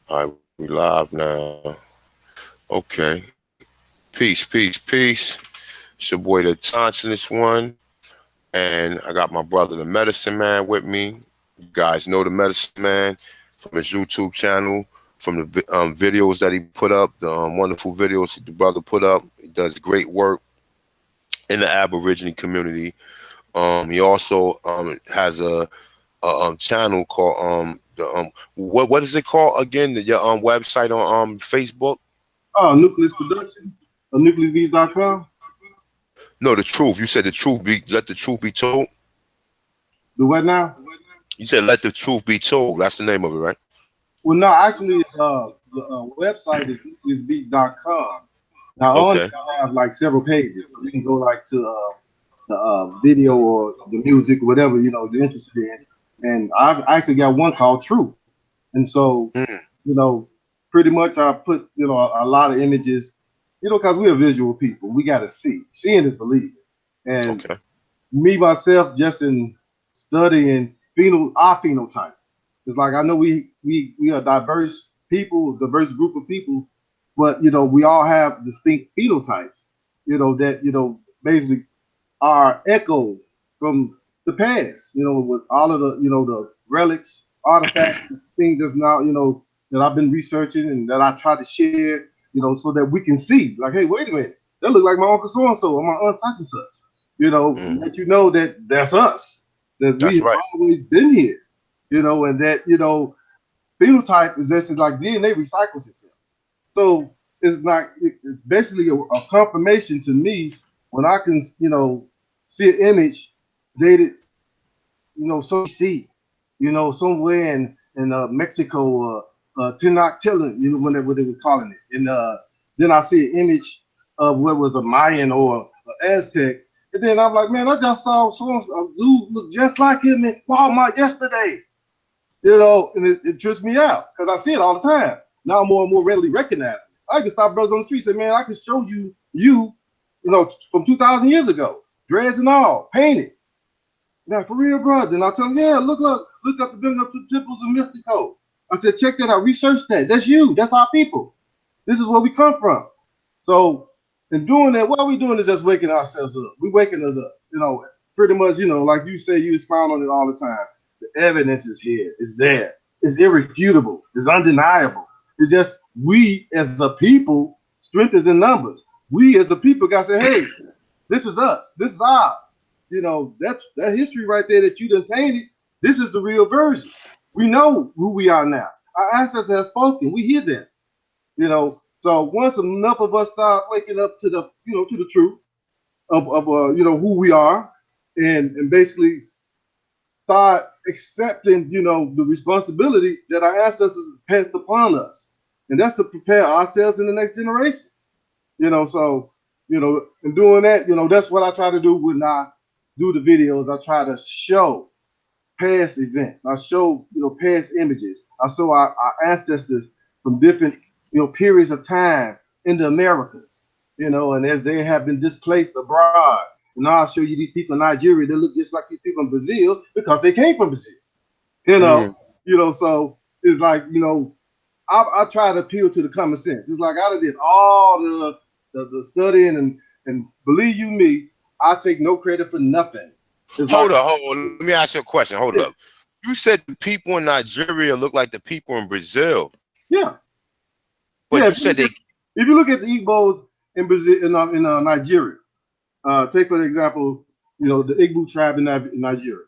All right, we live now. Okay. Peace, peace, peace. It's your boy the Tonsonist one. And I got my brother the Medicine Man with me. You guys know the Medicine Man from his YouTube channel, from the videos that he put up, the wonderful videos the brother put up. He does great work in the Aborigine community. He also has a channel called the what is it called again? Your website on Facebook? Oh, Nucleus Productions, nucleusbeats.com. No, the truth. You said the truth be let the truth be told. Do what now? You said let the truth be told. That's the name of it, right? Well, no, actually, it's the website is nucleusbeats.com. Now on it, Okay. I have like several pages, so you can go like to the video or the music, or whatever you're interested in. And I've actually got one called Truth, and so Mm, you know, pretty much I put a lot of images, because we're visual people. We got to see. Seeing is believing, and okay. me myself just in studying our phenotype. It's like I know we are diverse people, diverse group of people, but we all have distinct phenotypes. That basically are echoes from the past. With all of the relics, artifacts, things that's now that I've been researching and that I try to share. So that we can see, like, hey, wait a minute, that look like my uncle so and so or my aunt such and such. Mm, Let you know that that's us, that we that's have right. always been here, and that, phenotype is just like DNA recycles itself. So it's like it's basically a confirmation to me when I can, see an image dated, some BC, somewhere in Mexico or Tenochtitlan, whatever they were calling it. And then I see an image of what was a Mayan or an Aztec. And then I'm like, man, I just saw a dude look just like him in Walmart yesterday. And it trips me out because I see it all the time. Now I'm more and more readily recognizing it. I can stop brothers on the street and say, man, I can show from 2,000 years ago, dreads and all, painted. Like, for real, bro. Then I tell them, yeah, look up the building up to temples in Mexico. I said, check that out, research that. That's you. That's our people. This is where we come from. So in doing that, what we doing is just waking ourselves up. We waking us up, pretty much, like you say, you expound on it all the time. The evidence is here, it's there, it's irrefutable, it's undeniable. It's just we as a people, strength is in numbers. We as a people got to say, hey, this is us, this is ours. That history right there that you done tainted, this is the real version. We know who we are now. Our ancestors have spoken, we hear them. So once enough of us start waking up to the truth of who we are, and basically start accepting the responsibility that our ancestors passed upon us, and that's to prepare ourselves in the next generations. So in doing that, that's what I try to do when I do the videos. I try to show past events. I show past images. I show our ancestors from different periods of time in the Americas. And as they have been displaced abroad. And now I'll show you these people in Nigeria. They look just like these people in Brazil because they came from Brazil. You know, Mm, so it's like I try to appeal to the common sense. It's like I did all the studying and believe you me, I take no credit for nothing. It's like hold on. Let me ask you a question. Hold up. yeah, You said the people in Nigeria look like the people in Brazil, yeah. Yeah, but you said they if you look at the Igbos in Brazil, in Nigeria, take for example, the Igbo tribe in Nigeria.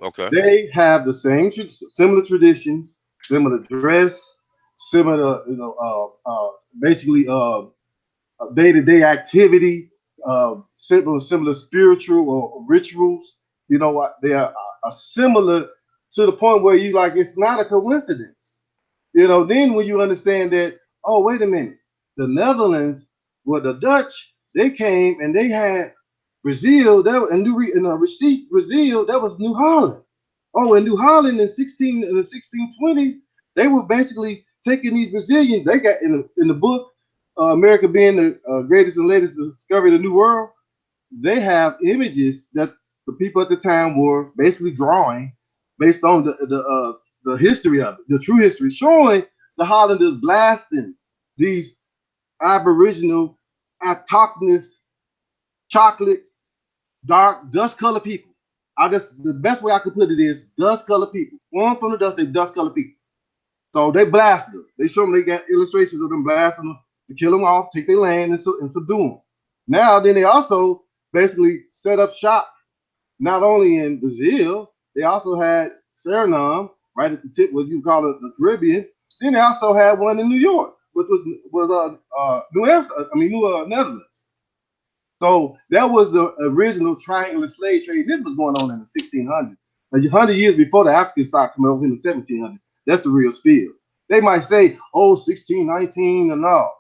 okay. They have the same similar traditions, similar dress, similar, basically day-to-day activity, similar spiritual or rituals. You know what? They are similar to the point where you like it's not a coincidence. Then when you understand that, oh, wait a minute, the Netherlands, well, the Dutch, they came and they had Brazil, that and receipt Brazil, that was New Holland. Oh, in New Holland in 1620, they were basically taking these Brazilians. They got in the book, America being the greatest and latest discovery of the New World. They have images that the people at the time were basically drawing based on the history of it, the true history, showing the Hollanders blasting these Aboriginal, autochthonous, chocolate, dark, dust-colored people. The best way I could put it is dust-colored people. Formed from the dust, they dust-colored people. So they blasted them. They show them, they got illustrations of them blasting them to kill them off, take their land and subdue them. Now, then they also basically set up shop not only in Brazil, they also had Suriname right at the tip, what you call it, the Caribbeans. Then they also had one in New York, which was New Amsterdam, New Netherlands. So that was the original triangular slave trade. This was going on in the 1600s. 100 years before the Africans started coming over in the 1700s. That's the real spiel. They might say, oh, 1619, and no.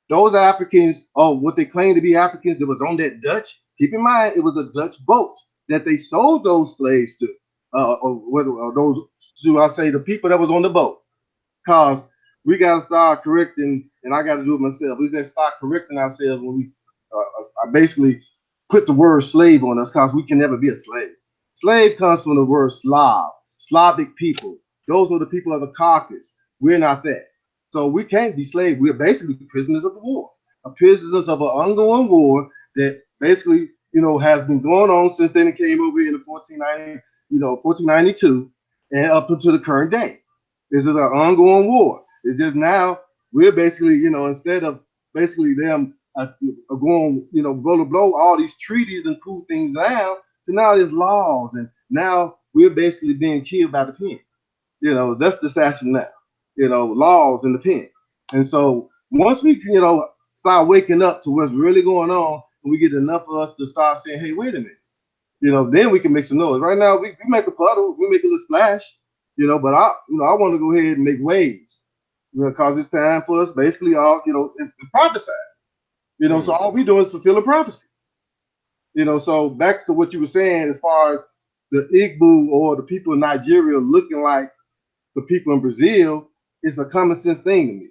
Those Africans, what they claim to be Africans that was on that Dutch, keep in mind, it was a Dutch boat that they sold those slaves to, or those, should I say, the people that was on the boat. Because we got to start correcting, and I got to do it myself. We got to start correcting ourselves when we I basically put the word slave on us, because we can never be a slave. Slave comes from the word Slav, Slavic people. Those are the people of the Caucasus. We're not that. So we can't be slaves. We're basically prisoners of the war, prisoners of an ongoing war that basically, has been going on since then. It came over in the 1492, and up until the current day. This is an ongoing war. It's just now we're basically, instead of basically them going, blow to blow all these treaties and cool things down, so now there's laws, and now we're basically being killed by the pen. That's the assassin now. Laws in the pen. And so once we, start waking up to what's really going on, and we get enough of us to start saying, hey, wait a minute, then we can make some noise. Right now, we make a puddle, we make a little splash, but I want to go ahead and make waves, because it's time for us, basically, it's prophesied, so all we doing is fulfilling prophecy, so back to what you were saying, as far as the Igbo or the people in Nigeria looking like the people in Brazil, is a common sense thing to me.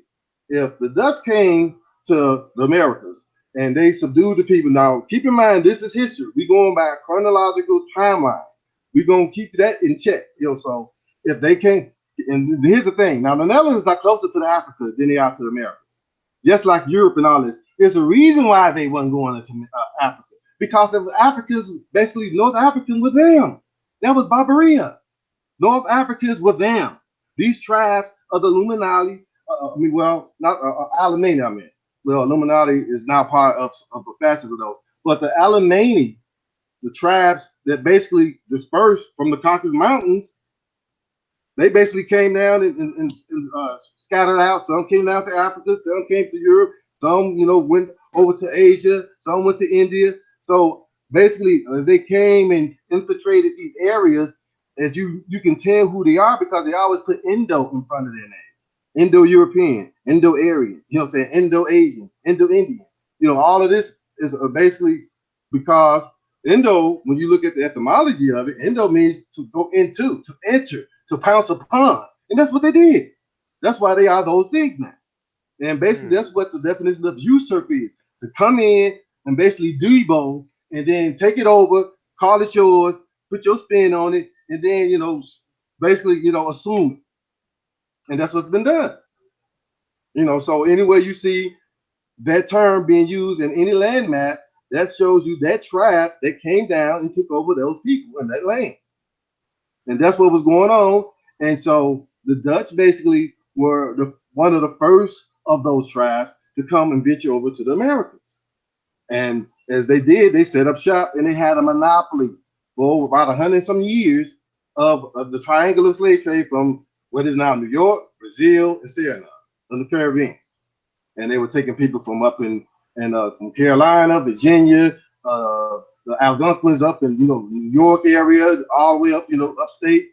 If the Dutch came to the Americas and they subdued the people, now keep in mind, this is history. We're going by a chronological timeline. We're going to keep that in check. So if they came, and here's the thing. Now, the Netherlands are closer to the Africa than they are to the Americas. Just like Europe and all this. There's a reason why they wasn't going into Africa. Because the Africans, basically North Africans, were them. That was Barbaria. North Africans were them. These tribes of the Illuminati, not Alemanni, I mean. Well, Illuminati is now part of the facets of those. But the Alemanni, the tribes that basically dispersed from the Caucasus Mountains, they basically came down and scattered out. Some came down to Africa, some came to Europe, some, went over to Asia, some went to India. So basically, as they came and infiltrated these areas, as you can tell who they are, because they always put Indo in front of their name. Indo-European, Indo-Aryan, Indo-Asian, Indo-Indian. All of this is basically because Indo, when you look at the etymology of it, Indo means to go into, to enter, to pounce upon. And that's what they did. That's why they are those things now. And basically, that's what the definition of usurp is. To come in and basically debo, and then take it over, call it yours, put your spin on it, and then, basically, assume it. And that's what's been done. So anywhere you see that term being used in any landmass, that shows you that tribe that came down and took over those people in that land. And that's what was going on. And so the Dutch basically were one of the first of those tribes to come and venture over to the Americas. And as they did, they set up shop, and they had a monopoly for about 100 some years of the triangular slave trade from what is now New York, Brazil, and Suriname, and the Caribbean. And they were taking people from up from Carolina, Virginia, the Algonquins up in New York area, all the way up upstate,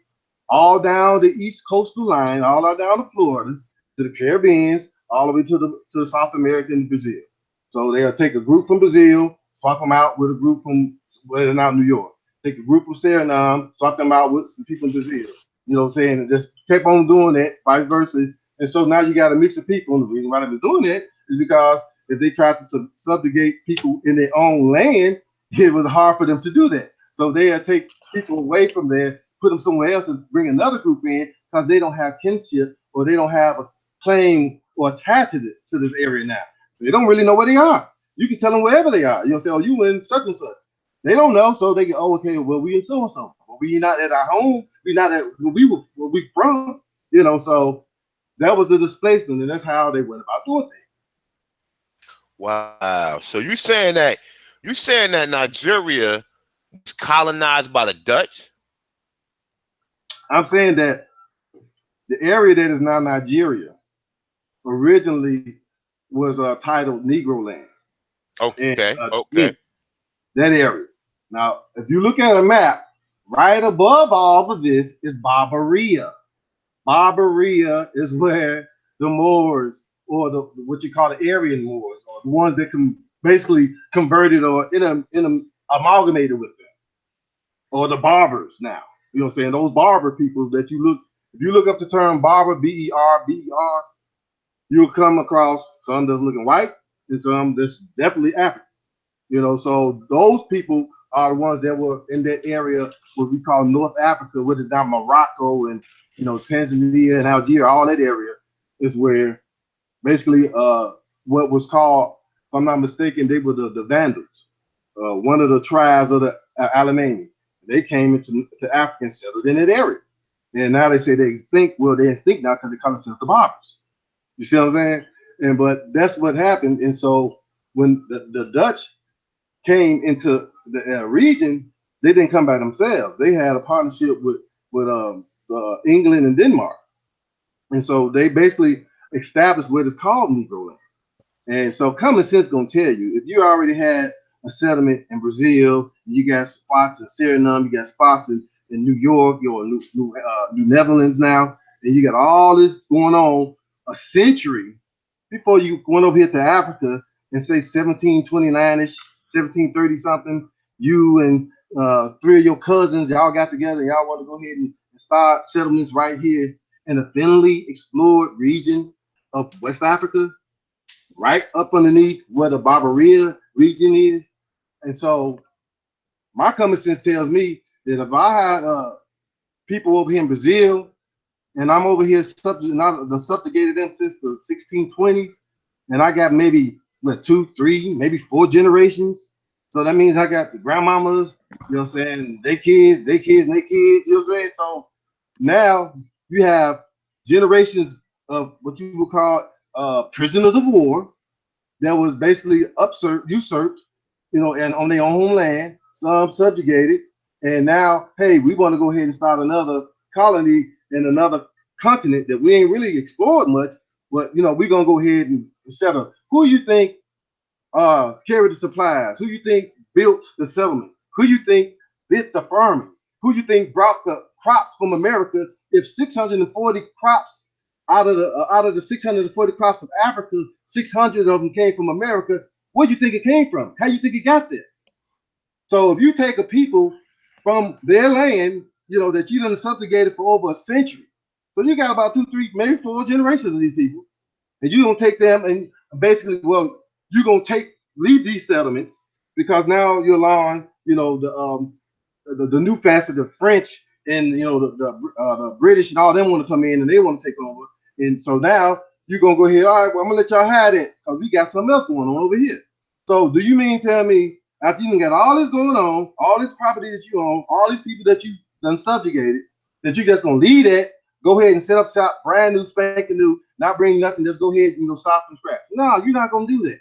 all down the east coastal line, all the way down to Florida, to the Caribbean, all the way to South America and Brazil. So they'll take a group from Brazil, swap them out with a group from where they're now New York. Take a group from Suriname, swap them out with some people in Brazil. You know what I'm saying? And just kept on doing that, vice versa. And so now you got a mix of people. And the reason why they've been doing that is because if they tried to subjugate people in their own land, it was hard for them to do that. So they'll take people away from there, put them somewhere else, and bring another group in, because they don't have kinship or they don't have a claim or attached to this area now. They don't really know where they are. You can tell them wherever they are. You know, say, oh, you in such and such. They don't know, so they go, oh, okay, well, we in so and so. But we not at our home. We not at where we from. You know, so that was the displacement, and that's how they went about doing things. Wow. So you saying that Nigeria was colonized by the Dutch? I'm saying that the area that is now Nigeria originally was titled Negro Land, and Okay. Okay. that area. Now, if you look at a map, right above all of this is Barbaria. Barbaria is where the Moors, or the what you call the Aryan Moors, or the ones that can basically converted or amalgamated with them, or the Barbers now. You know what I'm saying? Those Barber people that if you look up the term Barber, B-E-R, you'll come across some that's looking white and some that's definitely African. You know, so those people are the ones that were in that area, what we call North Africa, which is now Morocco and Tanzania and Algeria. All that area is where basically what was called, if I'm not mistaken, they were the Vandals, one of the tribes of the Alemanni. They came into Africa and settled in that area, and now they say they extinct. Well, they extinct now because they call themselves the Barbers. You see what I'm saying? But that's what happened. And so when the Dutch came into the region, they didn't come by themselves. They had a partnership with England and Denmark, and so they basically established what is called Negro Land. And so common sense gonna tell you, if you already had a settlement in Brazil, you got spots in Suriname, you got spots in New York, you're in New Netherlands now, and you got all this going on a century before you went over here to Africa and say 1729-ish, 1730 something, you and three of your cousins, y'all got together and y'all want to go ahead and start settlements right here in a thinly explored region of West Africa, right up underneath where the Barbaria region is. And so my common sense tells me that if I had people over here in Brazil and I'm over here subjugated them since the 1620s, and I got maybe two, three, maybe four generations. So that means I got the grandmamas, you know what I'm saying, they kids, and they kids, you know what I'm saying? So now you have generations of what you would call prisoners of war that was basically usurped, and on their own homeland, some subjugated, and now, hey, we want to go ahead and start another colony in another continent that we ain't really explored much, but we're gonna go ahead and settle. Who you think carried the supplies? Who you think built the settlement? Who you think did the farming? Who you think brought the crops from America? If 640 crops out of the 640 crops of Africa, 600 of them came from America, where do you think it came from? How you think it got there? So if you take a people from their land, that you done subjugated for over a century, so you got about 2, 3, maybe 4 generations of these people, and you're gonna take them and basically, you're gonna leave these settlements because now you're allowing, the new facet, the French and the British and all them want to come in and they want to take over, and so now you're gonna go ahead. All right, well, I'm gonna let y'all have it because we got something else going on over here. So do you mean tell me after you got all this going on, all this property that you own, all these people that you done subjugated, that you just gonna leave that, go ahead and set up shop, brand new, spanking new, not bring nothing, just go ahead and start from scratch? No, you're not gonna do that.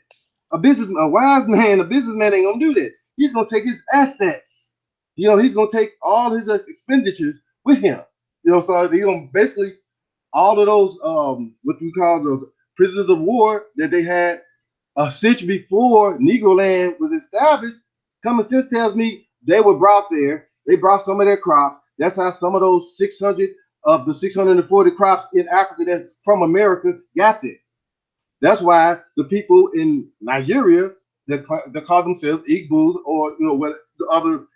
A businessman ain't gonna do that. He's gonna take his assets. He's gonna take all his expenditures with him. So he's gonna basically all of those what we call those prisoners of war that they had a century before Negro land was established. Common sense tells me they were brought there. They brought some of their crops. That's how some of those 600 of the 640 crops in Africa that's from America got there. That's why the people in Nigeria that call themselves Igbos, or what the other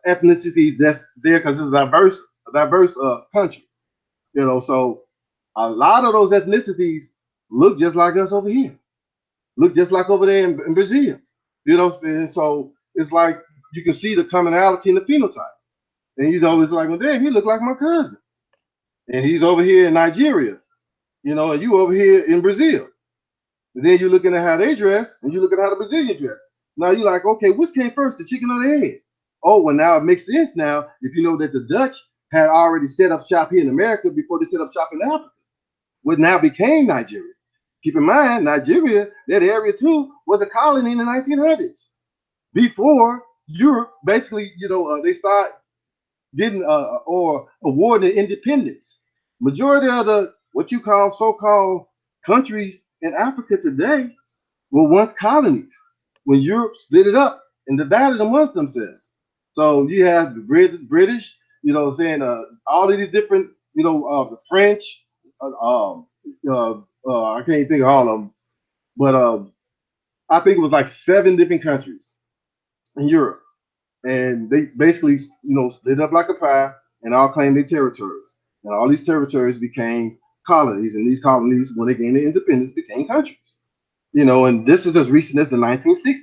ethnicities that's there, because it's a diverse country. So a lot of those ethnicities look just like us over here, look just like over there in Brazil. And so it's like you can see the commonality in the phenotype, and it's like, well, damn, he look like my cousin. and he's over here in Nigeria, and you over here in Brazil. And then you're looking at how they dress, and you look at how the Brazilian dress. Now you're like, okay, which came first, the chicken or the egg? Oh, well, now it makes sense now if you know that the Dutch had already set up shop here in America before they set up shop in Africa, what now became Nigeria. Keep in mind, Nigeria, that area too, was a colony in the 1900s. Before Europe, basically, they start getting or awarding independence. Majority of the what you call so-called countries in Africa today were once colonies when Europe split it up and divided amongst themselves. So you have the British, saying all of these different, the French, I can't think of all of them, but I think it was like 7 different countries in Europe, and they basically, split up like a pie and all claimed their territories. And all these territories became colonies, and these colonies, when they gained their independence, became countries. And this is as recent as the 1960s.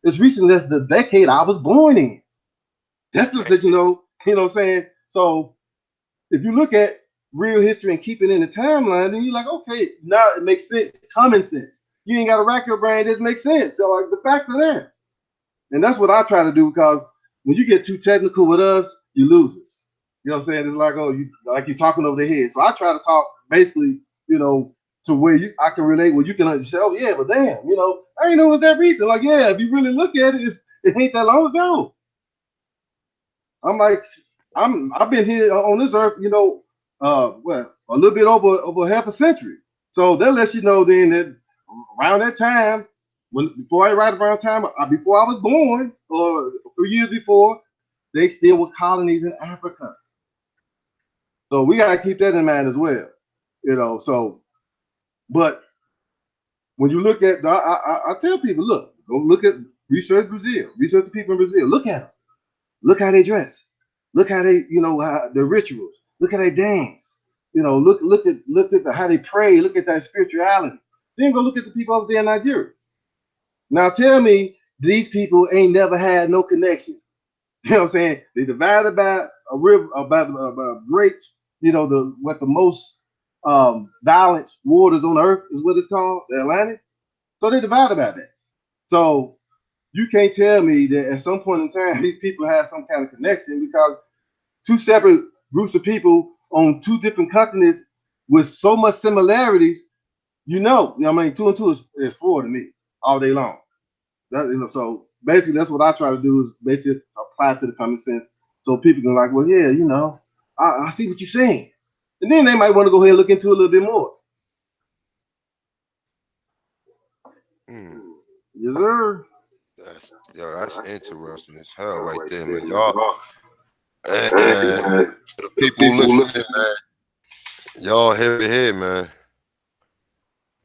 As recent as the decade I was born in. That's just that, what I'm saying? So if you look at real history and keep it in the timeline, then you're like, okay, now it makes sense, common sense. You ain't got to rack your brain, this makes sense. So like the facts are there. And that's what I try to do, because when you get too technical with us, you lose us. You know what I'm saying? It's like, oh, you're talking over their head. So I try to talk basically, to where I can relate, where you can understand. Oh yeah, but damn, I didn't know it was that recent. Like, yeah, if you really look at it, it ain't that long ago. I'm like, I've been here on this earth, well, a little bit over half a century. So that lets you know then that around that time, right around time before I was born, or a few years before, they still were colonies in Africa. So we gotta keep that in mind as well. So but when you look at, I tell people, look, go look at research Brazil, research the people in Brazil. Look at them. Look how they dress. Look how they, how their rituals. Look how they dance. Look at how they pray. Look at that spirituality. Then go look at the people over there in Nigeria. Now tell me these people ain't never had no connection. You know what I'm saying? They divided by a river, about a great, the most violent waters on earth is what it's called, the Atlantic. So they divided by that. So you can't tell me that at some point in time these people have some kind of connection, because two separate groups of people on two different continents with so much similarities, I mean, two and two is four to me all day long. So basically that's what I try to do, is basically apply to the common sense, so people can like, well, yeah, I see what you're saying. And then they might want to go ahead and look into it a little bit more. Hmm. Yes, sir. That's interesting as hell right there, man. Man. Y'all, and And for the the people people listening, listening. man, y'all hear it here, man.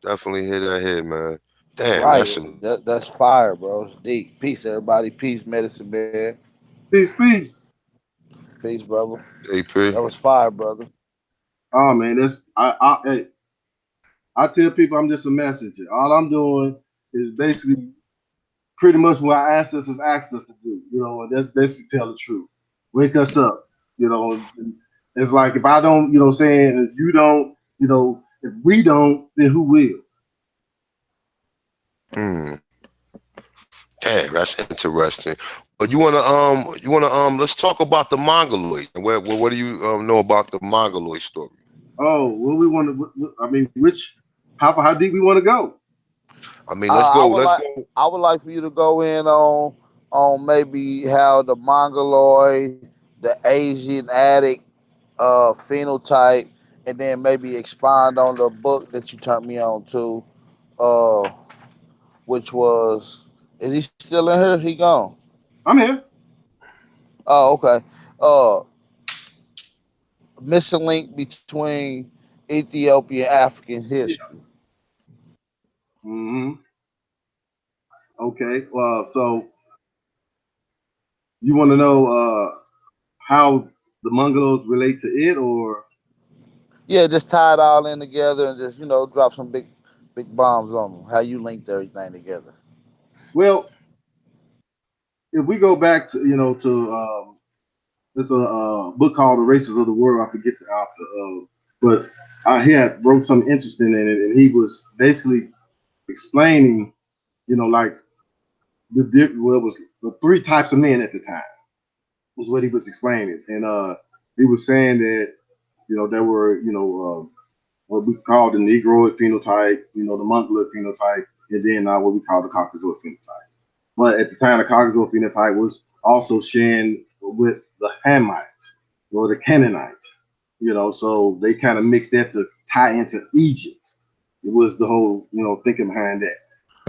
Definitely hear that here, man. Damn, that's Right. some That's fire, bro. It's deep. Peace, everybody. Peace, medicine man. Peace, peace. Peace, brother. AP. That was fire, brother. Oh man, I tell people I'm just a messenger. All I'm doing is basically pretty much what our ancestors asked us to do, and that's basically tell the truth. Wake us up, and it's like if I don't, saying if you don't, if we don't, then who will? Hmm. Damn, that's interesting. But let's talk about the Mongoloid. What do you know about the Mongoloid story? Oh, what we want to, I mean, how deep we want to go? I mean, let's I go. would Let's like go. I would like for you to go in on maybe how the mongoloid, the Asiatic phenotype, and then maybe expand on the book that you turned me on to, uh, which was, is he still in here? He gone. I'm here. Oh, okay. Uh, Missing link between Ethiopia and African Yeah. history. hmm Okay. So you want to know how the Mongols relate to it, or Yeah, just tie it all in together and just drop some big bombs on them. How you linked everything together. well, if we go back to there's a book called The Races of the World. I forget the author. But he had wrote something interesting in it, and he was basically explaining, like well, it was the three types of men at the time was what he was explaining, and he was saying that there were what we call the Negroid phenotype, the Mongoloid phenotype, and then now what we call the Caucasoid phenotype. But at the time, the Caucasoid phenotype was also sharing with the Hamite or the Canaanite, so they kind of mixed that to tie into Egypt. It was the whole, thinking behind that.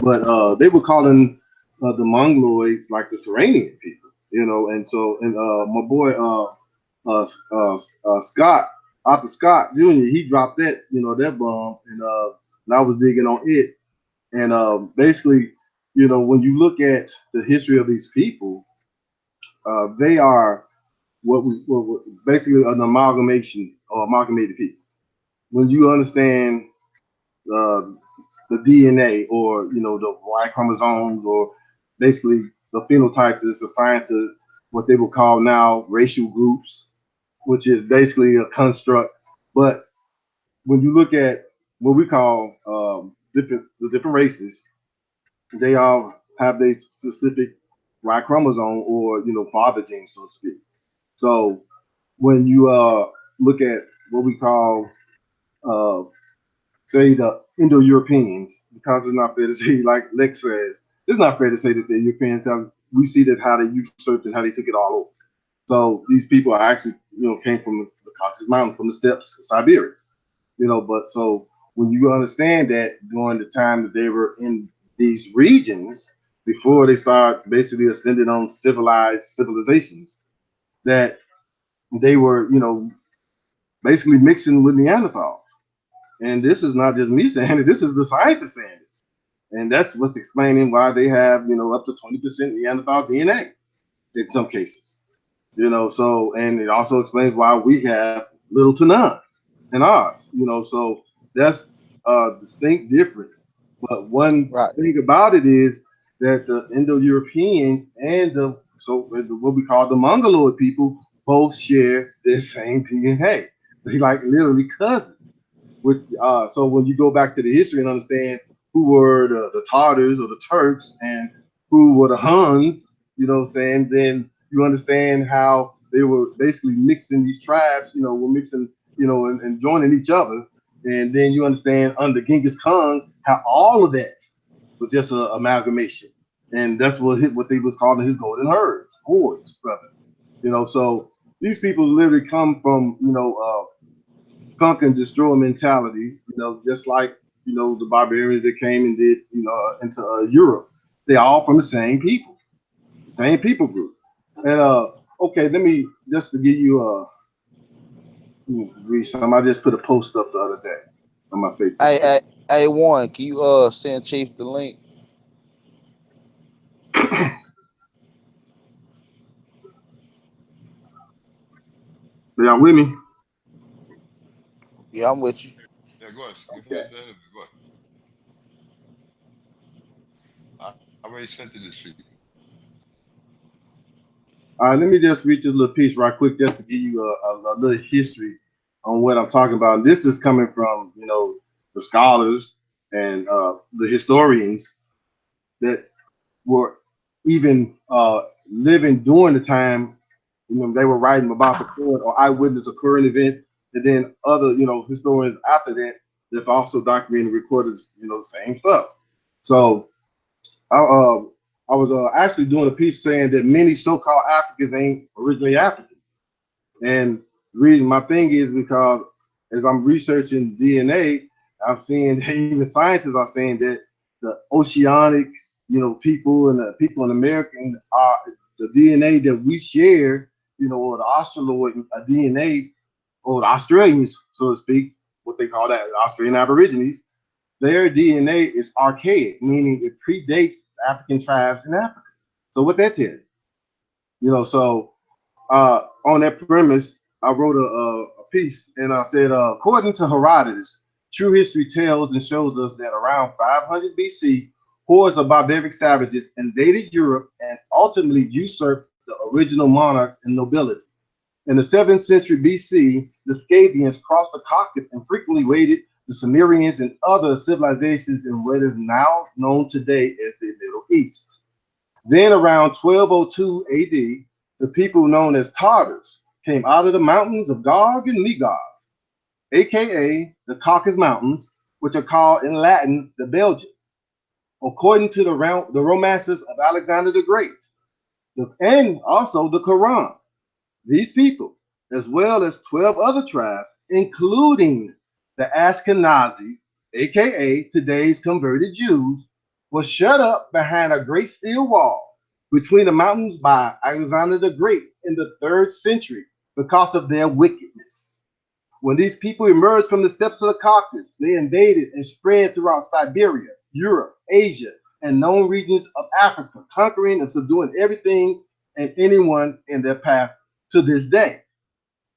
But they were calling the Mongoloids like the Turanian people, and so, and my boy Scott, Arthur Scott Jr., he dropped that, that bomb, and I was digging on it. And basically, when you look at the history of these people, they are what basically an amalgamation or amalgamated people. When you understand uh, the DNA or the Y chromosomes or basically the phenotype is assigned to what they will call now racial groups, which is basically a construct. But when you look at what we call the different races, they all have their specific Y chromosome or father gene, so to speak. So when you look at what we call uh, say the Indo-Europeans, because it's not fair to say, like Lex says, it's not fair to say that they're Europeans because we see that how they usurped and how they took it all over. So these people are actually, came from the Caucasus Mountains, from the steppes of Siberia, but so when you understand that during the time that they were in these regions, before they start basically ascending on civilized civilizations, that they were, basically mixing with Neanderthals. And this is not just me saying it, this is the scientists saying this. And that's what's explaining why they have, up to 20% Neanderthal DNA in some cases. So, and it also explains why we have little to none in ours, so that's a distinct difference. But one Right. thing about it is that the Indo-Europeans and what we call the Mongoloid people both share the same DNA. They like literally cousins. Which so when you go back to the history and understand who were the Tartars or the Turks and who were the Huns, what I'm saying, then you understand how they were basically mixing these tribes, were mixing, and joining each other. And then you understand under Genghis Khan how all of that was just an amalgamation. And that's what they was calling his golden hordes, brother. So these people literally come from, conquer and destroy mentality, just like, the barbarians that came and did, into Europe. They're all from the same people group. And okay, let me just to give you read some. I just put a post up the other day on my Facebook Hey, page. hey, hey, one, can you send Chief the link? Are y'all with me? Yeah, I'm with you. Yeah, go ahead. Give me Okay. the interview. Go ahead. I already sent it to you. All right, let me just read this little piece right quick just to give you a little history on what I'm talking about. And this is coming from, the scholars and the historians that were even living during the time, they were writing about the current or eyewitness of current events, and then other, historians after that that also documented and recorded, the same stuff. So I was actually doing a piece saying that many so-called Africans ain't originally African. And the reason my thing is because as I'm researching DNA, I'm seeing that even scientists are saying that the oceanic, people and the people in America are the DNA that we share, or the Australoid DNA, or the Australians, so to speak, what they call that, Australian Aborigines. Their DNA is archaic, meaning it predates African tribes in Africa. So what that tells you, so on that premise, I wrote a piece and I said, according to Herodotus, true history tells and shows us that around 500 BC, hordes of barbaric savages invaded Europe and ultimately usurped the original monarchs and nobility. In the 7th century BC, the Scythians crossed the Caucasus and frequently raided the Sumerians and other civilizations in what is now known today as the Middle East. Then around 1202 AD, the people known as Tartars came out of the mountains of Gog and Magog, aka the Caucasus Mountains, which are called in Latin the Belgian, according to the romances of Alexander the Great, and also the Quran. These people, as well as 12 other tribes, including the Ashkenazi, aka today's converted Jews, were shut up behind a great steel wall between the mountains by Alexander the Great in the 3rd century because of their wickedness. When these people emerged from the steppes of the Caucasus, they invaded and spread throughout Siberia, Europe, Asia, and known regions of Africa, conquering and subduing everything and anyone in their path to this day.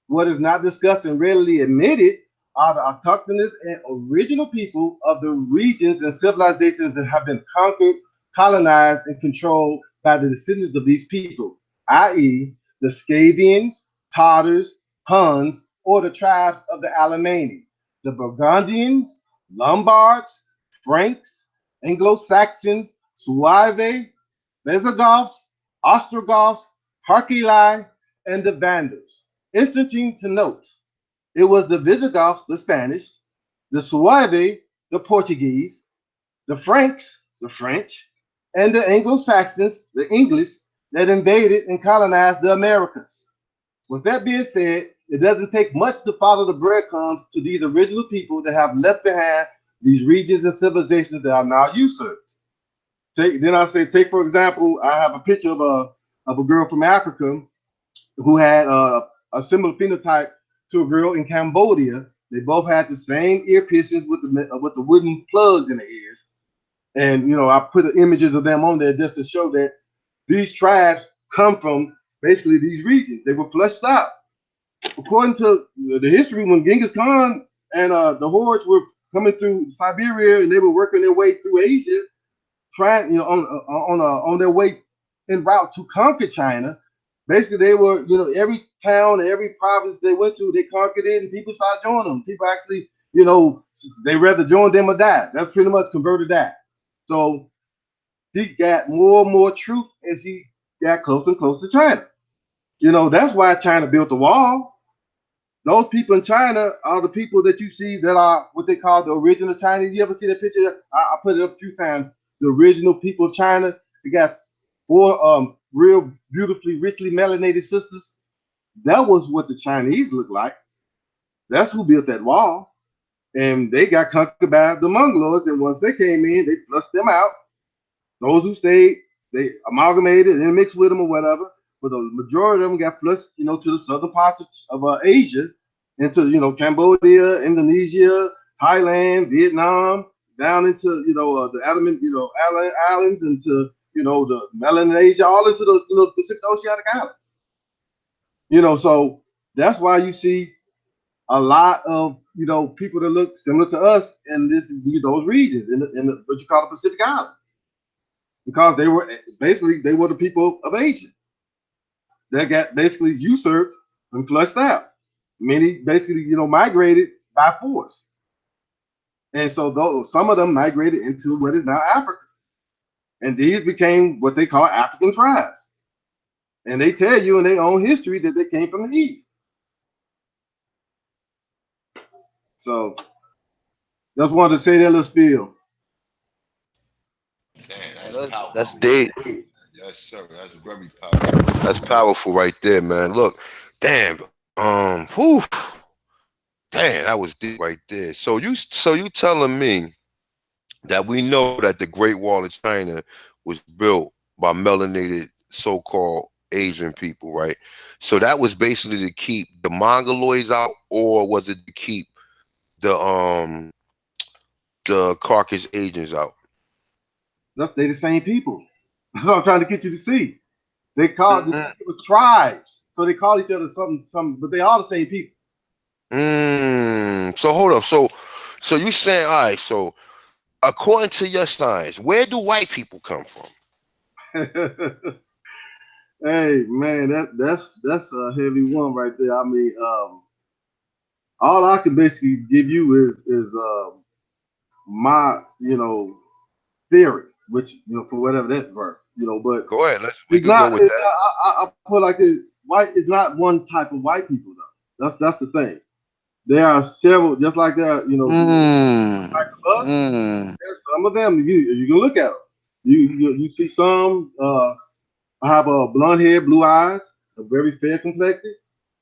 What is not discussed and readily admitted are the autochthonous and original people of the regions and civilizations that have been conquered, colonized, and controlled by the descendants of these people, i.e., the Scythians, Tartars, Huns, or the tribes of the Alemanni, the Burgundians, Lombards, Franks, Anglo-Saxons, Suevi, Visigoths, Ostrogoths, Herculi, and the Vandals. Interesting to note, it was the Visigoths, the Spanish, the Suevi, the Portuguese, the Franks, the French, and the Anglo-Saxons, the English, that invaded and colonized the Americas. With that being said, it doesn't take much to follow the breadcrumbs to these original people that have left behind these regions and civilizations that are now usurped. Then I say, take for example, I have a picture of a girl from Africa who had a similar phenotype to a girl in Cambodia. They both had the same ear piercings with the wooden plugs in the ears, and I put the images of them on there just to show that these tribes come from basically these regions. They were flushed out. According to the history, when Genghis Khan and the hordes were coming through Siberia and they were working their way through Asia, trying, on their way en route to conquer China. Basically, they were, every town, every province they went to, they conquered it, and people started joining them. People actually, they rather join them or die. That's pretty much converted that. So he got more and more truth as he got closer and closer to China. That's why China built the wall. Those people in China are the people that you see that are what they call the original Chinese. You ever see that picture? I put it up a few times. The original people of China. They got four real beautifully, richly melanated sisters. That was what the Chinese looked like. That's who built that wall. And they got conquered by the Mongoloids. And once they came in, they flushed them out. Those who stayed, they amalgamated and mixed with them or whatever. But the majority of them got flushed, to the southern parts of Asia, into Cambodia, Indonesia, Thailand, Vietnam, down into the islands, into the Melanesia, all into the Pacific Oceanic Islands. So that's why you see a lot of people that look similar to us in those regions in the what you call the Pacific Islands, because they were the people of Asia that got basically usurped and flushed out. Many basically, migrated by force. And so some of them migrated into what is now Africa. And these became what they call African tribes. And they tell you in their own history that they came from the East. So just wanted to say that little spiel. Damn, Man, that's that's powerful. deep. Yes, sir. That's very powerful. That's powerful right there, man. Look, damn. Whew, damn, that was deep right there. So you telling me that we know that the Great Wall of China was built by melanated so-called Asian people, right? So that was basically to keep the Mongoloids out, or was it to keep the Caucasus Asians out? They the same people. That's what I'm trying to get you to see. They called Mm-hmm. it was tribes. So they call each other something, but they all the same people. So hold up. So you saying, all right, so according to your science, where do white people come from? Hey man, that's a heavy one right there. I mean, all I can basically give you is my theory, which for whatever that's worth, but Go ahead. We it's could go not. with that. I put like this: white is not one type of white people though. That's the thing. There are several, just like there are, Mm. like us. Mm. There's some of them you can look at them. You see some have a blonde hair, blue eyes, a very fair complected.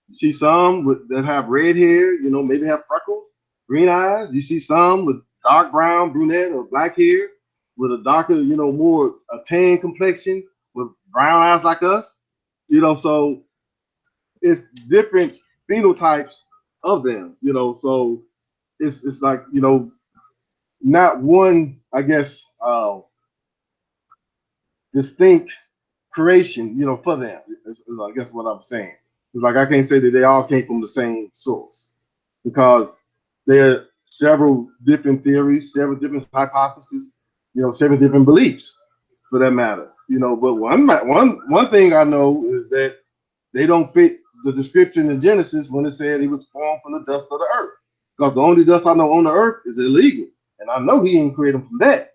You see some that have red hair, maybe have freckles, green eyes. You see some with dark brown, brunette, or black hair with a darker, more a tan complexion with brown eyes like us. So it's different phenotypes of them. So it's like not one, I guess, distinct creation, for them. Is I guess what I'm saying. It's like I can't say that they all came from the same source because there are several different theories, several different hypotheses, several different beliefs for that matter. But one thing I know is that they don't fit the description in Genesis when it said he was formed from the dust of the earth. Because the only dust I know on the earth is illegal, and I know he didn't create them from that.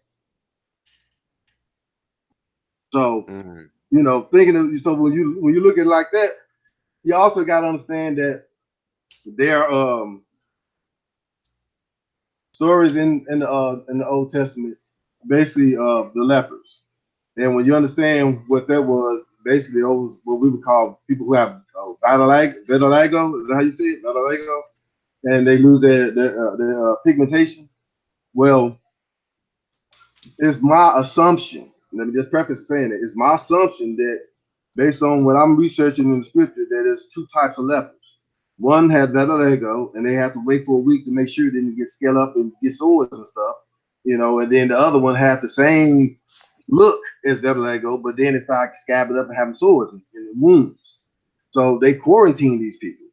So Mm. thinking of so when you look at it like that, you also got to understand that there are stories in the Old Testament, basically the lepers. And when you understand what that was, basically those what we would call people who have vitiligo, is that how you say it? Vitiligo, and they lose their pigmentation. Well, it's my assumption. Let me just preface saying it. It's my assumption that based on what I'm researching in the scripture, that there's two types of lepers. One had vitiligo, and they have to wait for a week to make sure it didn't get scale up and get sores and stuff, and then the other one had the same look as vitiligo, but then it started scabbing up and having sores and wounds. So they quarantined these people.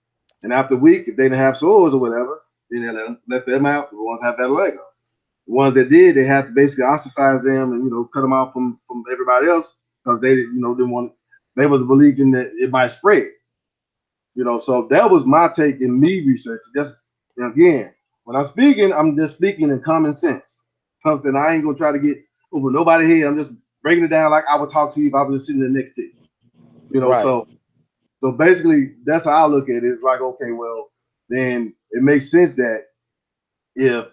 And after a week, if they didn't have sores or whatever, then they let them out. The ones have vitiligo. The ones that did, they had to basically ostracize them and cut them out from everybody else because they didn't want. They was believing that it might spread. So that was my take in me researching. Just again, when I'm speaking, I'm just speaking in common sense. Something I ain't gonna try to get over nobody here. I'm just breaking it down like I would talk to you if I was sitting there next to you. Right. So basically, that's how I look at it. It's like, okay, well, then it makes sense that if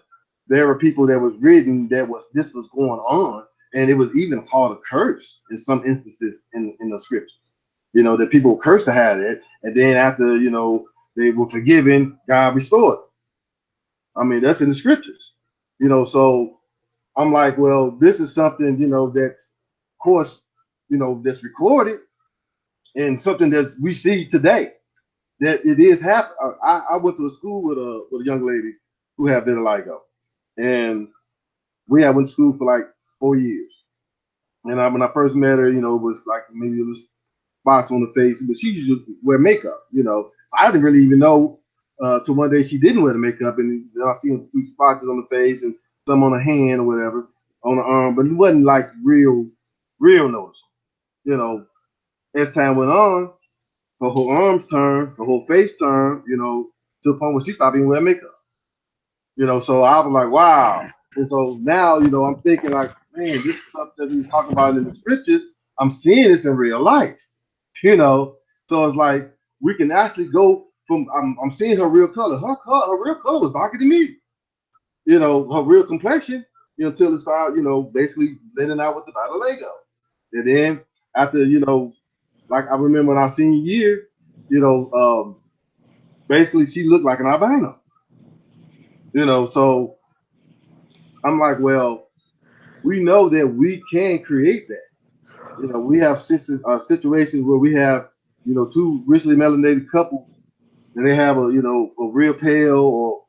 there were people that was written that was this was going on, and it was even called a curse in some instances in the scriptures. That people were cursed to have it, and then after they were forgiven, God restored. I mean, that's in the scriptures. So I'm like, well, this is something that's, of course, that's recorded and something that we see today that it is happening. I went to a school with a young lady who had vitiligo, and we had went to school for like 4 years. And when I first met her, it was like maybe it was spots on the face, but she used to wear makeup. I didn't really even know till one day she didn't wear the makeup, and then I see a few spots on the face and some on the hand or whatever, on the arm, but it wasn't like real noticeable. As time went on, her whole arms turned, her whole face turned, to the point where she stopped even wearing makeup. So I was like, wow. And so now, I'm thinking like, man, this stuff that we talk about in the scriptures, I'm seeing this in real life. you know. So it's like we can actually go from I'm seeing her real color. Her real color was darker than me. Her real complexion, until it started, basically blending out with the vitiligo. And then after, like I remember in our senior year, basically she looked like an albino. So I'm like, well, we know that we can create that. We have situations where we have, two richly melanated couples, and they have a real pale or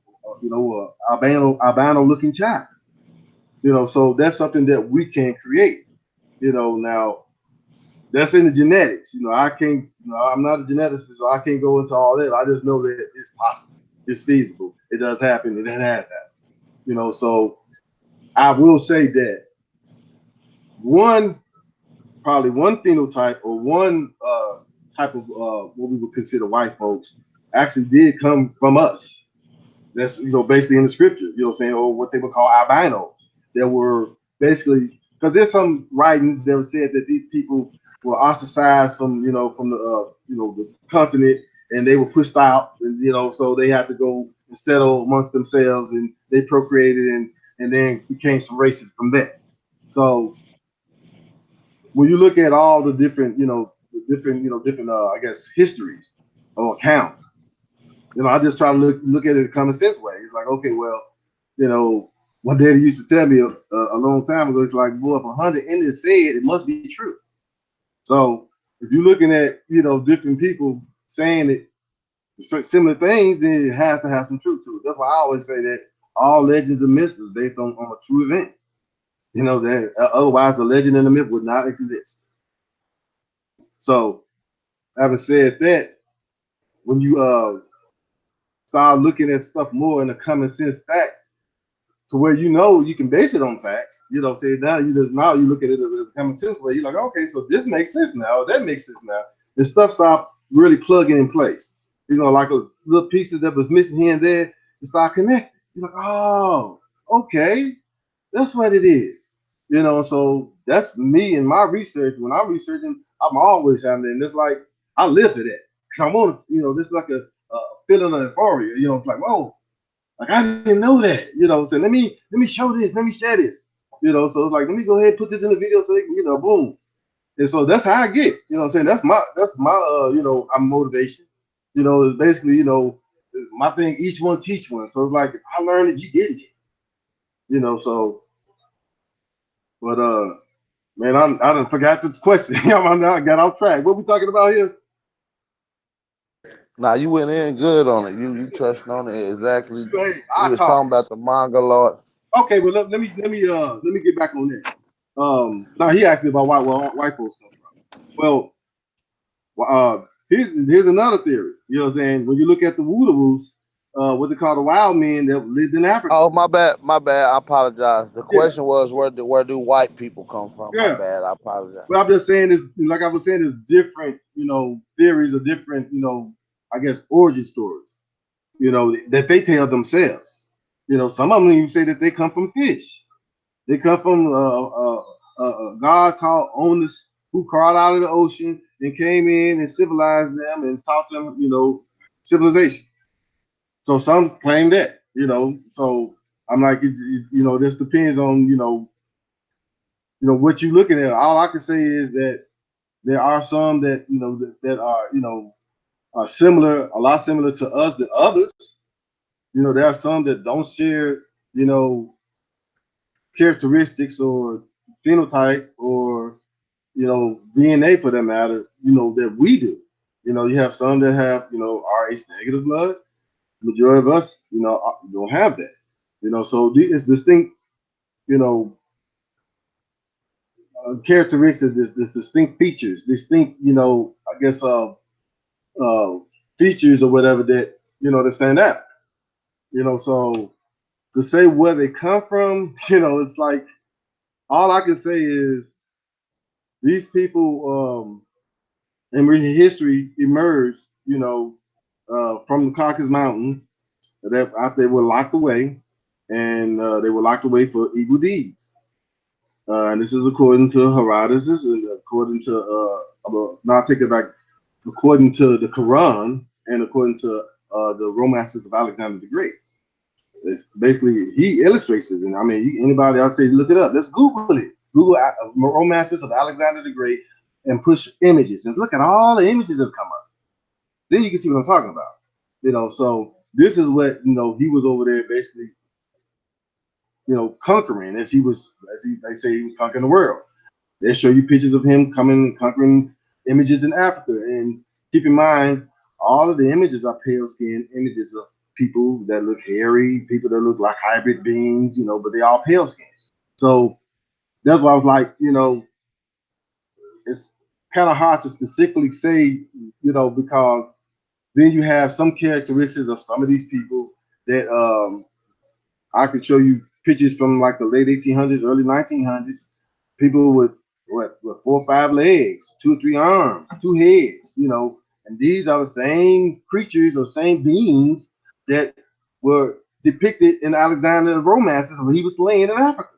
a albino looking child. So that's something that we can create. Now that's in the genetics. I can't. I'm not a geneticist, so I can't go into all that. I just know that it's possible. It's feasible. It does happen. It has happened. So I will say that one probably one phenotype or one type of what we would consider white folks actually did come from us. That's basically in the scripture, what I'm saying, or what they would call albinos. There were basically, because there's some writings that said that these people were ostracized from from the the continent, and they were pushed out, and so they had to go and settle amongst themselves, and they procreated and then became some races from that. So when you look at all the different different I guess histories or accounts, I just try to look at it in a common sense way. It's like, okay, well, one daddy used to tell me a long time ago, it's like, boy, if 100 Indians say it, it must be true. So if you're looking at, different people saying it, similar things, then it has to have some truth to it. That's why I always say that all legends and myths is based on a true event. That otherwise the legend and the myth would not exist. So having said that, when you start looking at stuff more in a common sense fact, to where you can base it on facts. Say now you look at it as a common sense way. You're like, okay, so this makes sense now, that makes sense now. And stuff start really plugging in place. Like a little pieces that was missing here and there, you start connecting. You're like, oh, okay, that's what it is. So that's me and my research. When I'm researching, I'm always having it. And it's like I live for that. Cause I want to, this is like a feeling of euphoria. It's like, whoa, like I didn't know that. So let me show this, let me share this. So it's like, let me go ahead and put this in the video so they can, boom. And so that's how I get. That's my I'm motivation. It's basically, my thing, each one teach one. So it's like if I learned it, you getting it. So but man, I done forgot the question. I got off track. What we talking about here? Now you went in good on it. You touched on it exactly. Hey, We I was talk. talking about the Mongoloid. Okay, well let me get back on that. Now he asked me about where white folks come from. Well, here's another theory. You know what I'm saying? When you look at the Woodaroos, what they call the wild men that lived in Africa. Oh, my bad, my bad. I apologize. The Yeah, question was where do white people come from? My yeah. bad. I apologize. But I'm just saying is like I was saying, there's different, theories or different, I guess origin stories, that they tell themselves. Some of them even say that they come from fish. They come from a god called Onus who crawled out of the ocean and came in and civilized them and taught them, civilization. So some claim that, So I'm like, this depends on, what you're looking at. All I can say is that there are some that, that are, are similar, a lot similar to us than others. There are some that don't share, characteristics or phenotype or DNA for that matter, that we do. You have some that have, Rh negative blood. The majority of us, don't have that. So it's distinct, you know, characteristics, this distinct features, distinct, I guess, features or whatever that that stand out. So to say where they come from, it's like all I can say is these people in recent history emerged, from the Caucasus Mountains that after they were locked away, and they were locked away for evil deeds. And this is according to Herodotus and according to now I take it back, according to the Quran and according to the romances of Alexander the Great. It's basically he illustrates this, and I mean anybody else say look it up. Let's Google it. Google romances of Alexander the Great and push images and look at all the images that's come up. Then you can see what I'm talking about. So this is what he was over there basically, conquering they say he was conquering the world. They show you pictures of him coming conquering images in Africa. And keep in mind, all of the images are pale skinned images of people that look hairy, people that look like hybrid beings, but they all pale skinned. So that's why I was like, it's kind of hard to specifically say, because then you have some characteristics of some of these people that I could show you pictures from like the late 1800s, early 1900s, people with what 4 or 5 legs, 2 or 3 arms, 2 heads, you know, and these are the same creatures or same beings that were depicted in Alexander's romances when he was slain in Africa.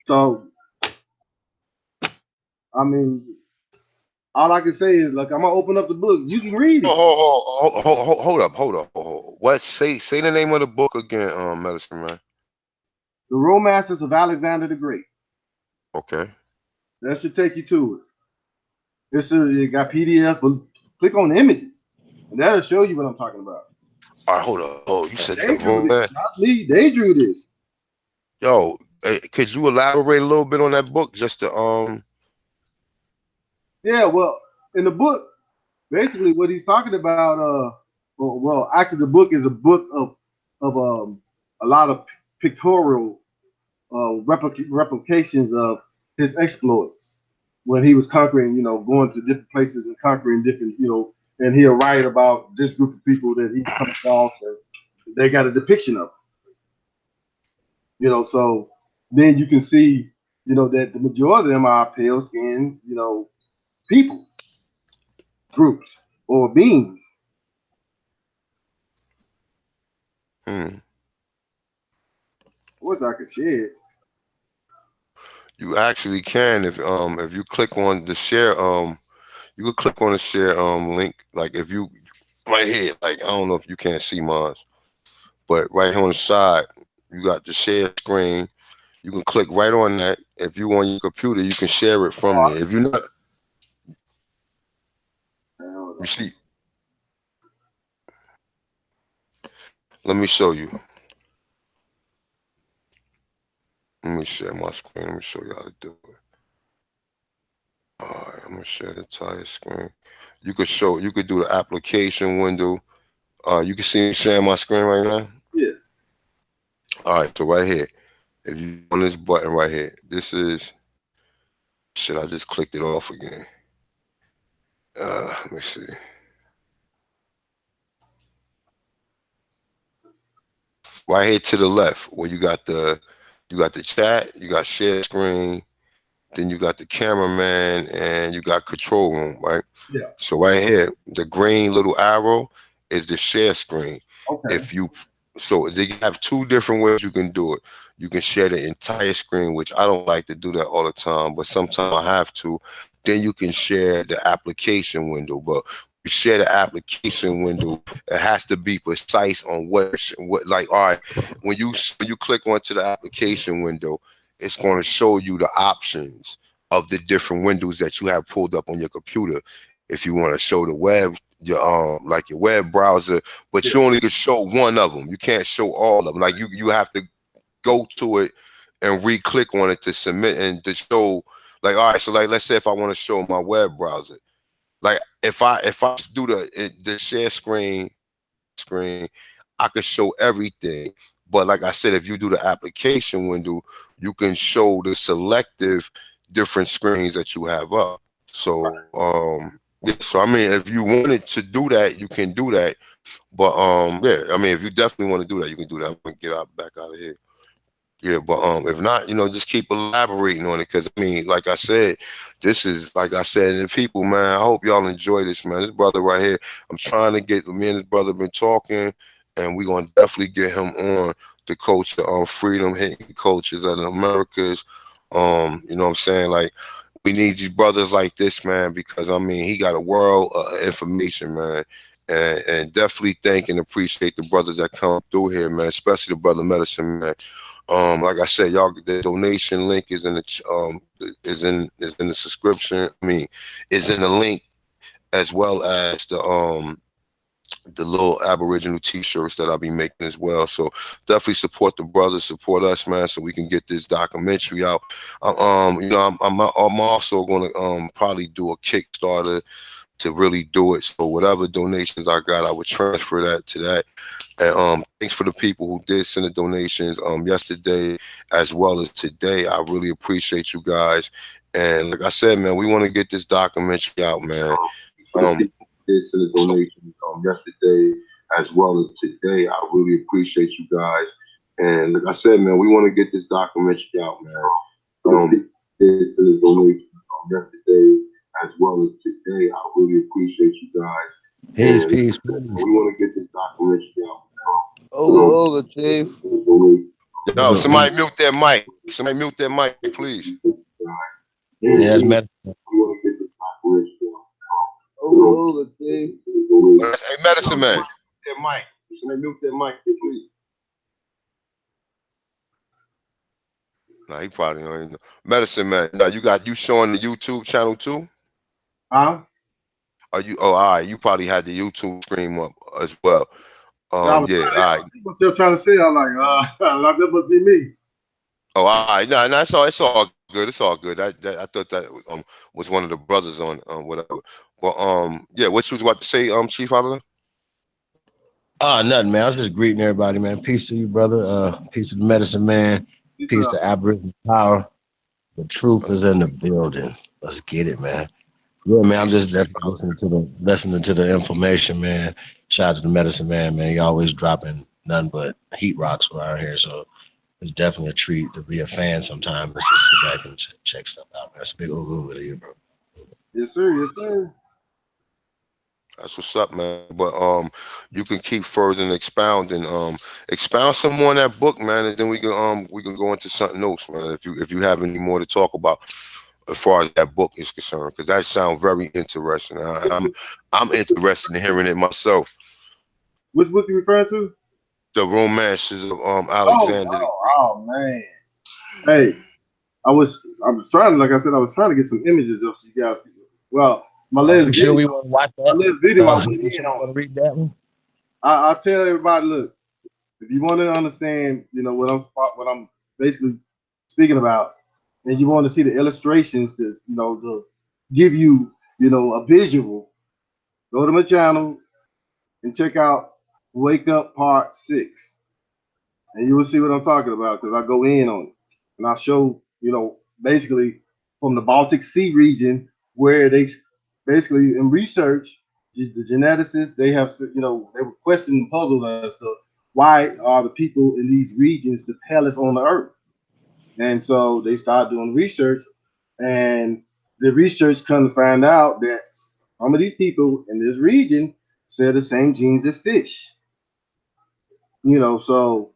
So, I mean, all I can say is, look, I'm gonna open up the book. You can read it. Hold up. What? Say the name of the book again, Medicine Man. The Romances of Alexander the Great. Okay. That should take you to it. It got PDFs, but click on the images, and that'll show you what I'm talking about. All right, hold up. Oh, you said the They drew this, romance. not me. They drew this. Yo, could you elaborate a little bit on that book? Just to Yeah, well, in the book, basically what he's talking about, well, actually the book is a book of a lot of pictorial replications of his exploits when he was conquering, you know, going to different places and conquering different, you know, and he'll write about this group of people that he comes across, and they got a depiction of it, you know. So then you can see, you know, that the majority of them are pale skinned, you know, people, groups, or beings. hmm, What's I could share? you actually can if you click on the share you could click on the share link, like if you right here, like I don't know if you can't see mine, but right here on the side you got the share screen. You can click right on that. If you on your computer, you can share it from there. If you're not, Hold you on. see, let me show you. Let me share my screen. Let me show you how to do it. All right, I'm gonna share the entire screen. You could do the application window. You can see me sharing my screen right now. Yeah. All right, so right here, if you on this button right here, this is shit. I just clicked it off again. Let me see. Right here to the left, where you got the chat, you got share screen, then you got the cameraman, and you got control room, right? Yeah. So right here, the green little arrow is the share screen. Okay. If you so they have two different ways you can do it. You can share the entire screen, which I don't like to do that all the time, but sometimes I have to. Then you can share the application window, but you share the application window, it has to be precise on what like all right, when you click onto the application window, it's going to show you the options of the different windows that you have pulled up on your computer. If you want to show the web, your like your web browser, but Yeah. you only can show one of them. You can't show all of them. Like you have to go to it and re-click on it to submit and to show. Like all right, so like let's say if I want to show my web browser, like if I do the share screen, I could show everything. But like I said, if you do the application window, you can show the selective different screens that you have up. So yeah, so I mean if you wanted to do that, you can do that. But yeah, I mean if you definitely want to do that, you can do that. I'm gonna get out back out of here. Yeah, but if not, just keep elaborating on it because I mean, like I said, this is like I said, and people, man, I hope y'all enjoy this, man. This brother right here, I'm trying to get me and his brother been talking, and we're gonna definitely get him on the coach of Freedom Hitting Coaches of the Americas. You know what I'm saying? Like we need these brothers like this, man, because I mean he got a world of information, man. And definitely thank and appreciate the brothers that come through here, man, especially the brother Medicine, man. Like I said, y'all, the donation link is in the is in the subscription. I mean, is in the link as well as the little Aboriginal T-shirts that I'll be making as well. So definitely support the brothers, support us, man, so we can get this documentary out. I'm also going to probably do a Kickstarter to really do it. So whatever donations I got, I would transfer that to that. And thanks for the people who did send the donations yesterday as well as today. I really appreciate you guys. And like I said, man, we want to get this documentary out, man. For the people who did send the donations yesterday as well as today, I really appreciate you guys. And like I said, man, we want to get this documentary out, man. did to the donation yesterday as well as today. I really appreciate you guys. Peace, And peace, we peace. want to get this documentary out. Ooga ooga, Chief. Yo, Ooga, ooga. somebody mute their mic. Somebody mute their mic, please. Yeah, it's medicine. Ooga ooga, Chief. Hey, medicine man. Their mic. Somebody mute their mic, please. Nah, he probably don't even know. Medicine man. Now you showing the YouTube channel too? Huh? Are you? Oh, all right. You probably had the YouTube stream up as well. I was Yeah. trying All right. people still trying to say, I'm like, like that must be me. Oh, all right. No, no, it's all good. It's all good. I thought that was one of the brothers on whatever. But yeah. What you was about to say, Chief Oliver? Oh, nothing, man. I was just greeting everybody, man. Peace to you, brother. Peace to the medicine man. It's, Peace to Aboriginal power. The truth is in the building. Let's get it, man. Yeah, man. I'm Peace and just Chief definitely Oliver. listening to the information, man. Shout out to the medicine man, man. You always dropping nothing but heat rocks around here, so it's definitely a treat to be a fan sometimes. Let's just sit back and check stuff out, man. It's a big ooga to you, bro. yes, sir. Yes, sir. That's what's up, man. But you can keep further and expound some more on that book, man, and then we can go into something else, man. If you have any more to talk about as far as that book is concerned, because that sounds very interesting. I'm interested in hearing it myself. Which book you referring to? The romances of Oh, Alexander the oh, oh, man. Hey, I was trying, like I said, I was trying to get some images of you guys. Well, You sure we want to watch my that? last video, I went You sure in we on. want to read that one? I tell everybody, look, if you want to understand, what I'm basically speaking about, and you want to see the illustrations that to give you, a visual, go to my channel and check out Wake Up Part 6, and you will see what I'm talking about because I go in on it and I show, basically from the Baltic Sea region where they basically in research, the geneticists they have, they were questioning and puzzled us to why are the people in these regions the palest on the earth, and so they started doing research, and the research come to find out that some of these people in this region share the same genes as fish, so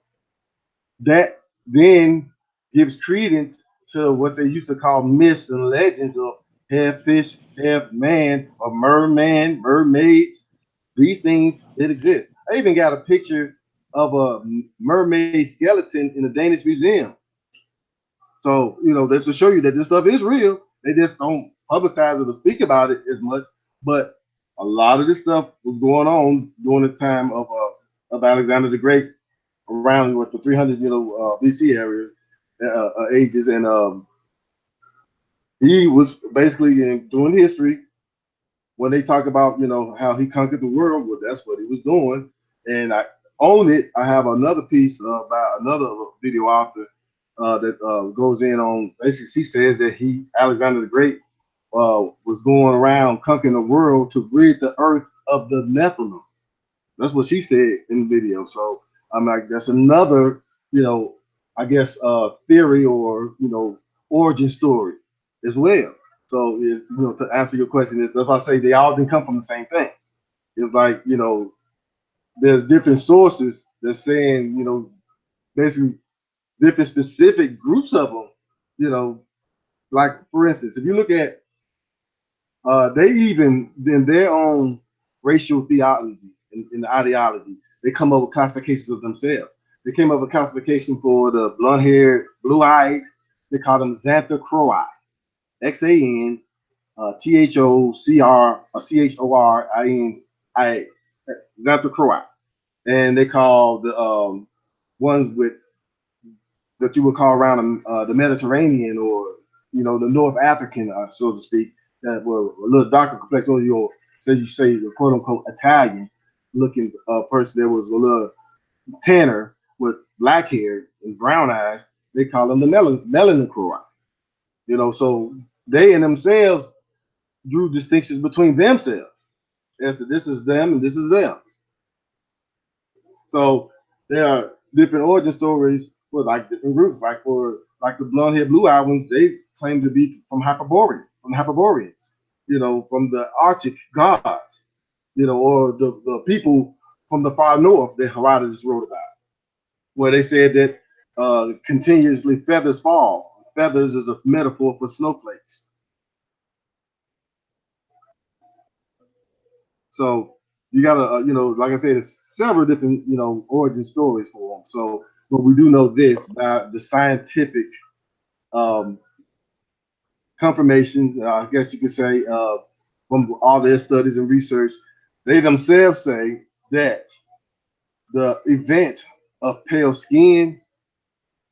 that then gives credence to what they used to call myths and legends of half fish, half man, or merman, mermaids. These things that exist. I even got a picture of a mermaid skeleton in the Danish museum. So, that's to show you that this stuff is real. They just don't publicize it or speak about it as much. But a lot of this stuff was going on during the time of Alexander the Great, around what the 300 BC area ages, and he was basically doing history when they talk about how he conquered the world. Well, that's what he was doing, and I own it. I have another piece about another video author that goes in on, basically he says that Alexander the Great was going around conquering the world to rid the earth of the Nephilim. That's what she said in the video. So I'm like, that's another, I guess theory or origin story as well. So to answer your question, is if I say they all didn't come from the same thing. It's like, there's different sources that's saying, basically different specific groups of them, like for instance, if you look at they even in their own racial theology in the ideology, they come up with classifications of themselves. They came up with classification for the blonde-haired, blue-eyed. They call them Xanthochroi, Xanthochroi, Xanthochroi, and they call the ones with that you would call around the Mediterranean, or the North African, so to speak, that were a little darker complexion, or you say the quote unquote Italian looking person that was a little tanner with black hair and brown eyes. They call them the melanin. So they in themselves drew distinctions between themselves. As to this is them and this is them. So there are different origin stories for like different groups. Like for like the blonde hair, blue eyed ones, they claimed to be from the Hyperboreans, from the Arctic gods, or the people from the far north that Herodotus wrote about, where they said that continuously feathers fall. Feathers is a metaphor for snowflakes. So you gotta, like I said, there's several different, origin stories for them. So, but we do know this by the scientific um, confirmation, I guess you could say, from all their studies and research, they themselves say that the event of pale skin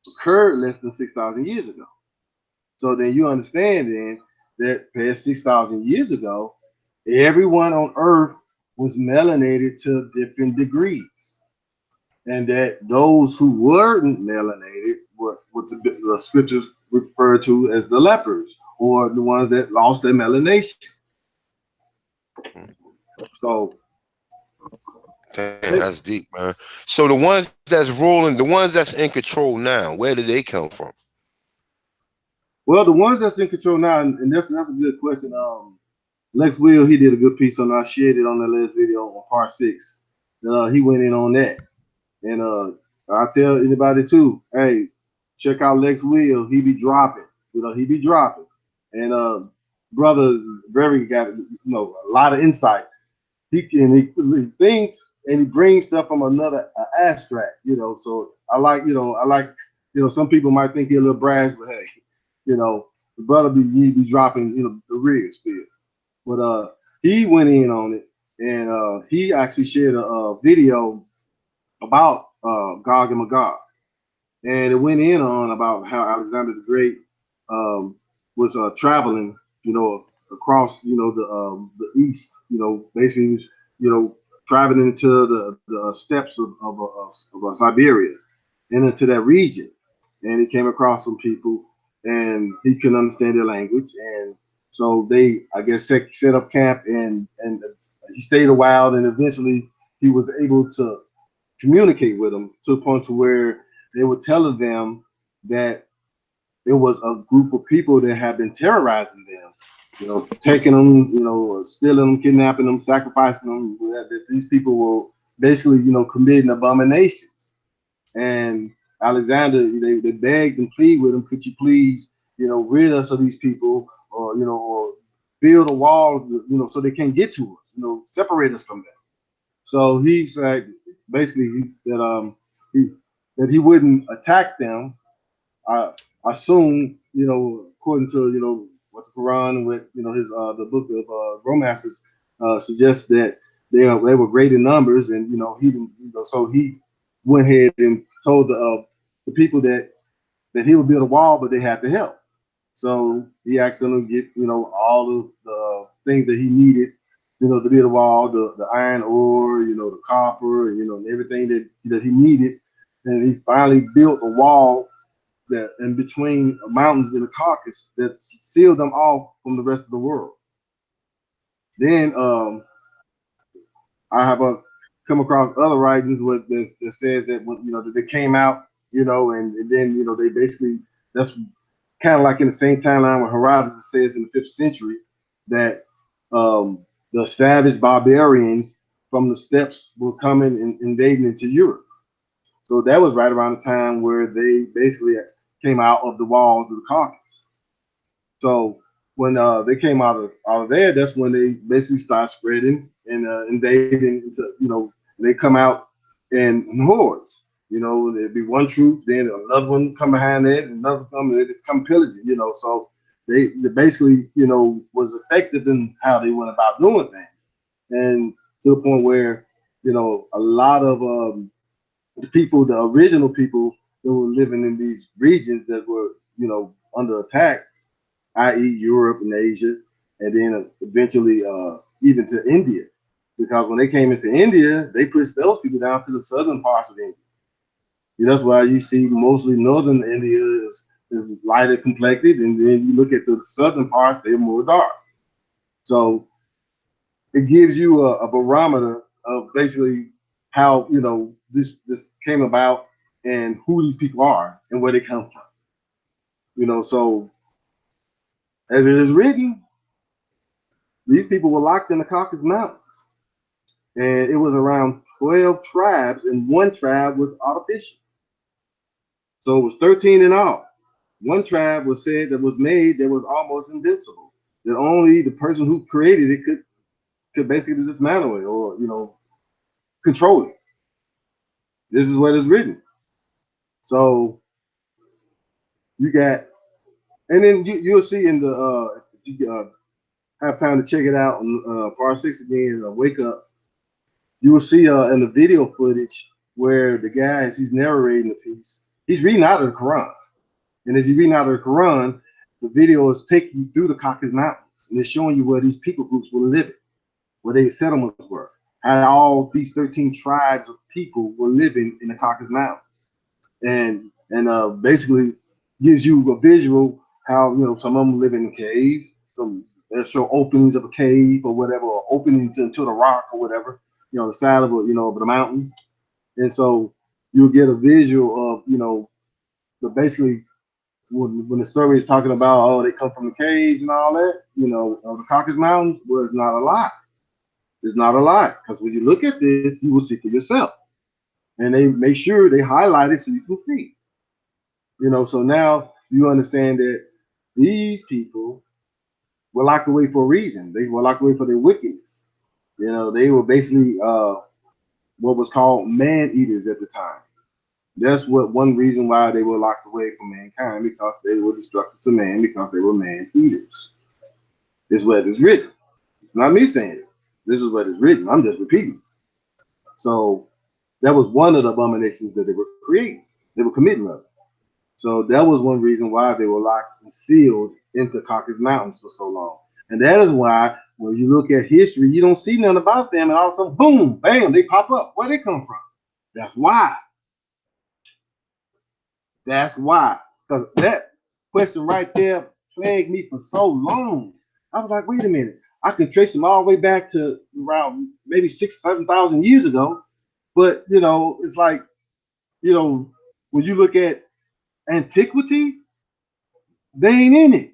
occurred less than 6,000 years ago. So then you understand then that past 6,000 years ago, everyone on Earth was melanated to different degrees. And that those who weren't melanated, what the scriptures refer to as the lepers, or the ones that lost their melanation. So Damn, that's deep, man. So the ones that's ruling, the ones that's in control now, where did they come from? well, the ones that's in control now, and that's a good question. Lex Will, he did a good piece on. I shared it on the last video on part 6. He went in on that, and I tell anybody too, hey, check out Lex Will. He be dropping, he be dropping, and brother, very got a lot of insight. He thinks and he brings stuff from another abstract, So I like, some people might think he's a little brash, but hey, the brother be dropping, the real spirit. But he went in on it, and he actually shared a video about Gog and Magog, and it went in on about how Alexander the Great was traveling, across, the east, basically he was, traveling into the steppes of Siberia and into that region, and he came across some people, and he couldn't understand their language, and so they, I guess, set up camp, and he stayed a while, and eventually he was able to communicate with them to the point to where they were telling them that it was a group of people that had been terrorizing them, taking them, stealing them, kidnapping them, sacrificing them. That these people were basically, committing abominations. And Alexander, they begged and plead with him, could you please, rid us of these people, or build a wall, so they can't get to us, separate us from them. So he said basically he, that he wouldn't attack them. I assume, according to what the Quran and what his the book of romances suggests that they were great in numbers, and he didn't, so he went ahead and told the people that he would build a wall, but they had to help. So he asked them to get, all of the things that he needed, to build a wall, the iron ore, the copper, and everything that he needed. And he finally built a wall that in between mountains in the Caucasus that sealed them off from the rest of the world. Then I have come across other writings that says that when, that they came out, and then they basically, that's kind of like in the same timeline when Herodotus says in the 5th century that the savage barbarians from the steppes were coming and invading into Europe. So that was right around the time where they basically came out of the walls of the Caucasus. So when they came out of there, that's when they basically start spreading and invading into, they come out in hordes. There'd be one troop, then another one come behind it, and another come, and they just come pillaging, So they basically, was effective in how they went about doing things. And to the point where, a lot of the people, the original people that were living in these regions that were, under attack, i.e. Europe and Asia, and then eventually even to India. Because when they came into India, they pushed those people down to the southern parts of India. That's why you see mostly northern India is lighter complected, and then you look at the southern parts, they're more dark. So it gives you a barometer of basically how this came about and who these people are and where they come from. So As it is written, these people were locked in the Caucasus Mountains. And it was around 12 tribes, and one tribe was artificial. So it was 13 in all. One tribe was said that was made that was almost invincible, that only the person who created it could basically dismantle it or, control it. This is what is written. So you got, and then you'll see in the, if you have time to check it out on Part 6 again, Wake Up, you will see in the video footage where the guy, as he's narrating the piece, he's reading out of the Quran. And as he's reading out of the Quran, the video is taking you through the Caucasus Mountains. And it's showing you where these people groups were living, where their settlements were, how all these 13 tribes of people were living in the Caucasus Mountains. And basically gives you a visual how, some of them live in caves, some they'll show openings of a cave or whatever, or openings into the rock or whatever, the side of of the mountain. And so you'll get a visual of, basically when the story is talking about, oh, they come from the caves and all that, the Caucasus Mountains was not a lie. It's not a lie, because when you look at this, you will see for yourself. And they make sure they highlight it so you can see. So now you understand that these people were locked away for a reason. They were locked away for their wickedness. They were basically what was called man-eaters at the time. That's one reason why they were locked away from mankind, because they were destructive to man, because they were man-eaters. This is what is written. It's not me saying it. This is what is written. I'm just repeating. So that was one of the abominations that they were creating. They were committing of. So that was one reason why they were locked and sealed into Caucasus Mountains for so long. And that is why when you look at history, you don't see nothing about them, and all of a sudden, boom, bam, they pop up. Where they come from? That's why. That's why. Because that question right there plagued me for so long. I was like, wait a minute. I can trace them all the way back to around maybe 6,000, 7,000 years ago. But, it's like, when you look at antiquity, they ain't in it.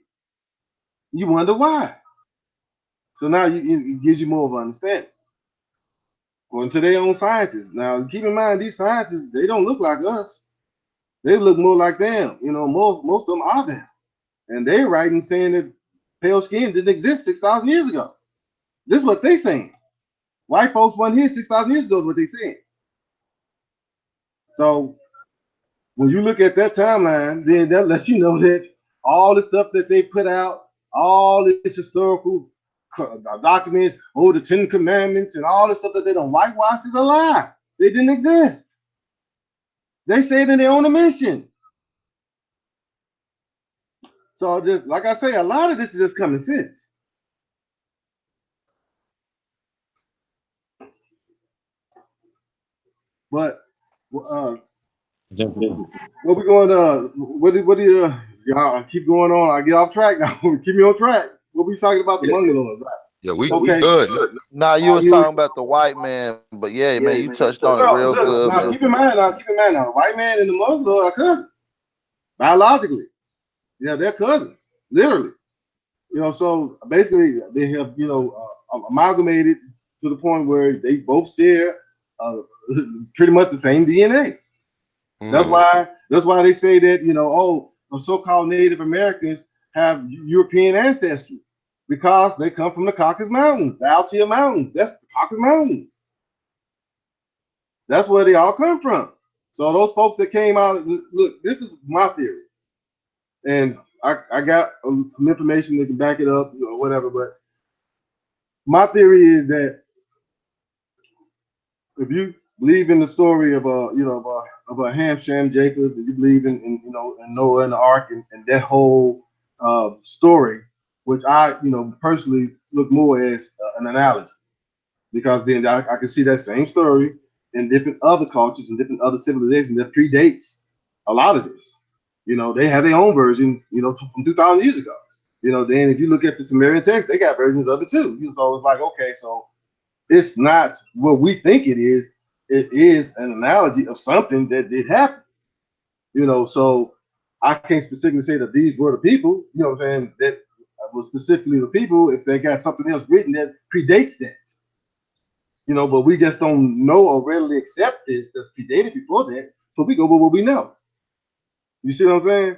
You wonder why. So now it gives you more of an understanding. According to their own scientists. Now, keep in mind, these scientists, they don't look like us. They look more like them. Most of them are them. And they're writing saying that pale skin didn't exist 6,000 years ago. This is what they're saying. White folks weren't here 6,000 years ago is what they're saying. So when you look at that timeline, then that lets you know that all the stuff that they put out, all this historical documents, the 10 Commandments, and all the stuff that they don't whitewash is a lie. They didn't exist. They say it in their own admission. So just like I say, a lot of this is just common sense. But what we going what do you y'all keep going on? I get off track now. Keep me on track. What we talking about the Mongoloids, right? Yeah, we Okay. good. Now you was talking about the white man, but yeah, man, you touched on it real good, Now man. keep in mind now, the white man and the Mongoloid are cousins. Biologically. Yeah, they're cousins, literally. So basically they have, amalgamated to the point where they both share pretty much the same DNA. That's why they say that, the so-called Native Americans have European ancestry, because they come from the Caucasus Mountains, the Altai Mountains. That's the Caucasus Mountains. That's where they all come from. So those folks that came out, look, this is my theory. And I got some information that can back it up, whatever. But my theory is that if you believe in the story of a Ham, Shem, Jacob, if you believe in Noah and the Ark and that whole story, which I personally look more as an analogy, because then I can see that same story in different other cultures and different other civilizations that predates a lot of this. They have their own version, from 2,000 years ago. Then if you look at the Sumerian text, they got versions of it too. So it's like, okay, so it's not what we think it is. It is an analogy of something that did happen. So I can't specifically say that these were the people, what I'm saying, that well, specifically the people, if they got something else written that predates that, but we just don't know or readily accept this that's predated before that. So we go with what we know. You see what I'm saying?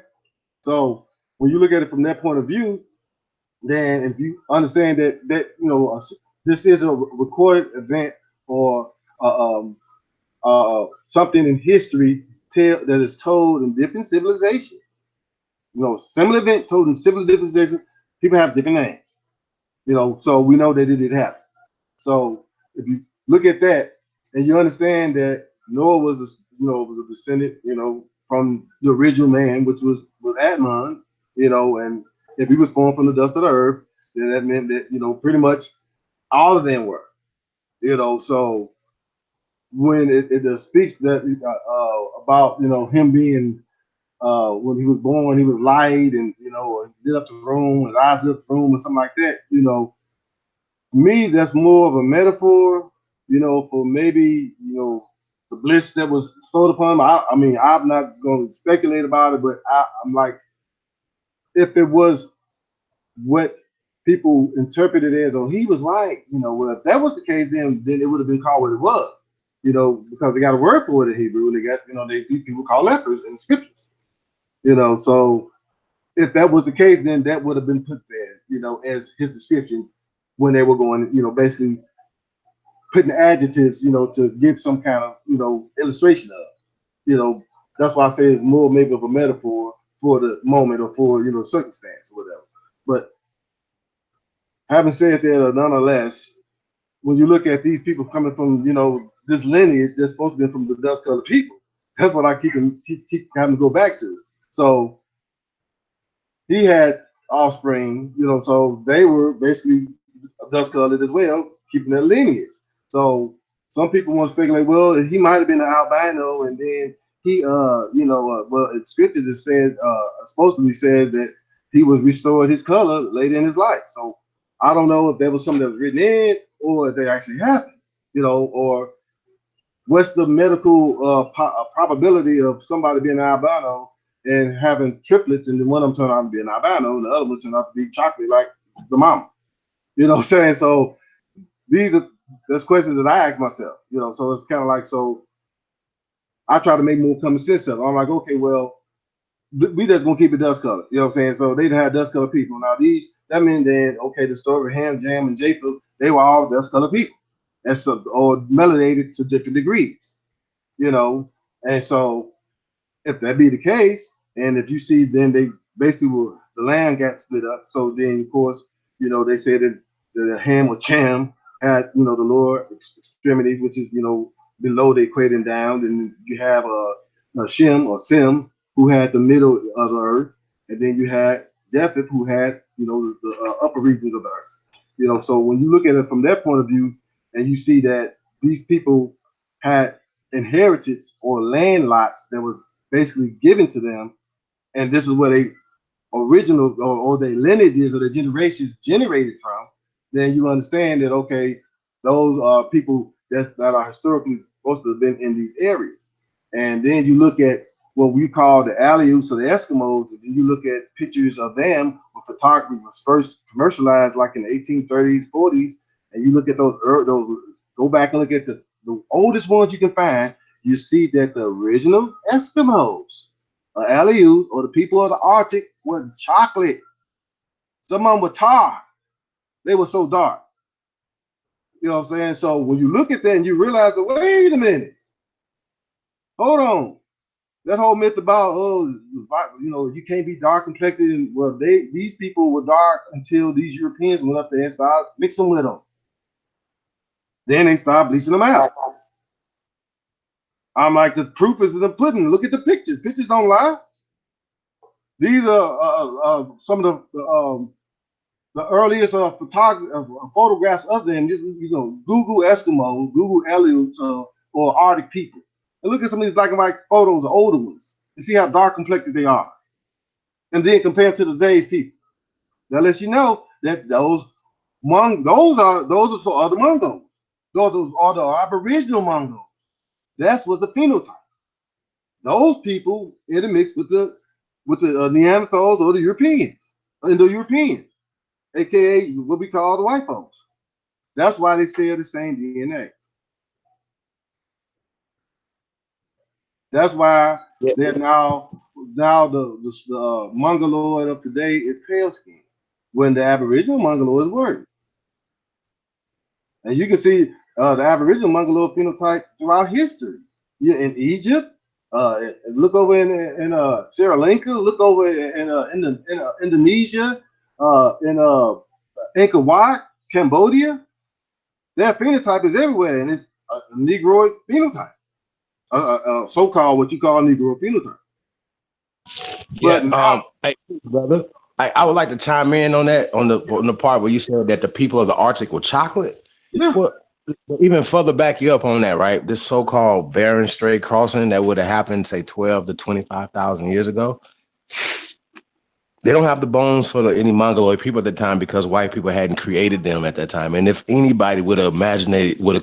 So when you look at it from that point of view, then if you understand that this is a recorded event or something in history that is told in different civilizations. Similar event told in similar civilizations, people have different names. So we know that it did happen. So if you look at that and you understand that Noah was a descendant, from the original man, which was Admon, and if he was formed from the dust of the earth, then that meant that pretty much all of them were, So when it speaks that about him being when he was born, he was light and lit up the room, his eyes lit up the room, or something like that. Me, that's more of a metaphor, for maybe the bliss that was bestowed upon him. I mean, I'm not going to speculate about it, but I'm like, if it was what people interpreted as, oh, he was right, well, if that was the case, then it would have been called what it was, because they got a word for it in Hebrew, and they got, these people call lepers in the scriptures, so if that was the case, then that would have been put there, as his description when they were going, basically putting adjectives, to give some kind of, illustration of, that's why I say it's more maybe of a metaphor for the moment or for, circumstance or whatever. But having said that, nonetheless, when you look at these people coming from, this lineage, they're supposed to be from the dust colored people. That's what I keep having to go back to. So he had offspring, so they were basically dust colored as well, keeping their lineage. So some people want to speculate, well, he might have been an albino, and then he, well, it's scripted that said, supposedly said that he was restored his color later in his life. So I don't know if that was something that was written in, or if they actually happened, or what's the medical probability of somebody being an albino and having triplets, and then one of them turned out to be an albino, and the other one turned out to be chocolate like the mama. You know what I'm saying? So there's questions that I ask myself, so it's kind of like, so I try to make more common sense of it. I'm like, okay, well, we just gonna keep it dust color. You know what I'm saying? So they didn't have dust color people. Now that means then, okay, the story of Ham, Jam, and Japheth, they were all dust color people. That's or melanated to different degrees, And so if that be the case, and if you see, then they basically the land got split up. So then, of course, they said that the Ham or Cham had, the lower extremities, which is, below the equator and down. Then you have a Shem or Sim, who had the middle of the earth, and then you had Japheth, who had, the upper regions of the earth. So when you look at it from that point of view, and you see that these people had inheritance or land lots that was basically given to them, and this is where they original or their lineages or their generations generated from, then you understand that, okay, those are people that are historically supposed to have been in these areas. And then you look at what we call the Aleuts or the Eskimos, and then you look at pictures of them when photography was first commercialized, like in the 1830s, 40s, and you look at those go back and look at the oldest ones you can find, you see that the original Eskimos, Aleut, or the people of the Arctic, were chocolate. Some of them were tar. They were so dark. You know what I'm saying? So when you look at that and you realize, wait a minute, hold on. That whole myth about, you can't be dark complected, and well, these people were dark until these Europeans went up there and started mixing with them. Then they started bleaching them out. I'm like, the proof is in the pudding. Look at the pictures. Pictures don't lie. These are some of the earliest photographs of them. Google Eskimo, Google Aleut, or Arctic people, and look at some of these black and white photos of older ones, and see how dark complected they are, and then compare to today's people. That lets you know that those are the Mongols. Those are the Aboriginal Mongols. That's was the phenotype. Those people intermixed with the Neanderthals or the Europeans, Indo-Europeans. aka what we call the white folks. That's why they share the same DNA. That's why Yeah. they're now the Mongoloid of today is pale skin, when the Aboriginal Mongoloids were. And you can see the Aboriginal Mongoloid phenotype throughout history. Yeah, in Egypt, look over in Sri Lanka, look over in Indonesia, in Angkor Wat, Cambodia. That phenotype is everywhere, and it's a Negroid phenotype, so-called what you call Negro phenotype. Yeah. But now, Hey, brother, I would like to chime in on that on the part where you said that the people of the Arctic were chocolate. yeah, Well, even further back you up on that, right? This so-called Bering Strait crossing that would have happened, say, 12 to 25,000 years ago. They don't have the bones for any Mongoloid people at the time because white people hadn't created them at that time. And if anybody would have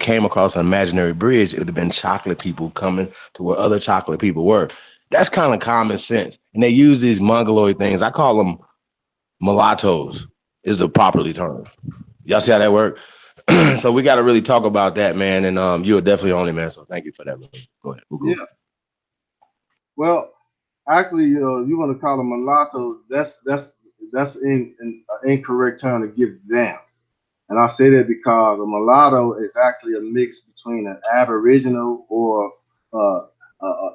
came across an imaginary bridge, it would have been chocolate people coming to where other chocolate people were. That's kind of common sense. And they use these Mongoloid things. I call them mulattoes is the properly term. Y'all see how that work? So we got to really talk about that, man. And you're definitely on it, man. So thank you for that. Go ahead. We'll go. yeah. Well, actually, you want to call them mulatto? That's in incorrect term to give them. And I say that because a mulatto is actually a mix between an Aboriginal or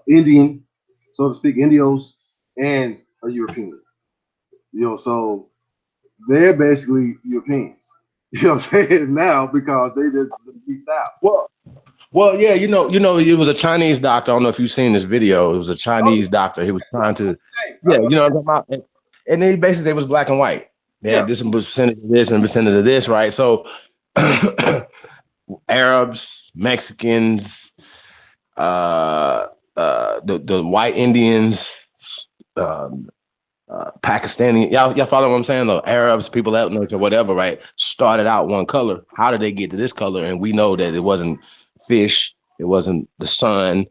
Indian, so to speak, Indios, and a European. So they're basically Europeans. You know what I'm saying now because they just beast out. Well, yeah, it was a Chinese doctor. I don't know if you've seen this video. It was a Chinese doctor. He was trying to, yeah, you know what I'm talking about? And they basically, it was black and white. They had Yeah, this percentage of this and percentage of this, right? So Arabs, Mexicans, the white Indians, um, Pakistani, y'all follow what I'm saying? The Arabs, people out there, or whatever, right? Started out one color. How did they get to this color? And we know that it wasn't fish, it wasn't the sun,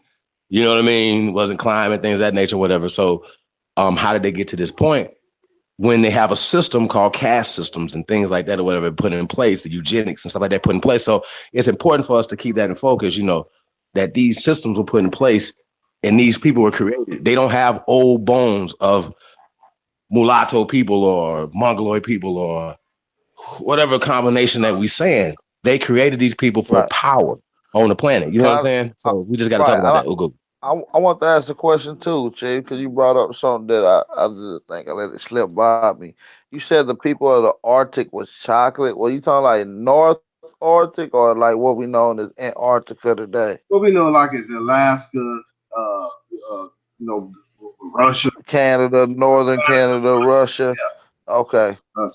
you know what I mean? It wasn't climate, things of that nature, whatever. So, how did they get to this point? When they have a system called caste systems and things like that, or whatever, put in place, the eugenics and stuff like that put in place. So it's important for us to keep that in focus, that these systems were put in place and these people were created. They don't have old bones of mulatto people or mongoloid people or whatever combination that we saying. They created these people for Right. power on the planet. You know what I'm saying? So we just got to talk about that. We'll go. I want to ask a question too, Chief, because you brought up something that I just think I let it slip by me. You said the people of the Arctic was chocolate. Were you talking like North Arctic or like what we know as Antarctica today? what we know like is Alaska, uh, uh, you know, Russia. Canada, Northern Canada, Russia. Okay. Uh,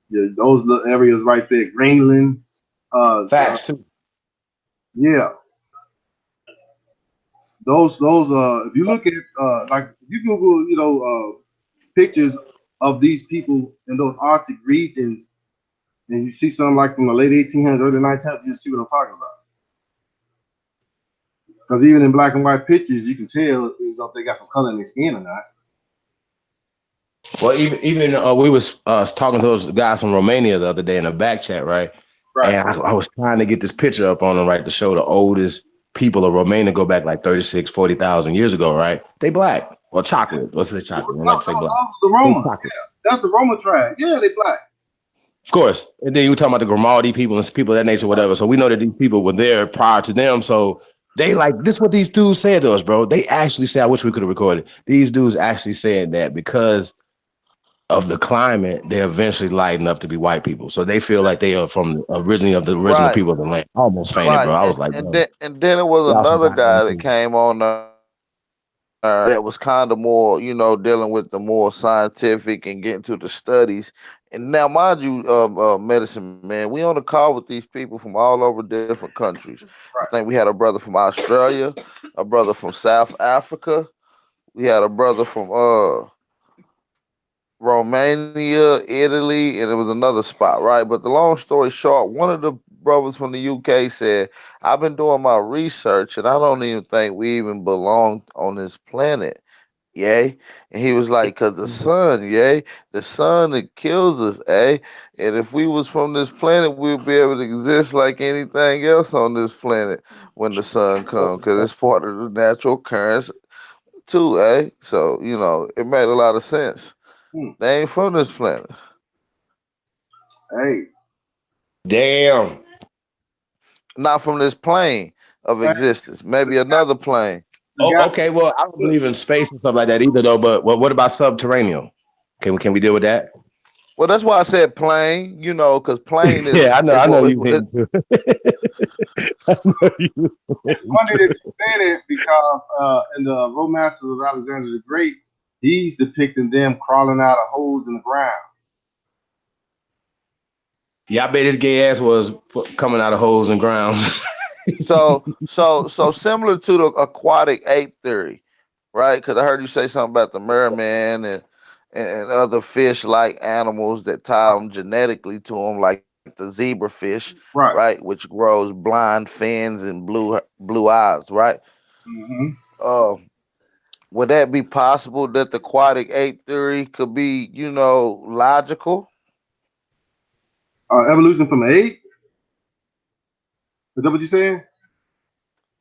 yeah, those little areas right there, Greenland. Facts too. Yeah, those. If you look at like if you Google, pictures of these people in those Arctic regions, and you see something like from the late 1800s, early 1900s, you see what I'm talking about. Because even in black and white pictures, you can tell if they got some color in their skin or not. Well, even we was talking to those guys from Romania the other day in a back chat, right? Right. And I was trying to get this picture up on them, right, to show the oldest people of Romania go back like 36, 40,000 years ago, right? They black or chocolate. Let's say chocolate. I like to say black. The Roma. Yeah, that's the Roma tribe. Yeah, they black. Of course. And then you were talking about the Grimaldi people and people of that nature, whatever. So we know that these people were there prior to them. So they like, this is what these dudes said to us, bro. They actually said, I wish we could have recorded. These dudes actually said that because of the climate, they eventually lighten up to be white people. So they feel like they are from originally of the original Right. people of the land. I almost fainted, Right. bro. I was like, And bro, then it was y'all some another guy goddamn that people. came on that was kind of more, dealing with the more scientific and getting to the studies. And now, mind you, medicine man, we on the call with these people from all over different countries. I Right. think we had a brother from Australia, a brother from South Africa, we had a brother from Romania, Italy, and it was another spot, right? But the long story short, one of the brothers from the UK said, I've been doing my research and I don't even think we even belong on this planet. Yay. And he was like, cause the sun, yay, the sun it kills us, eh? And if we was from this planet, we'd be able to exist like anything else on this planet when the sun comes, cause it's part of the natural currents too, eh? So, it made a lot of sense. Hmm. They ain't from this planet. Hey, Damn. Not from this plane of hey, existence. Maybe another plane. the Oh, guy. okay. Well, I don't believe in space and stuff like that either, though. But what about subterranean? Can we deal with that? Well, that's why I said plane, because plane is Yeah, I know. is I know what you it, didn't too. I know you. It's funny that you say that because in the Romances of Alexander the Great, he's depicting them crawling out of holes in the ground. Yeah, I bet his gay ass was coming out of holes in ground. so similar to the aquatic ape theory, right? Because I heard you say something about the merman and other fish-like animals that tie them genetically to them, like the zebra fish, right, Right. which grows blind fins and blue eyes, right? Hmm. Uh, would that be possible that the aquatic ape theory could be, logical? Evolution from eight. Is that what you're saying?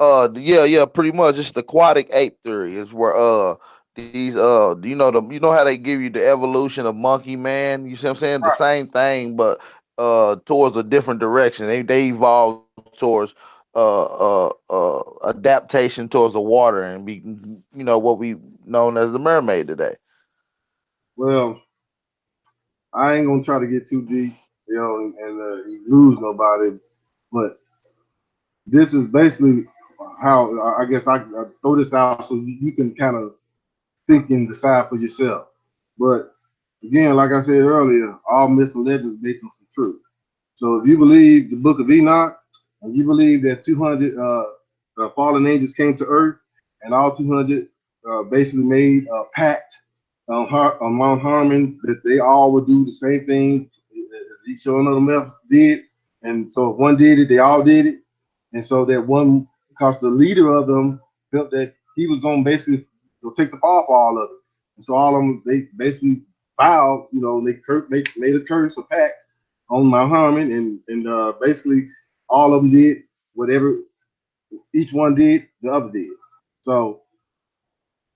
Yeah, pretty much. It's the aquatic ape theory is where these you know how they give you the evolution of monkey man. You see what I'm saying? The Right. same thing, but towards a different direction. They evolved towards adaptation towards the water and be what we known as the mermaid today. Well, I ain't gonna try to get too deep, and lose nobody, but this is basically how I guess I throw this out so you can kind of think and decide for yourself. But again, like I said earlier, all myths and legends based on some truth. So if you believe the Book of Enoch, and you believe that 200 fallen angels came to Earth, and all 200 basically made a pact on Mount Harmon that they all would do the same thing as each one of them did, and so if one did it, they all did it, and so that one, because the leader of them felt that he was going to basically take the fall for all of it, and so all of them they basically vowed, they made a curse, a pact on Mount Harmon, and basically all of them did whatever each one did, the other did. So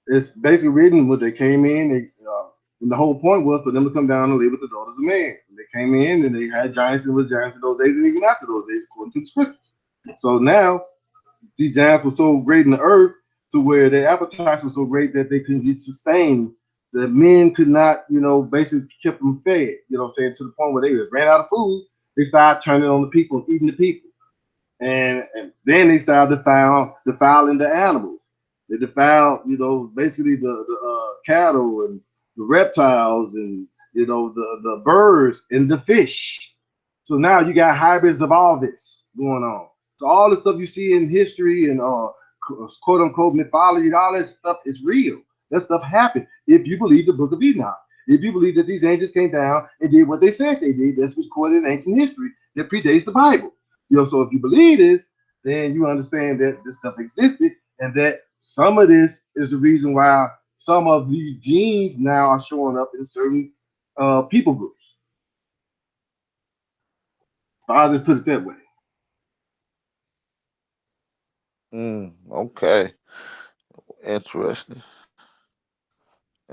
it's basically written what they came in, and the whole point was for them to come down and live with the daughters of man. And they came in and they had giants and was giants in those days, and even after those days, according to the scriptures. So now these giants were so great in the earth to where their appetites were so great that they couldn't get sustained. The men could not, basically keep them fed, to the point where they ran out of food. They started turning on the people and eating the people. And then they started defiling the animals. They defiled, basically the cattle and the reptiles and the birds and the fish. So now you got hybrids of all this going on. So all the stuff you see in history and quote unquote mythology, all that stuff is real. That stuff happened if you believe the Book of Enoch. If you believe that these angels came down and did what they said they did, that's what's recorded in ancient history that predates the Bible. So if you believe this, then you understand that this stuff existed and that some of this is the reason why some of these genes now are showing up in certain people groups. I'll just put it that way. Okay. Interesting.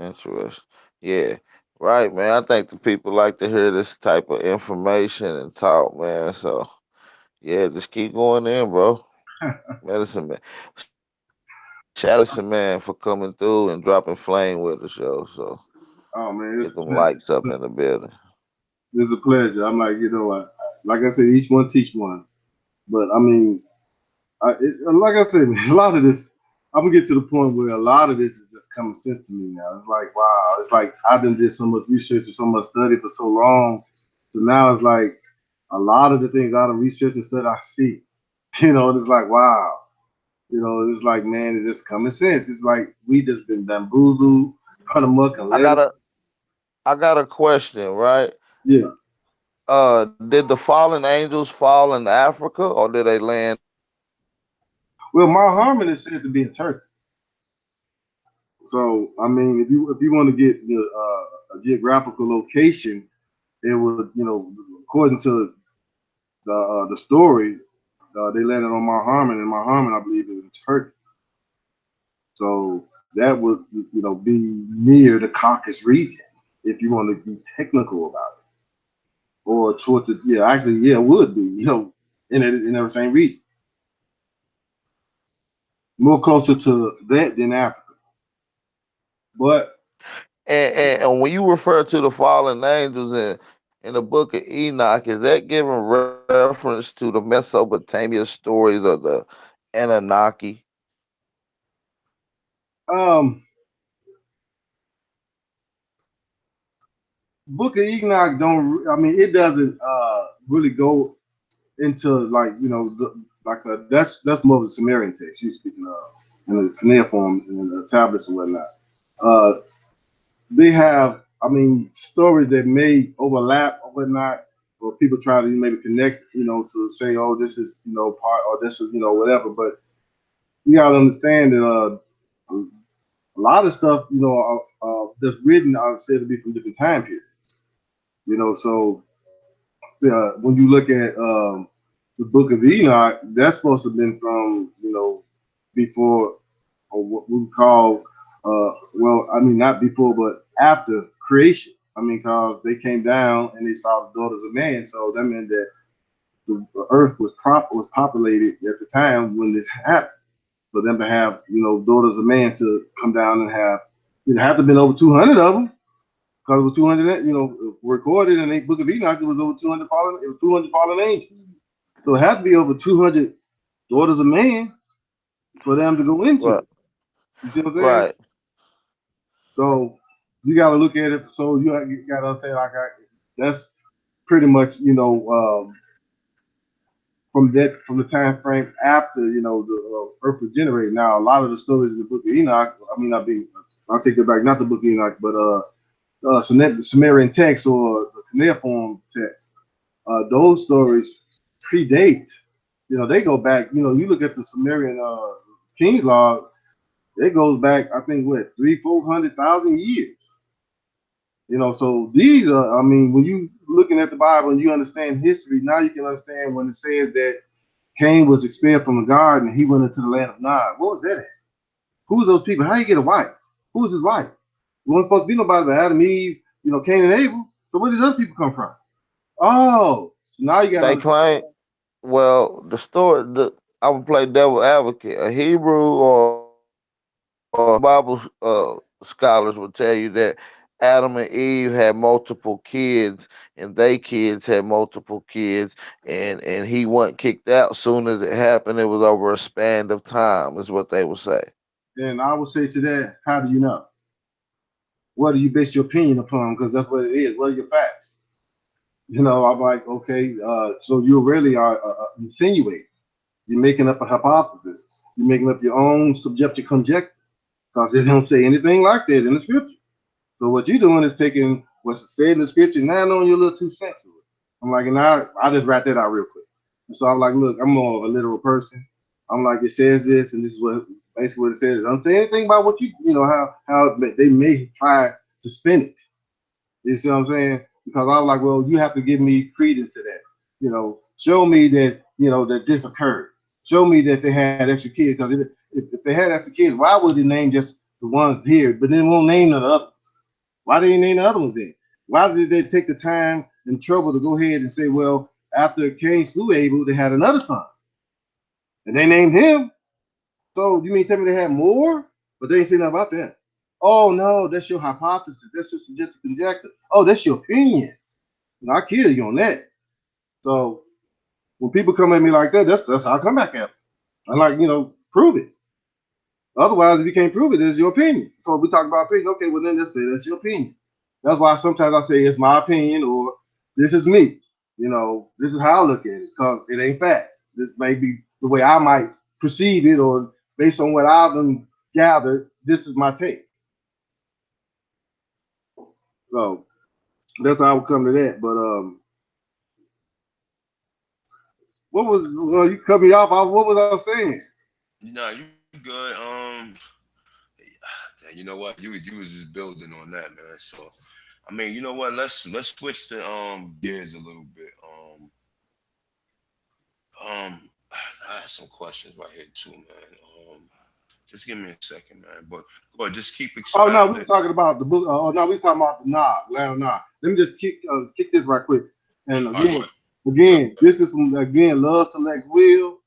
Interesting. Yeah. Right, man. I think the people like to hear this type of information and talk, man. So yeah, just keep going in, bro. Medicine man. Shout out to Medicine man for coming through and dropping flame with the show. So Oh get man, them it's a lights up pleasure. in the building. It's a pleasure. I'm like, like I said, each one teach one. But I mean, like I said, man, a lot of this, I'm gonna get to the point where a lot of this is just common sense to me now. It's like, wow, it's like I've been did so much research and so much study for so long. So now it's like a lot of the things out of research and study I see, and it's like, wow, it's like, man, it's just common sense. It's like we just been bamboozled, run amok and I led. got a I got a question, right? Yeah. Did the fallen angels fall in Africa or did they land in Europe? Well, Mount Harmon is said to be in Turkey. So I mean, if you want to get a geographical location, it would according to the story, they landed on Mount Harmon, and Mount Harmon I believe is in Turkey. So that would be near the Caucasus region if you want to be technical about it, or toward the it would be in the same region, more closer to that than Africa. But And when you refer to the fallen angels in the book of Enoch, is that giving reference to the Mesopotamia stories of the Anunnaki? um, Book of Enoch don't. I mean, it doesn't really go into that's more of the Sumerian text you're speaking of in the cuneiform and the tablets and whatnot. Uh, they have, I mean, stories that may overlap or whatnot, or people try to maybe connect, to say, oh, this is, part, or this is, whatever. But you gotta understand that a lot of stuff, that's written, I said to be from different time periods. So when you look at the Book of Enoch, that's supposed to have been from, before, or what we call, well, I mean, not before, but after creation. I mean, because they came down and they saw the daughters of man, so that meant that the earth was populated at the time when this happened. For them to have, daughters of man to come down and have, it had to have been over 200 of them, because it was 200, recorded in the Book of Enoch. It was over 200 fallen. It was 200 fallen angels. So it had to be over 200 daughters of man for them to go into. Right, You see what I'm saying? right. So you got to look at it. So you got to understand, that's pretty much, from the time frame after, the earth was generated. Now, a lot of the stories in the Book of Enoch, I mean, I'll take that back, not the Book of Enoch, but Sumerian text or the cuneiform text. Those stories predate. They go back. You look at the Sumerian King's Log. It goes back, I think, what 300,000-400,000 years. So these are. I mean, when you looking at the Bible and you understand history, now you can understand when it says that Cain was expelled from the garden and he went into the land of Nod. What was that at? Who's those people? How you get a wife? Who's his wife? It wasn't supposed to be nobody but Adam, Eve, Cain and Abel. So where does other people come from? Oh, now you got to They understand. claim, well, the story, I would play devil advocate. A Hebrew or Bible scholars will tell you that Adam and Eve had multiple kids, and they kids had multiple kids, and he wasn't kicked out soon as it happened. It was over a span of time, is what they would say. And I would say to that, how do you know? What do you base your opinion upon? Because that's what it is. What are your facts? I'm like, okay, so you really are insinuating. You're making up a hypothesis. You're making up your own subjective conjecture because they don't say anything like that in the scripture. So what you're doing is taking what's said in the scripture and now knowing your little 2 cents to it. I'm like, and I just write that out real quick. And so I'm like, look, I'm more of a literal person. I'm like, it says this, and this is what basically what it says. I don't say anything about what how they may try to spin it. You see what I'm saying? Because I was like, well, you have to give me credence to that. Show me that that this occurred. Show me that they had extra kids. Because if they had extra kids, why would they name just the ones here, but then won't name none of the others? Why didn't they name the other ones then? Why did they take the time and trouble to go ahead and say, well, after Cain slew Abel, they had another son, and they named him? So you mean tell me they had more, but they ain't say nothing about that? Oh no, that's your hypothesis. That's just subjective conjecture. Oh, that's your opinion. I kill you on that. So when people come at me like that, that's how I come back at them. I'm like, prove it. Otherwise, if you can't prove it, it's your opinion. So if we talk about opinion, okay, well then just say that's your opinion. That's why sometimes I say it's my opinion or this is me. This is how I look at it because it ain't fact. This may be the way I might perceive it or based on what I've gathered, this is my take. So that's how I would come to that. But what was well, you cut me off? What was I saying? No, you good. And you know what? You was just building on that, man. So, I mean, you know what? Let's switch the gears a little bit. I have some questions right here too, man. Just give me a second, man. But go ahead, just keep Oh no, we were expounding. talking about the book. Oh no, we was talking about the knob, Lamb knob. Let me just kick this right quick. And All right, go ahead. Yep. again, this is some again love to Lex Will.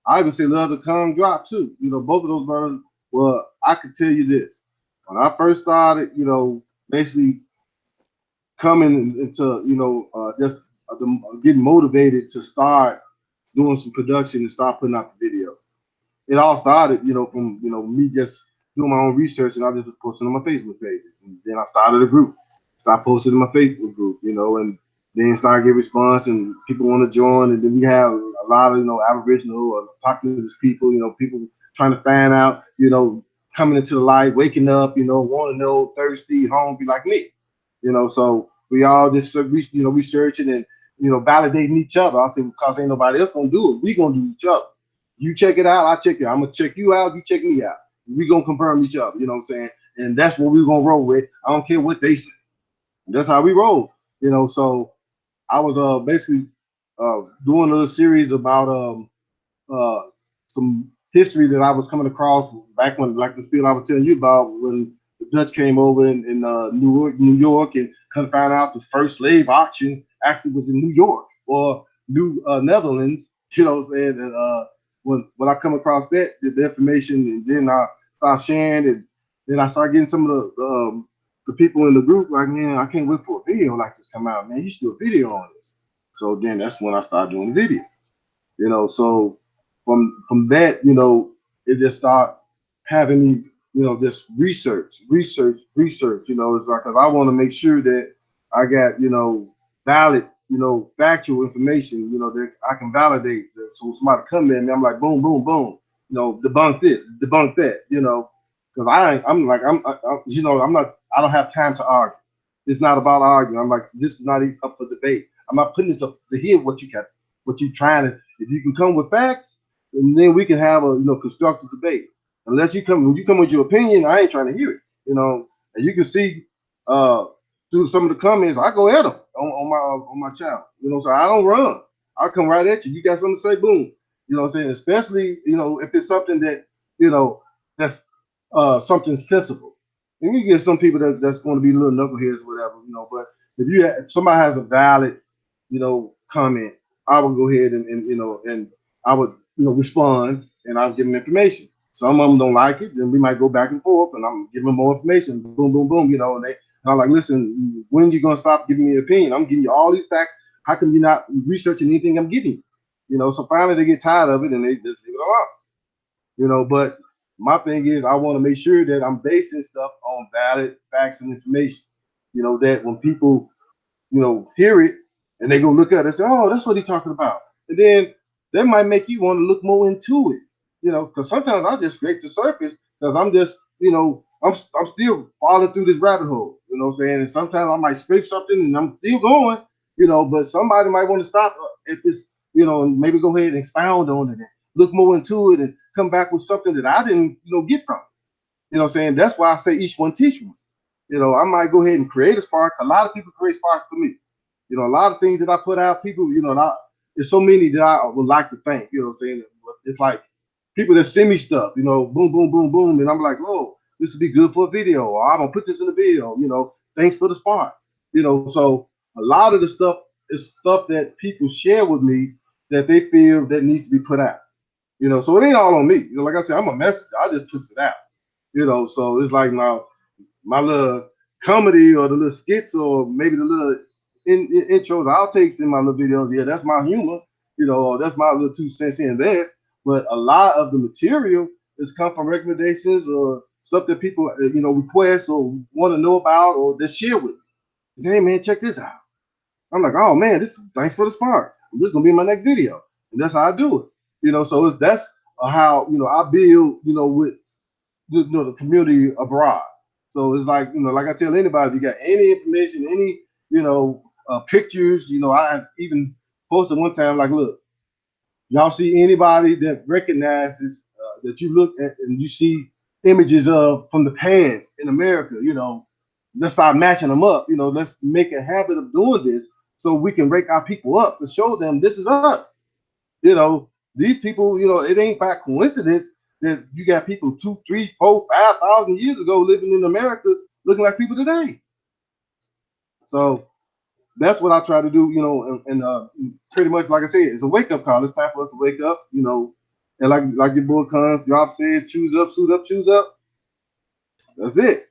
I even say love to Come Drop too. You know, both of those brothers. Well, I could tell you this: when I first started, basically coming into, just getting motivated to start doing some production and start putting out the video. It all started, from me just doing my own research, and I just was posting on my Facebook pages. And then I started a group, started posting in my Facebook group, and then started getting response, and people want to join, and then we have a lot of Aboriginal or populist people, people trying to find out, coming into the light, waking up, want to know, thirsty, hungry like me, So we all just researching and validating each other. I said because ain't nobody else gonna do it, we gonna do each other. You check it out, I check it out. I'm gonna check you out, you check me out. We gonna confirm each other, you know what I'm saying? And that's what we're gonna roll with. I don't care what they say. That's how we roll, So I was basically doing a little series about uh, some history that I was coming across back when, like the spiel I was telling you about, when the Dutch came over in New York, and come find out the first slave auction actually was in New York or New Netherlands. You know what I'm saying? And when I come across the information, and then I start sharing, and then I start getting some of the people in the group like, man, I can't wait for a video like this come out, man. You should do a video on this. So then that's when I started doing the video. So from that, it just start having me, just research. It's like, 'cause I want to make sure that I got, valid, factual information, that I can validate. That. So somebody come in, and I'm like, boom, boom, boom, debunk this, debunk that, because I'm not, I don't have time to argue. It's not about arguing. I'm like, this is not even up for debate. I'm not putting this up to hear what you got, what you trying to. If you can come with facts, and then we can have a constructive debate. Unless when you come with your opinion, I ain't trying to hear it. And you can see through some of the comments, I go at them on my channel. So I don't run. I come right at you. You got something to say, boom. You know what I'm saying? Especially if it's something that that's something sensible. And you get some people that's going to be little knuckleheads, or whatever. But if somebody has a valid comment, I would go ahead and I would respond, and I'll give them information. Some of them don't like it, then we might go back and forth, and I'm giving them more information. Boom, boom, boom. And I'm like, listen, when you gonna stop giving me an opinion? I'm giving you all these facts. How come you're not researching anything I'm giving you? So finally they get tired of it and they just leave it alone. But my thing is, I want to make sure that I'm basing stuff on valid facts and information. That when people hear it, and they go look at it and say, oh, that's what he's talking about. And then that might make you want to look more into it, because sometimes I just scrape the surface because I'm just, I'm still falling through this rabbit hole, you know what I'm saying? And sometimes I might scrape something and I'm still going, but somebody might want to stop at this, and maybe go ahead and expound on it and look more into it and come back with something that I didn't, get from it. You know what I'm saying? That's why I say each one teach one. I might go ahead and create a spark. A lot of people create sparks for me. A lot of things that I put out, people, there's so many that I would like to thank, you know what I'm saying? It's like people that send me stuff, boom, boom, boom, boom. And I'm like, oh, this would be good for a video, or I'm going to put this in a video, thanks for the spark. So a lot of the stuff is stuff that people share with me that they feel that needs to be put out. So it ain't all on me. Like I said, I'm a messenger. I just put it out. So it's like my little comedy or the little skits or maybe the little intros, outtakes in my little videos. Yeah, that's my humor, or that's my little 2 cents here and there. But a lot of the material has come from recommendations or stuff that people, request or want to know about or they share with me. They say, hey man, check this out. I'm like, oh man, thanks for the spark. This is gonna be my next video, and that's how I do it. So that's how I build, with the community abroad. So it's like, like I tell anybody, if you got any information, any, pictures, I have even posted one time, like, look, y'all see anybody that recognizes that you look at and you see images of from the past in America. You know, let's start matching them up. You know, let's make a habit of doing this so we can wake our people up to show them this is us. You know, these people. You know, it ain't by coincidence that you got people 2, 3, 4, 5,000 years ago living in America looking like people today. So that's what I try to do, you know, and pretty much like I said, it's a wake up call. It's time for us to wake up, you know, and like your boy Cons Drop says, choose up, suit up, choose up. That's it.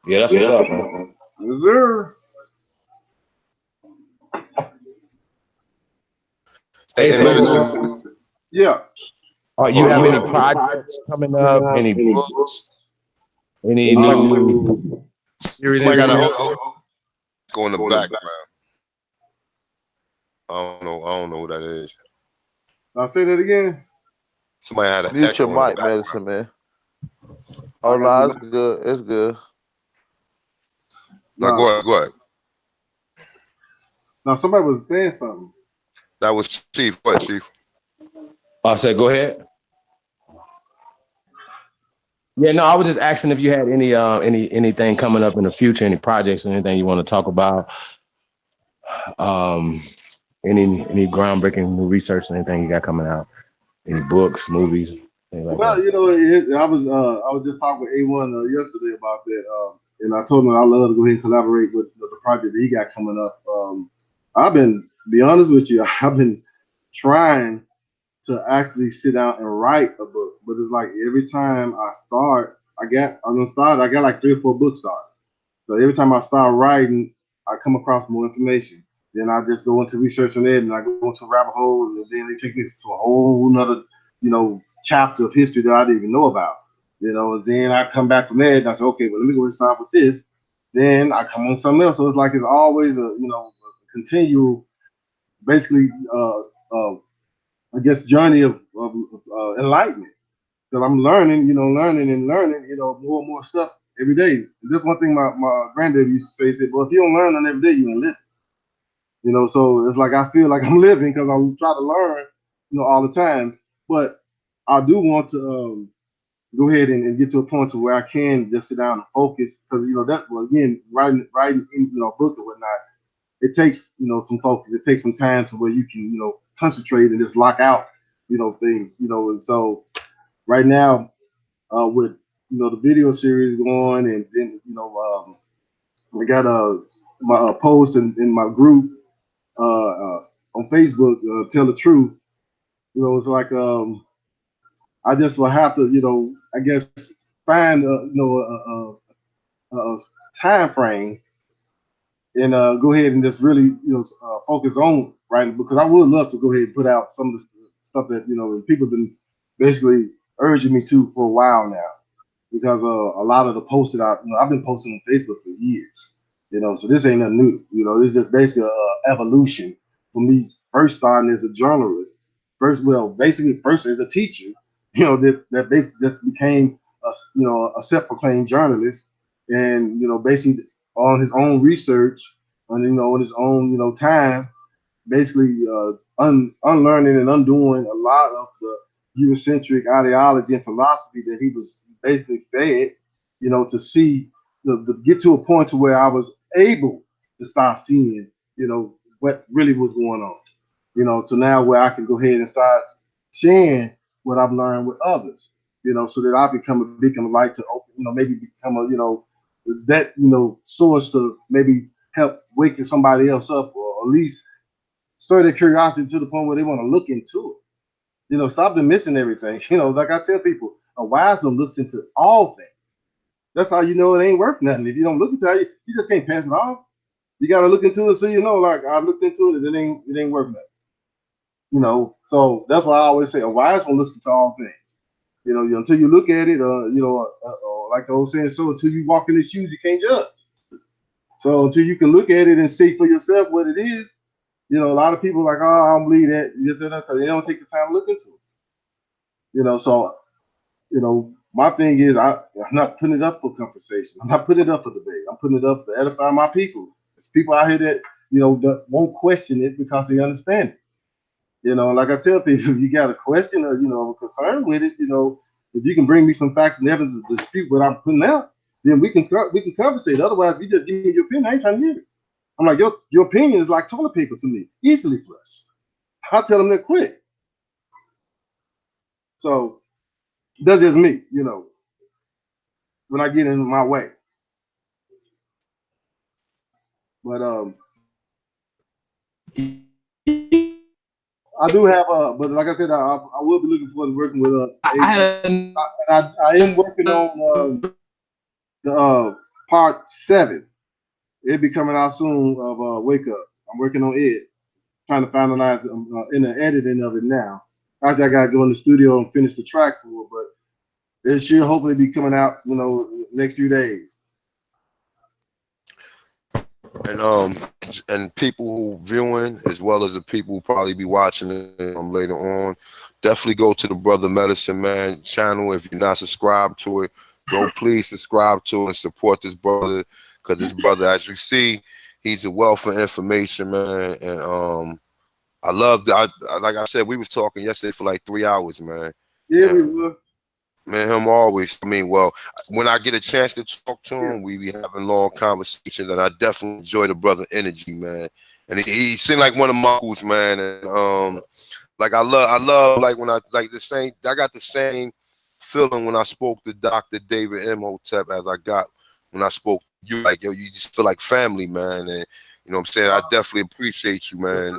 Yeah, that's what's up, man. Yes, sir. Hey, Hey, Medicine. Yeah. you have any any projects coming up? Any any books? books? Any Any new series? Somebody got a Anything? whole go in the background. I don't know who that is. I'll say that again. Somebody had an Mute your echo in the mic, background. medicine man. I Oh got no, you. it's good. It's good. Now Nah, go ahead. now somebody was saying something. That was Chief. Go ahead, Chief. I said, go ahead. Yeah, no, I was just asking if you had anything coming up in the future, any projects, anything you want to talk about. Um, any groundbreaking new research, anything you got coming out? Any books, movies, things like Well, that? you know, I was just talking with A1 yesterday about that, and I told him I love to go ahead and collaborate with the project that he got coming up. I've been, to be honest with you, I've been trying to actually sit down and write a book, but it's like every time I'm gonna start. I got like 3 or 4 books started. So every time I start writing, I come across more information. Then I just go into research on it, and I go into a rabbit hole, and then they take me to a whole another, you know, chapter of history that I didn't even know about. You know, and then I come back from there, and I say, okay, well, let me go and start with this. Then I come on something else. So it's like it's always a continual, basically, I guess, journey of enlightenment. Because I'm learning and learning, more and more stuff every day. This one thing my granddad used to say, he said, well, if you don't learn on every day, you ain't living. So it's like I feel like I'm living because I'm trying to learn, all the time. But I do want to go ahead and get to a point to where I can just sit down and focus because again, writing a book or whatnot, it takes some focus. It takes some time to where you can concentrate and just lock out things. And so right now with the video series going, and then I got my post in my group on Facebook, tell the truth. It's like I just will have to I guess find a time frame and go ahead and just really focus on writing, because I would love to go ahead and put out some of the stuff that people have been basically urging me to for a while now, because a lot of the posts that I've been posting on Facebook for years, so this ain't nothing new. This is just basically a evolution for me first starting as a journalist, basically first as a teacher, that basically just became a self-proclaimed journalist, and basically on his own research, on his own time, basically unlearning and undoing a lot of the Eurocentric ideology and philosophy that he was basically fed, to see, to get to a point to where I was able to start seeing, what really was going on, to now where I can go ahead and start sharing what I've learned with others, so that I become a beacon of light to open, maybe become a, that, source to maybe help waking somebody else up, or at least stir their curiosity to the point where they want to look into it. Stop them missing everything. Like I tell people, a wise one looks into all things. That's how you know it ain't worth nothing. If you don't look into it, you just can't pass it off. You got to look into it so like I looked into it, it ain't worth nothing. So that's why I always say a wise one looks into all things. Until you look at it, like the old saying, so until you walk in the shoes, you can't judge. So until you can look at it and see for yourself what it is, a lot of people are like, oh, I don't believe that, because they don't take the time to look into it. So my thing is, I'm not putting it up for conversation. I'm not putting it up for debate. I'm putting it up to edify my people. There's people out here that won't question it because they understand it. Like I tell people, if you got a question or a concern with it, if you can bring me some facts and evidence to dispute what I'm putting out, then we can conversate. Otherwise, if you just give me your opinion, I ain't trying to hear it. I'm like, your opinion is like toilet paper to me, easily flushed. I'll tell them that quick. So that's just me, when I get in my way. But I do have but like I said, I will be looking forward to working with I am working on the part 7. It'll be coming out soon of Wake Up. I'm working on it, trying to finalize in the editing of it now. After I gotta go in the studio and finish the track for it, but it should hopefully be coming out, next few days. And people who viewing as well as the people who probably be watching it later on, definitely go to the Brother Medicine Man channel. If you're not subscribed to it, go please subscribe to it and support this brother, because this brother, as you see, he's a wealth of information, man. And I love that. Like I said, we was talking yesterday for like 3 hours, man. Yeah, we were. Man, him always. I mean, well, when I get a chance to talk to him, we be having long conversations, and I definitely enjoy the brother energy, man. And he seemed like one of my uncles, man. And like I love like when I got the same feeling when I spoke to Dr. David Imhotep as I got when I spoke to you. Like, yo, you just feel like family, man. And you know what I'm saying? I definitely appreciate you, man.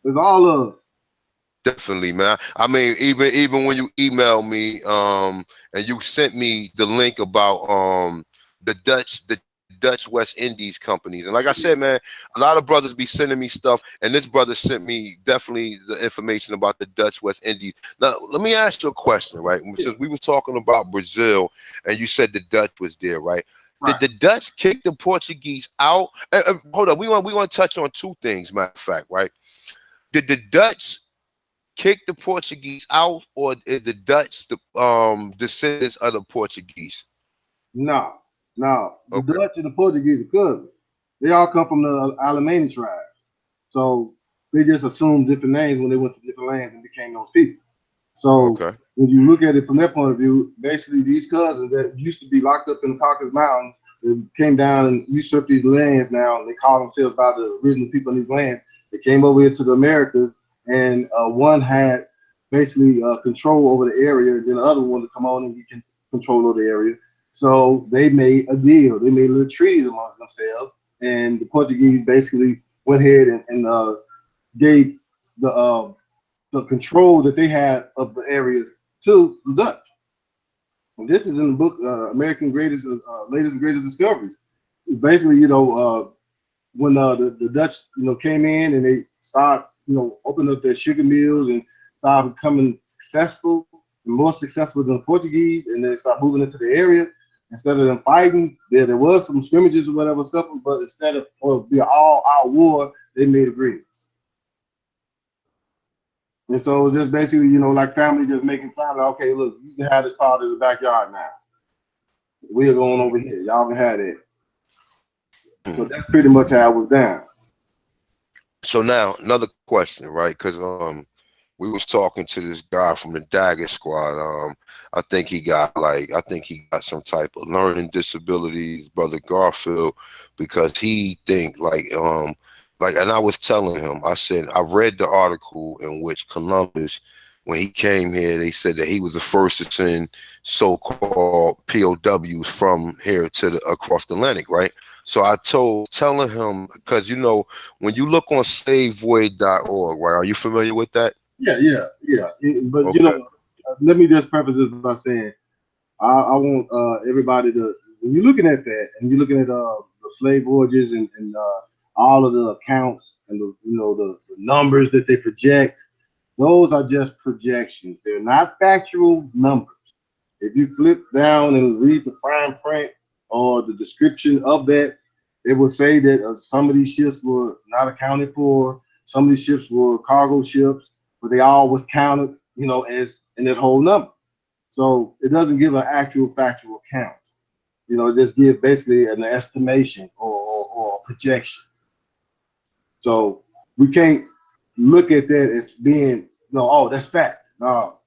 It's all love. Definitely, man. I mean, even when you emailed me, and you sent me the link about the Dutch West Indies companies, and like I said, man, a lot of brothers be sending me stuff, and this brother sent me definitely the information about the Dutch West Indies. Now, let me ask you a question, right? Since we were talking about Brazil, and you said the Dutch was there, right? Did the Dutch kick the Portuguese out? Hold on, we want to touch on 2 things, matter of fact, right? Did the Dutch kick the Portuguese out, or is the Dutch the descendants of the Portuguese? No. The Dutch and the Portuguese are cousins. They all come from the Alemanni tribe. So they just assumed different names when they went to different lands and became those people. So when you look at it from that point of view, basically these cousins that used to be locked up in the Caucasus Mountains, they came down and usurped these lands now, and they call themselves by the original people in these lands. They came over here to the Americas, and one had basically control over the area, and then the other one to come on and get control over the area. So they made a deal. They made a little treaty amongst themselves, and the Portuguese basically went ahead and gave the control that they had of the areas to the Dutch. And this is in the book, Latest and Greatest Discoveries. Basically, when the Dutch, came in and they started, opening up their sugar mills and started becoming successful, more successful than the Portuguese, and then they started moving into the area. Instead of them fighting, there was some scrimmages or whatever stuff, but instead of be an all-out war, they made agreements. And so just basically, like family just making family. Okay, look, you can have this part as a backyard now. We're going over here. Y'all can have it. So that's pretty much how it was down. So now another question, right? Because we was talking to this guy from the Dagger Squad. I think he got some type of learning disabilities, Brother Garfield, because he think and I was telling him, I said, I read the article in which Columbus, when he came here, they said that he was the first to send so-called POWs from here to across the Atlantic, right? So I telling him, because when you look on slavevoid.org, right? Are you familiar with that? Yeah. But let me just preface this by saying I want everybody to, when you're looking at that and you're looking at the slave voyages and all of the accounts and the numbers that they project, those are just projections. They're not factual numbers. If you flip down and read the fine print or the description of that, it will say that some of these ships were not accounted for. Some of these ships were cargo ships, but they all was counted, as in that whole number. So it doesn't give an actual factual count. It just gives basically an estimation or a projection. So we can't look at that as being no, oh, that's fact. No,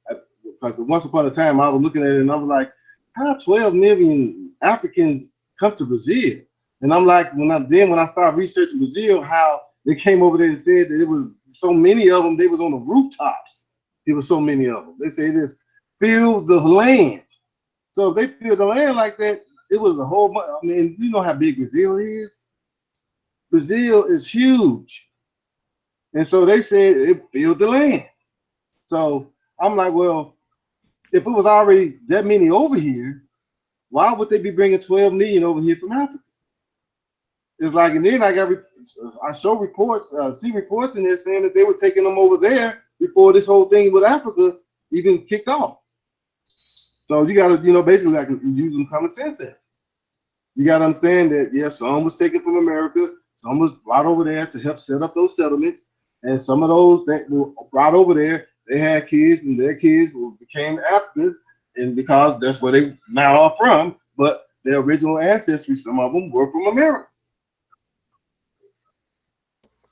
because once upon a time I was looking at it and I was like, how 12 million Africans come to Brazil? And I'm like, when I started researching Brazil, how they came over there and said that it was so many of them, they was on the rooftops. There was so many of them. They say this filled the land. So if they filled the land like that, it was a whole bunch. I mean, you know how big Brazil is? Brazil is huge. And so they said it filled the land. So I'm like, well, if it was already that many over here, why would they be bringing 12 million over here from Africa? It's like, and then I show reports, see reports in there saying that they were taking them over there before this whole thing with Africa even kicked off. So you got to, basically like use some common sense there. You got to understand that, yes, some was taken from America, some was brought over there to help set up those settlements, and some of those that were brought over there, they had kids, and their kids became Africans, and because that's where they now are from, but their original ancestry, some of them were from America.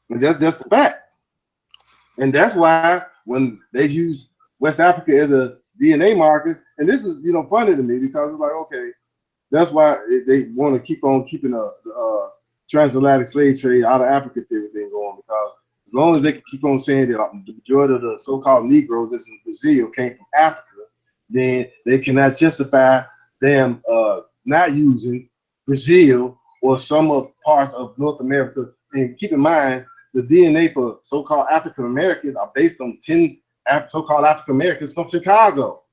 And that's just a fact. And that's why when they use West Africa as a DNA marker, and this is, funny to me because it's like, okay, that's why they want to keep on keeping the transatlantic slave trade out of Africa theory thing going, because as long as they can keep on saying that the majority of the so-called Negroes that's in Brazil came from Africa, then they cannot justify them not using Brazil or some of parts of North America. And keep in mind, the DNA for so-called African Americans are based on 10 so-called African Americans from Chicago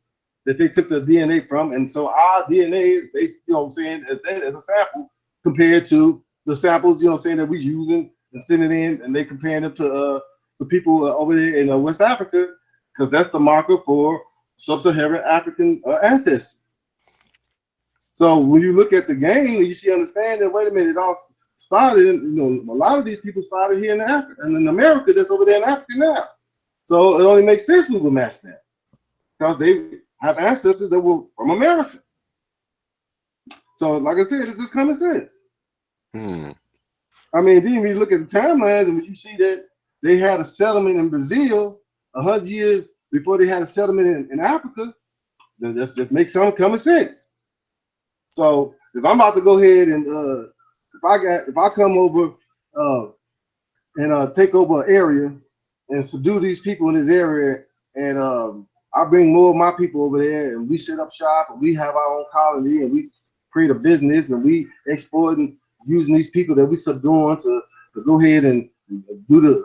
that they took the DNA from. And so our DNA is based, saying as a sample compared to the samples, saying that we're using and sending in, and they comparing them to the people over there in West Africa, because that's the marker for sub-Saharan African ancestry. So when you look at the game, you see, understand that, wait a minute, it all started, a lot of these people started here in Africa and in America that's over there in Africa now. So it only makes sense we would match that because they have ancestors that were from America. So like I said, it's just common sense. I mean, then when you look at the timelines and when you see that they had a settlement in Brazil 100 years before they had a settlement in Africa, then that just makes some common sense. So if I'm about to go ahead and if I come over and take over an area and subdue these people in this area, and I bring more of my people over there, and we set up shop, and we have our own colony, and we create a business, and we export and using these people that we subduing to go ahead and do the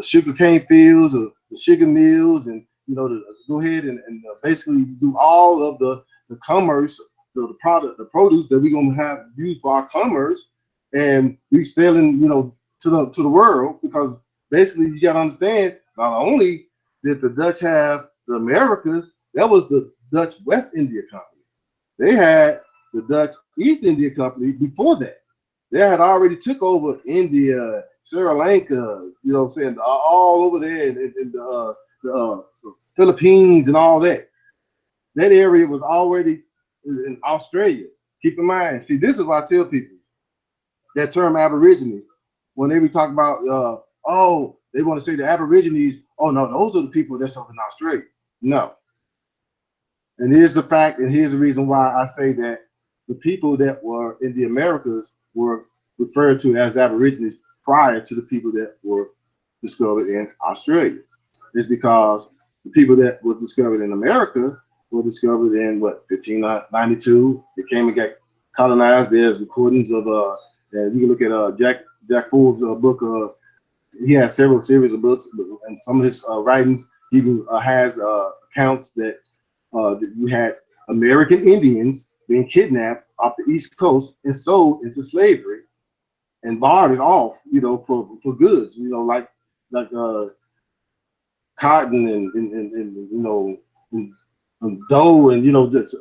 sugar cane fields or the sugar mills, and to go ahead and basically do all of the commerce, the produce that we're gonna have used for our commerce, and we selling to the world, because basically you gotta understand, not only did the Dutch have the Americas, that was the Dutch West India Company. They had the Dutch East India Company before that. They had already took over India, Sri Lanka, saying all over there in the Philippines and all that. That area was already in Australia. Keep in mind, see, this is what I tell people. That term Aborigine, when they be talking about, they want to say the Aborigines, oh no, those are the people that's up in Australia. No. And here's the fact, and here's the reason why I say that the people that were in the Americas were referred to as Aborigines prior to the people that were discovered in Australia. It's because the people that were discovered in America were discovered in 1592. They came and got colonized. There's recordings of you can look at Jack Forbes' book. He has several series of books, and some of his writings even has accounts that you had American Indians being kidnapped off the East Coast and sold into slavery and bartered off, for goods, like cotton and dough and this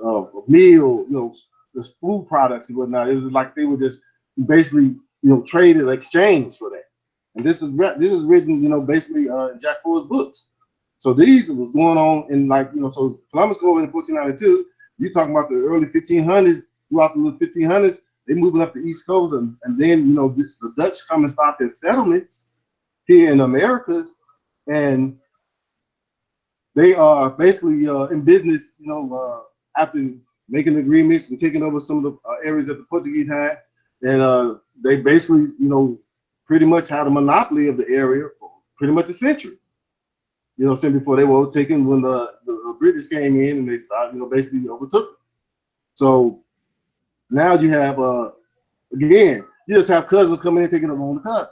meal, this food products and whatnot. It was like they were just basically traded exchange for that. And this is written basically in Jack Forbes' books. So these was going on in so Columbus go in 1492. You're talking about the early 1500s. Throughout the 1500s, they moving up the East Coast, and then the Dutch come and start their settlements here in Americas, and they are basically in business, after making agreements and taking over some of the areas that the Portuguese had, and they basically, pretty much had a monopoly of the area for pretty much a century. You know what I'm saying? Before they were taken when the British came in and they started, basically overtook them. So now you have, again, you just have cousins coming in taking them on the cousins.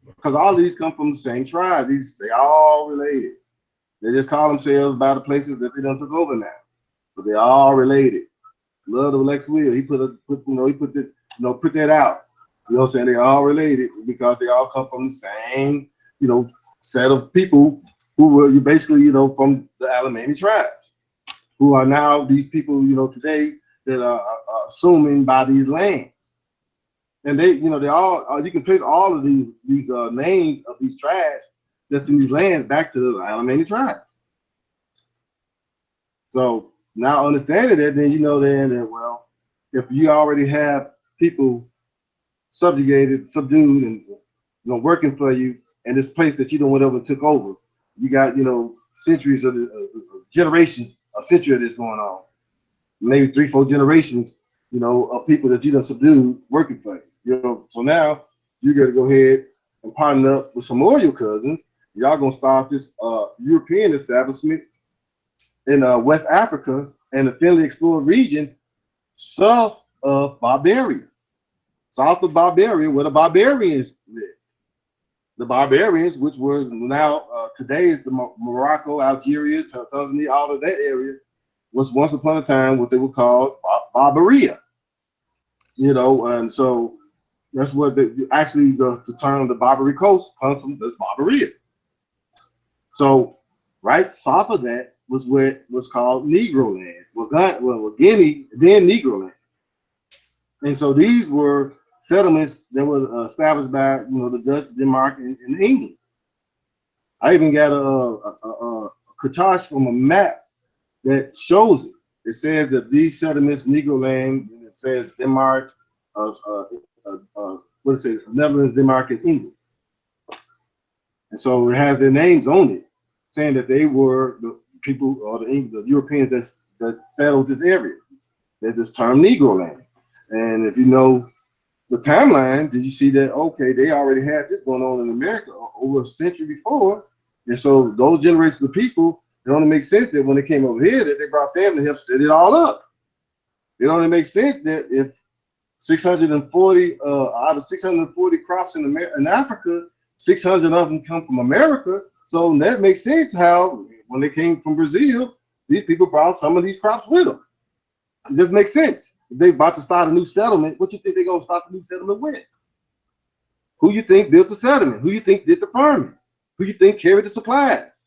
Because all of these come from the same tribe. They all related. They just call themselves by the places that they done took over now. But they all related. Love of Lex Will. He put that, put that out. You know what I'm saying? They all related because they all come from the same, set of people who were basically, from the Alemanni tribes, who are now these people, today that are assuming by these lands. And they all, you can trace all of these names of these tribes that's in these lands back to the Alemanni tribe. So now understanding that, then that, well, if you already have people subjugated, subdued, and working for you in this place that you don't whatever took over, you got centuries of generations, a century of this going on, maybe 3-4 generations, of people that you done subdued working for you. So now you got to go ahead and partner up with some more of your cousins. Y'all gonna start this European establishment in West Africa and the thinly explored region south of Barbaria. South of Barbaria, where the barbarians live. The barbarians, which were now today is the Morocco, Algeria, Tanzania, all of that area, was once upon a time what they were called Barbaria. And so that's what actually the term the Barbary Coast comes from. This Barbaria. So right south of that was what was called Negro land. Well, Guinea, then Negro land. And so these were settlements that were established by the Dutch, Denmark, and England. I even got a cartouche from a map that shows it. It says that these settlements, Negro land, and it says Denmark, what is it? Netherlands, Denmark, and England. And so it has their names on it, saying that they were the people or the Europeans that settled this area. There's this term Negro land. And if you know the timeline, did you see that, okay, they already had this going on in America over a century before. And so those generations of people, it only makes sense that when they came over here, that they brought them to help set it all up. It only makes sense that if 640 out of 640 crops in Africa, 600 of them come from America. So that makes sense how when they came from Brazil, these people brought some of these crops with them. It just makes sense. If they're about to start a new settlement, what you think they're going to start the new settlement with? Who you think built the settlement? Who you think did the farming? Who you think carried the supplies?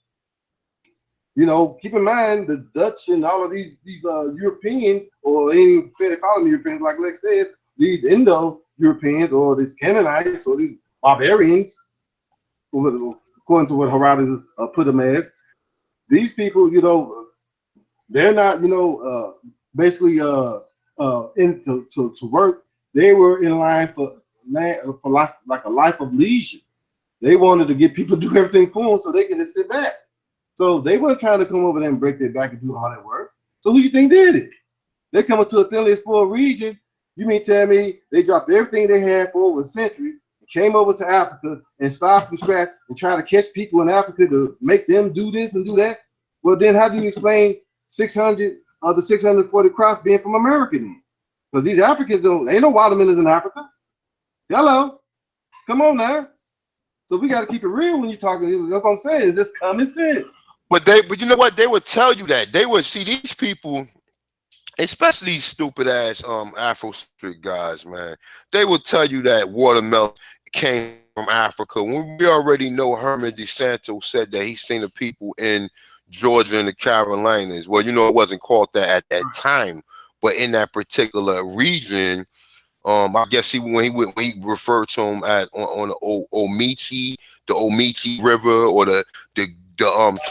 Keep in mind the Dutch and all of these Europeans, or any fair to call them Europeans, like Lex said, these Indo-Europeans or these Canaanites or these barbarians, according to what Herodotus put them as, these people, they're not, basically to work. They were in line for life, like a life of leisure. They wanted to get people to do everything for them so they can just sit back. So they weren't trying to come over there and break their back and do all that work. So who you think did it? They come into a thinly explored region. You mean tell me they dropped everything they had for over a century, came over to Africa and started from scratch and try to catch people in Africa to make them do this and do that? Well, then how do you explain 600 of the 640 crops being from America then? Because these Africans ain't no watermelons in Africa. Hello, come on now. So we got to keep it real when you're talking. That's what I'm saying. It's just common sense. But you know what? They would tell you that. They would see these people, especially these stupid ass Afro street guys, man. They would tell you that watermelon came from Africa. When we already know Herman DeSanto said that he's seen the people in Georgia and the Carolinas. Well, it wasn't called that at that time, but in that particular region, I guess when he referred to him on the Omichi River, or the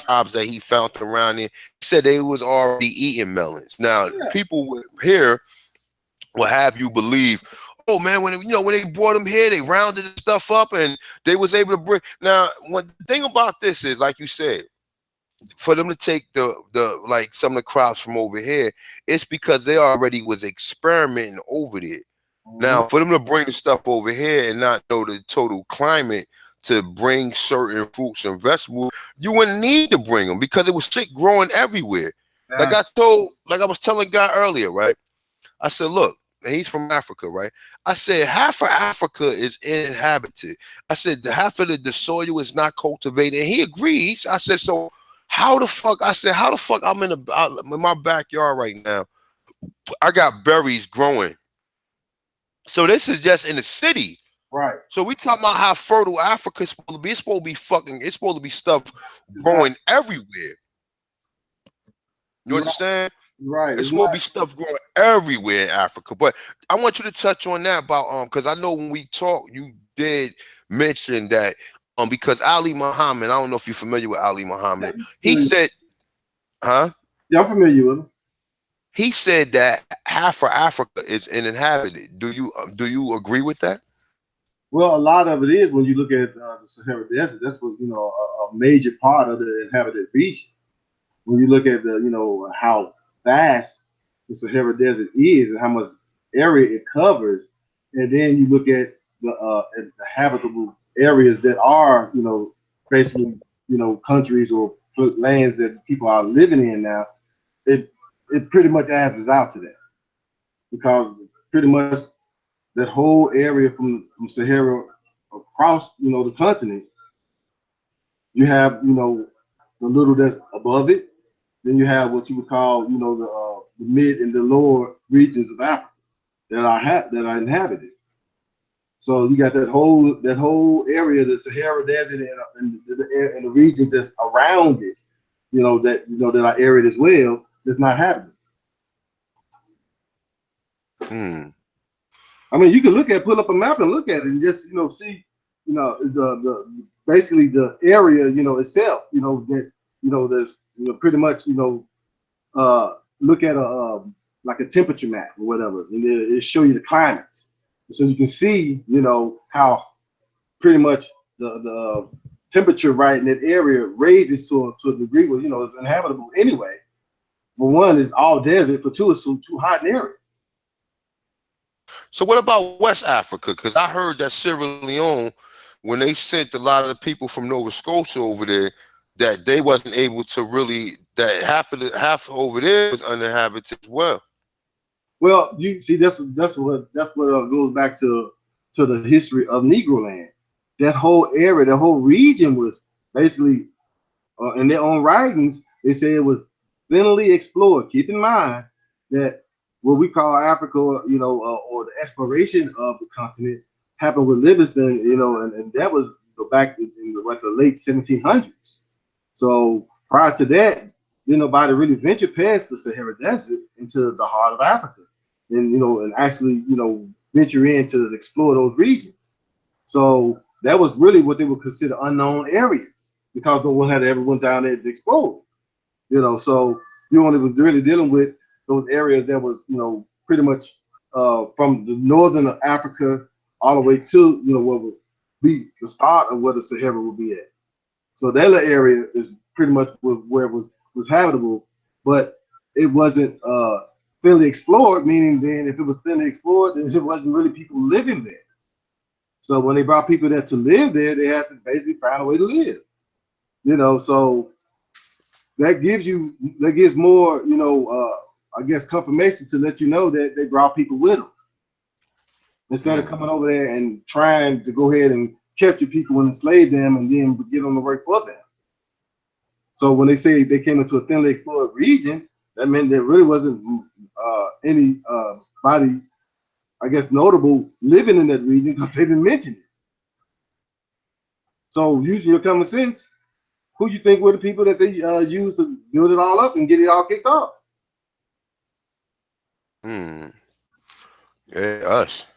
tribes that he found around it, he said they was already eating melons. Now, people here will have you believe, man, when when they brought them here, they rounded the stuff up and they was able to bring. Now, one thing about this is, like you said, for them to take the like some of the crops from over here, it's because they already was experimenting over there. Now, for them to bring the stuff over here and not know the total climate to bring certain fruits and vegetables, you wouldn't need to bring them because it was shit growing everywhere. Like I was telling a guy earlier, right? I said, look, and he's from Africa, right? I said, half of Africa is uninhabited. I said, half of the soil is not cultivated. And he agrees. I said, so how the fuck? I said, how the fuck I'm in my backyard right now? I got berries growing. So this is just in the city. Right. So we talking about how fertile Africa is supposed to be. It's supposed to be stuff growing everywhere. You understand? Right. It's supposed to be stuff growing everywhere in Africa. But I want you to touch on that about because I know when we talked, you did mention that because Ali Muhammad, I don't know if you're familiar with Ali Muhammad. He said, huh? Yeah, I'm familiar with him. He said that half of Africa is uninhabited. Do you agree with that? Well, a lot of it is when you look at the Sahara Desert. That's what a major part of the inhabited region. When you look at how vast the Sahara Desert is and how much area it covers, and then you look at the habitable areas that are basically countries or lands that people are living in now, it pretty much averages out to that because pretty much that whole area from Sahara across the continent, you have the little that's above it. Then you have what you would call the mid and the lower regions of Africa that are inhabited. So you got that whole area, the Sahara Desert, and the regions that's around it, that are arid as well. That's not habitable. I mean, you can pull up a map and look at it and just see the basically the area itself that there's pretty much look at a like a temperature map or whatever, and it show you the climates, so you can see how pretty much the temperature right in that area raises to a degree where it's inhabitable anyway. For one, it's all desert. For two, it's too hot an area. So what about West Africa? Because I heard that Sierra Leone, when they sent a lot of the people from Nova Scotia over there, that they wasn't able to really, that half over there was uninhabited as well. Well, you see, that's what goes back to the history of Negro land. That whole area, the whole region was basically in their own writings. They say it was thinly explored. Keep in mind that what we call Africa, or the exploration of the continent happened with Livingston, and that was back in the late 1700s. So prior to that, nobody really ventured past the Sahara Desert into the heart of Africa, and actually venture in to explore those regions. So that was really what they would consider unknown areas because no one had ever went down there to explore. So you only was really dealing with those areas that was pretty much from the northern of Africa all the way to what would be the start of where the Sahara would be at. So that little area is pretty much where it was habitable, but it wasn't thinly explored. Meaning, then if it was thinly explored, then there wasn't really people living there. So when they brought people there to live there, they had to basically find a way to live. So that gives more, I guess, confirmation to let you know that they brought people with them instead of coming over there and trying to go ahead and capture people and enslave them and then get on the work for them. So when they say they came into a thinly explored region, that meant there really wasn't any body, I guess, notable living in that region because they didn't mention it. So using your common sense, who you think were the people that they used to build it all up and get it all kicked off? Yeah, us.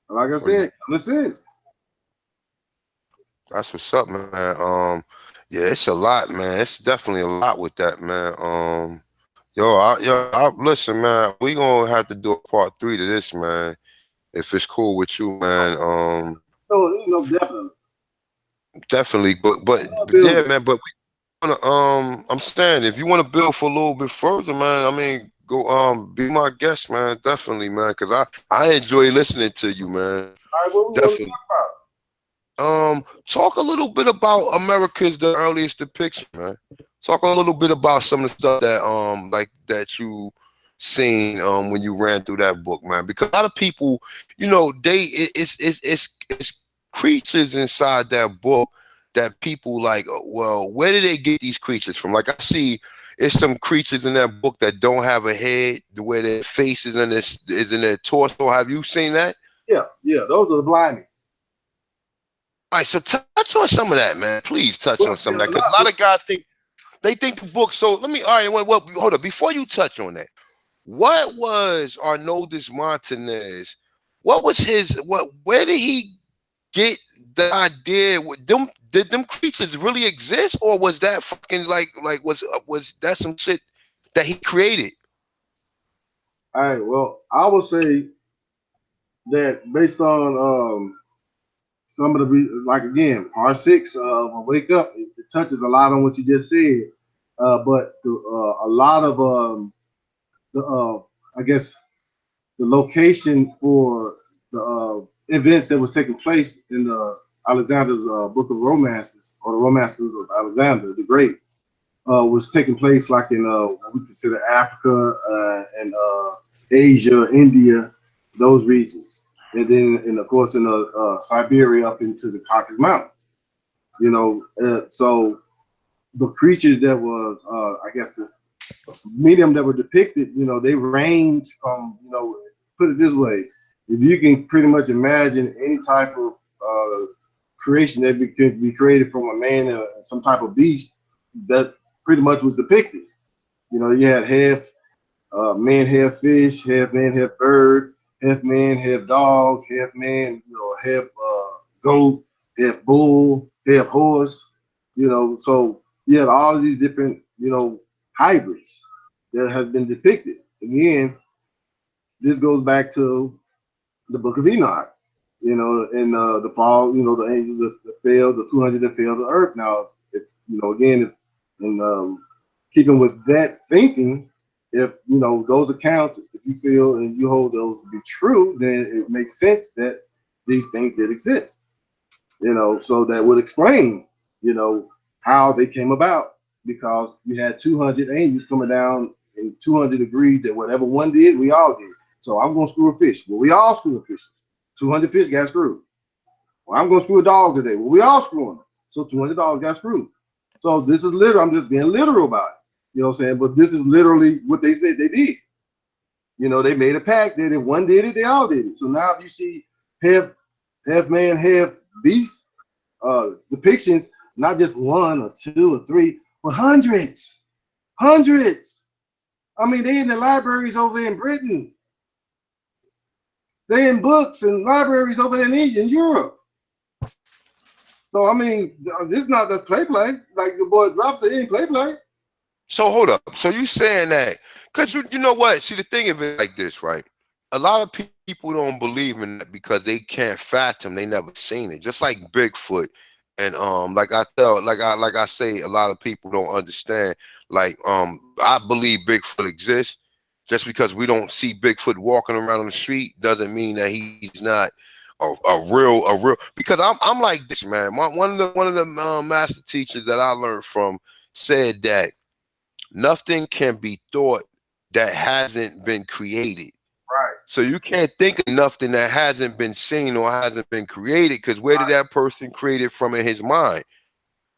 Like I said, common sense. That's what's up, man. Yeah, it's a lot, man. It's definitely a lot with that, man. Listen, man. We gonna have to do a part 3 to this, man. If it's cool with you, man. So definitely. Definitely. But I love yeah, building. man. But we wanna I'm saying if you want to build for a little bit further, man. I mean, go be my guest, man. Definitely, man. Cause I enjoy listening to you, man. All right, what we want to Definitely. talk about? Talk a little bit about America's the earliest depiction, man. Talk a little bit about some of the stuff that like that you seen when you ran through that book, man. Because a lot of people, it's creatures inside that book that people like. Well, where did they get these creatures from? Like I see, it's some creatures in that book that don't have a head, the way their face is in their torso. Have you seen that? Yeah, those are the blinding. All right, so touch on some of that, man. Please touch Well, on some of that, because a lot of guys think the book. So let me. All right, well, hold up. Before you touch on that, what was Arnoldas Martinez? What was his? What? Where did he get the idea? Did them creatures really exist, or was that fucking was that some shit that he created? all right, well, I would say that based on some of the like again, R6 will wake up. It touches a lot on what you just said, but a lot of the I guess the location for the events that was taking place in the Alexander's Book of Romances or the Romances of Alexander the Great was taking place like in what we consider Africa and Asia, India, those regions, and then and of course in Siberia up into the Caucasus Mountains. So the creatures that was I guess the medium that were depicted, they range from, put it this way, if you can pretty much imagine any type of creation that could be created from a man and some type of beast, that pretty much was depicted. You had half man, half fish, half man, half bird, half man, half dog, half man, half goat, half bull, half horse. So you had all of these different, hybrids that have been depicted. Again, this goes back to the Book of Enoch, and the fall, the angels that fell, the 200 that fell to earth. Now, if again, in keeping with that thinking, if those accounts, if you feel and you hold those to be true, then it makes sense that these things did exist. So that would explain, how they came about, because you had 200 angels coming down, and 200 agreed that whatever one did, we all did. So I'm gonna screw a fish. Well, we all screw a fish. 200 fish got screwed. Well, I'm gonna screw a dog today. Well, we all screwing them. So 200 dogs got screwed. So this is literal. I'm just being literal about it. You know what I'm saying? But this is literally what they said they did. They made a pact that if one did it, they all did it. So now if you see half man, half beast depictions, not just one or two or three, but hundreds. Hundreds. I mean, they in the libraries over in Britain. They in books and libraries over in Europe. So I mean, this is not just play. Like the boy drops it, ain't play. So hold up. So you saying that? Because you know what? See, the thing of it like this, right? A lot of people don't believe in that because they can't fathom. They never seen it. Just like Bigfoot, and like I say, a lot of people don't understand. Like I believe Bigfoot exists. Just because we don't see Bigfoot walking around on the street doesn't mean that he's not a real. Because I'm like this, man. One of the master teachers that I learned from said that nothing can be thought that hasn't been created. Right. So you can't think of nothing that hasn't been seen or hasn't been created, because where did that person create it from in his mind?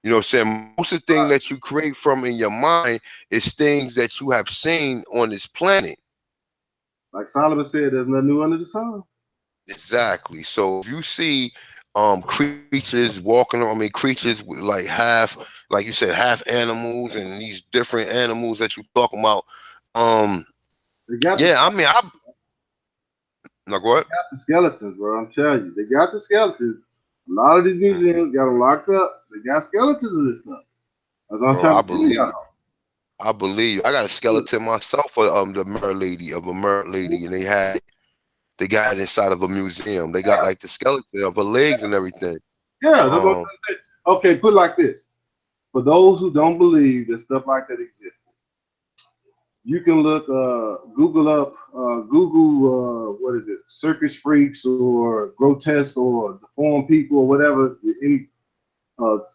You know what I'm saying? Most of the thing that you create from in your mind is things that you have seen on this planet. Like Solomon said, there's nothing new under the sun. Exactly. So if you see creatures walking on, I mean creatures with like half, like you said, half animals, and these different animals that you talking about. Yeah, I mean no, go ahead. They got the skeletons, bro. I'm telling you, they got the skeletons. A lot of these museums got them locked up. They got skeletons of this stuff. That's what I'm Bro, I trying to tell believe y'all. it. I believe I got a skeleton myself of the mer lady, of a mer lady, and they got it inside of a museum. They got like the skeleton of her legs and everything. Yeah, that's what I'm Um, saying. Okay, put it like this. For those who don't believe that stuff like that existed, you can look, Google up, what is it, circus freaks or grotesque or deformed people or whatever, any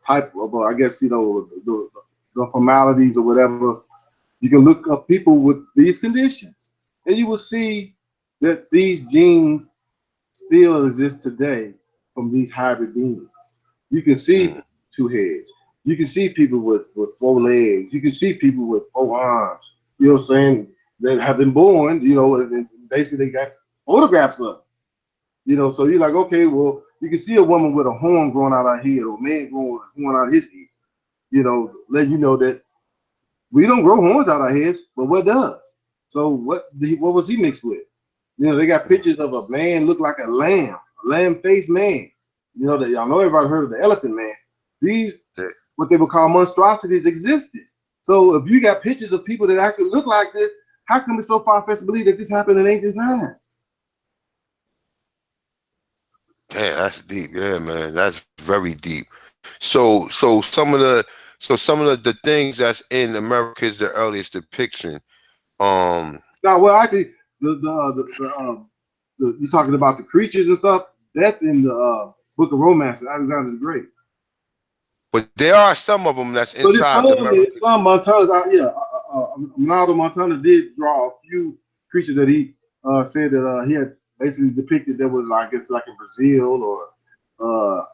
type of, I guess, the formalities or whatever. You can look up people with these conditions, and you will see that these genes still exist today from these hybrid beings. You can see mm, two heads. You can see people with four legs. You can see people with four arms. You know what I'm saying? That have been born, and basically they got photographs of. So you're like, okay, well, you can see a woman with a horn growing out of her head or a man growing a horn out of his head. Let you know that we don't grow horns out of our heads, but what does? So what was he mixed with? They got pictures of a man look like a lamb-faced man. That y'all know everybody heard of the elephant man. These yeah. what they would call monstrosities existed. So if you got pictures of people that actually look like this, how come it's so far-fetched to believe that this happened in ancient times? Damn, that's deep. Yeah, man, that's very deep. So some of the things that's in America is the earliest depiction. Um, Now, well, actually, you're talking about the creatures and stuff. That's in the Book of Romance, Alexander the Great. but there are some of them that's But it's inside the some, America. Montanas out here. Ronaldo Montana did draw a few creatures that he said that he had basically depicted that was, I guess, like in Brazil or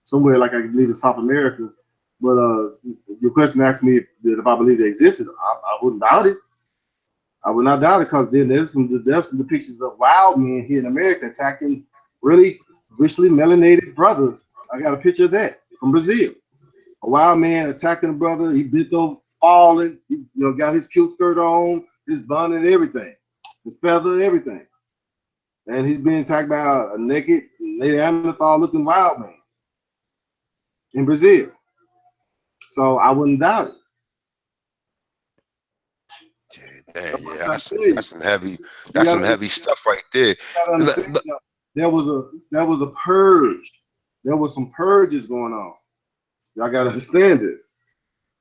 somewhere like I believe in South America. But your question asked me if I believe they existed. I wouldn't doubt it. I would not doubt it because then there's some depictions of wild men here in America attacking really richly melanated brothers. I got a picture of that from Brazil. A wild man attacking a brother. He bent over, falling. He, got his kilt skirt on, his bun and everything, his feather, everything. And he's being attacked by a naked Neanderthal-looking wild man in Brazil. So I wouldn't doubt it. Yeah, damn, That's what yeah, I'm that's some, saying. that's some heavy, You that's some gotta, heavy stuff right there. you gotta Look, understand look, that there was a purge. There was some purges going on. Y'all gotta understand this.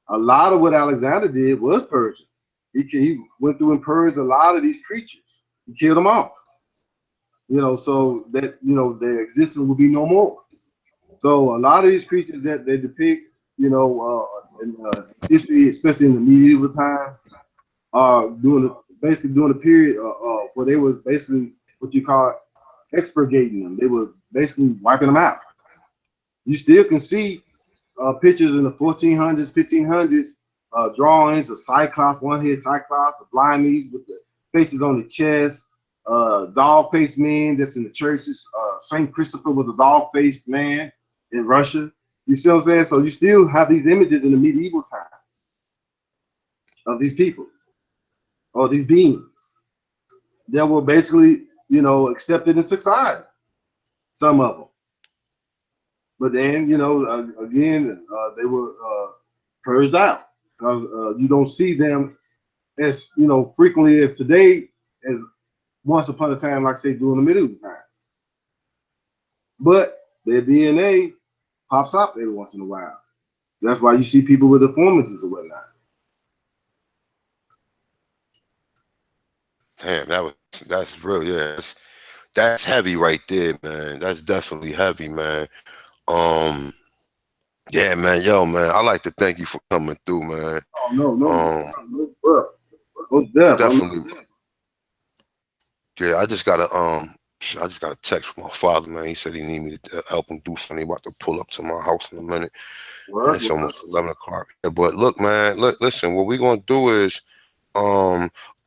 A lot of what Alexander did was purging. He went through and purged a lot of these creatures. He killed them off. So that their existence will be no more. So a lot of these creatures that they depict, in history, especially in the medieval time, basically during the period where they were basically what you call expurgating them. They were basically wiping them out. You still can see pictures in the 1400s, 1500s, drawings of Cyclops, one-head Cyclops, of blind with the faces on the chest, dog-faced men that's in the churches. Saint Christopher was a dog-faced man in Russia. You see what I'm saying? So you still have these images in the medieval time of these people or these beings that were basically, accepted in society. Some of them. But then, again, they were purged out because you don't see them as frequently as today as once upon a time, like say during the medieval time. But their DNA pops up every once in a while. That's why you see people with deformities or whatnot. damn, that's real. Yeah, that's heavy right there, man. That's definitely heavy, man. Um, yeah, man, yo, man, I like to thank you for coming through, man. Oh no, Um, no death. definitely, yeah. I just got a text from my father, man. He said he need me to help him do something. He about to pull up to my house in a minute, and it's almost 11 o'clock. Yeah, but look, man, listen. What we're gonna do is,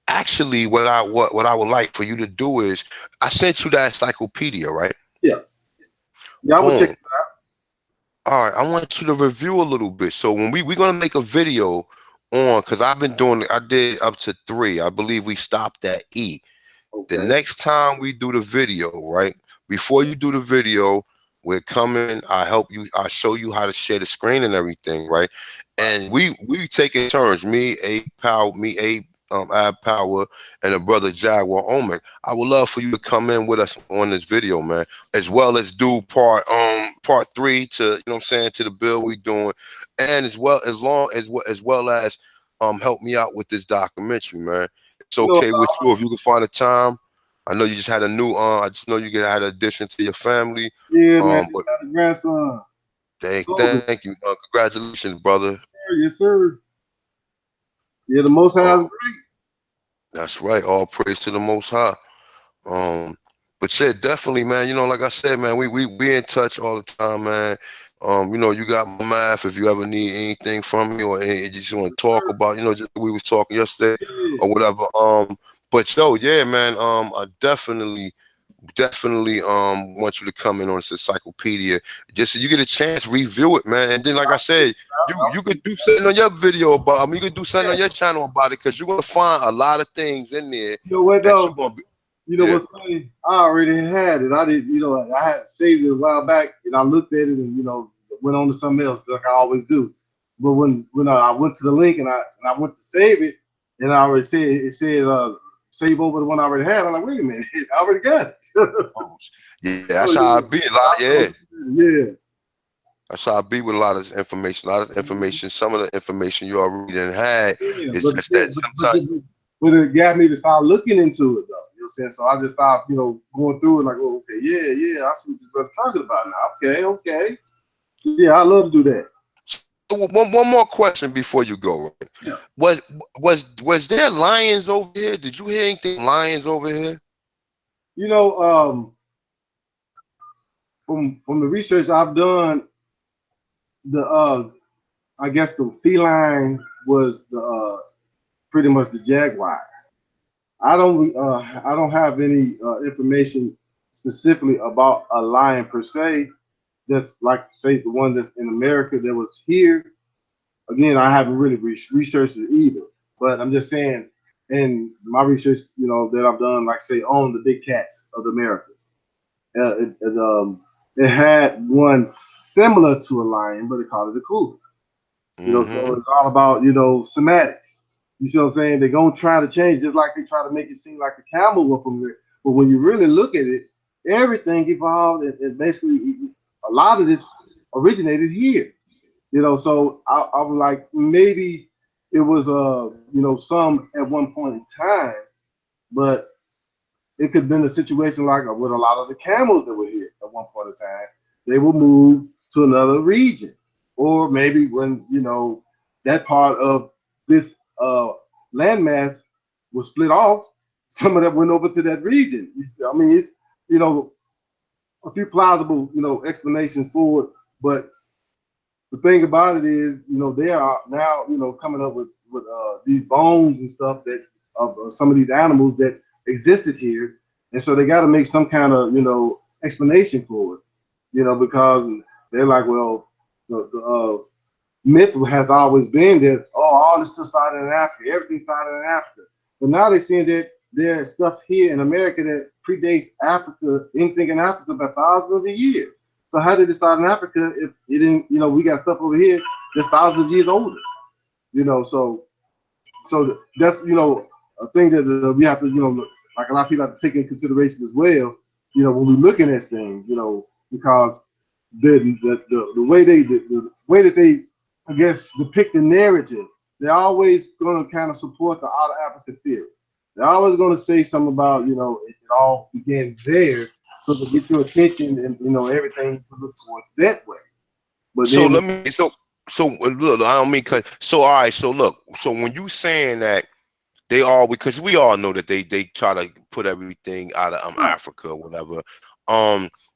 actually, what I would like for you to do is, I sent you that encyclopedia, right? Yeah, I would check. Boom. All right, I want you to review a little bit. So when we're gonna make a video on, because I did up to 3. I believe we stopped at E. The Okay. next time we do the video, right? Before you do the video, we're coming. I help you. I show you how to share the screen and everything, right? and we taking turns. Ab Power, and a brother Jaguar Omen. I would love for you to come in with us on this video, man, as well as do part 3 to, you know what I'm saying, to the bill we doing, and as well as help me out with this documentary, man. It's You know, okay with you if you can find a time. I know you just had a new I just know you had an addition to your family. yeah, man. But Got a grandson. thank you. Congratulations, brother. Yes, sir. Yeah, the Most High is Um, great. that's right. All praise to the Most High. But yeah, definitely, man. You know, like I said, man, we in touch all the time, man. You know, you got my math if you ever need anything from me or you just want to talk about, you know, just we was talking yesterday Yeah. or whatever. But so yeah, man. I definitely want you to come in on this encyclopedia just so you get a chance, review it, man. And then, like I said, you could do something on your video about. I mean, you could do something on your channel about it because you're gonna find a lot of things in there You know what that though? you're gonna be. You know Yeah. what's funny? I already had it. I didn't, you know, I had saved it a while back, and I looked at it, and you know, went on to something else like I always do. But when I went to the link and I went to save it, and I already said it said save over the one I already had. I'm like, wait a minute, I already got it. Yeah, that's how I be. Yeah. That's how I be with a lot of information. A lot of information. Some of the information you already done had Yeah, is just that sometimes. but it got me to start looking into it though. You know what I'm saying? So I just stopped, you know, going through it like, oh, okay, yeah, I see what this brother talking about now. Okay. Yeah, I love to do that. One more question before you go. Right? Yeah. Was there lions over here? Did you hear anything lions over here? You know, from the research I've done, the I guess the feline was the pretty much the jaguar. I don't have any information specifically about a lion per se. That's like say the one that's in America that was here. Again, I haven't really researched it either. But I'm just saying, in my research, you know, that I've done, like say on the big cats of the Americas, it had one similar to a lion, but they called it a cougar. You know, so it's all about, you know, semantics. You see what I'm saying? They're gonna try to change, just like they try to make it seem like the camel went from there. But when you really look at it, everything evolved, and basically a lot of this originated here. You know, so I was like, maybe it was you know, some at one point in time, but it could have been a situation like with a lot of the camels that were here at one point in time. They will move to another region, or maybe when, you know, that part of this landmass was split off, some of them went over to that region. I mean, it's, you know, a few plausible, you know, explanations for it, but the thing about it is, you know, they are now, you know, coming up with these bones and stuff that of some of these animals that existed here, and so they got to make some kind of, you know, explanation for it, you know, because they're like, well, the myth has always been that, oh, all this stuff started in Africa, everything started in Africa, but now they're seeing that there's stuff here in America that predates Africa, anything in Africa by thousands of years. So how did it start in Africa if it didn't, you know, we got stuff over here that's thousands of years older, you know, so that's, you know, a thing that we have to, you know, like a lot of people have to take into consideration as well, you know, when we're looking at things, you know, because the way the way that they, I guess, depict the narrative, they're always going to kind of support the out of Africa theory. They're always going to say something about, you know, it all began there, so to get your attention and, you know, everything to look towards that way. But So then, let me so look, I don't mean cut. So all right, so look, so when you saying that they all, because we all know that they try to put everything out of Africa or whatever.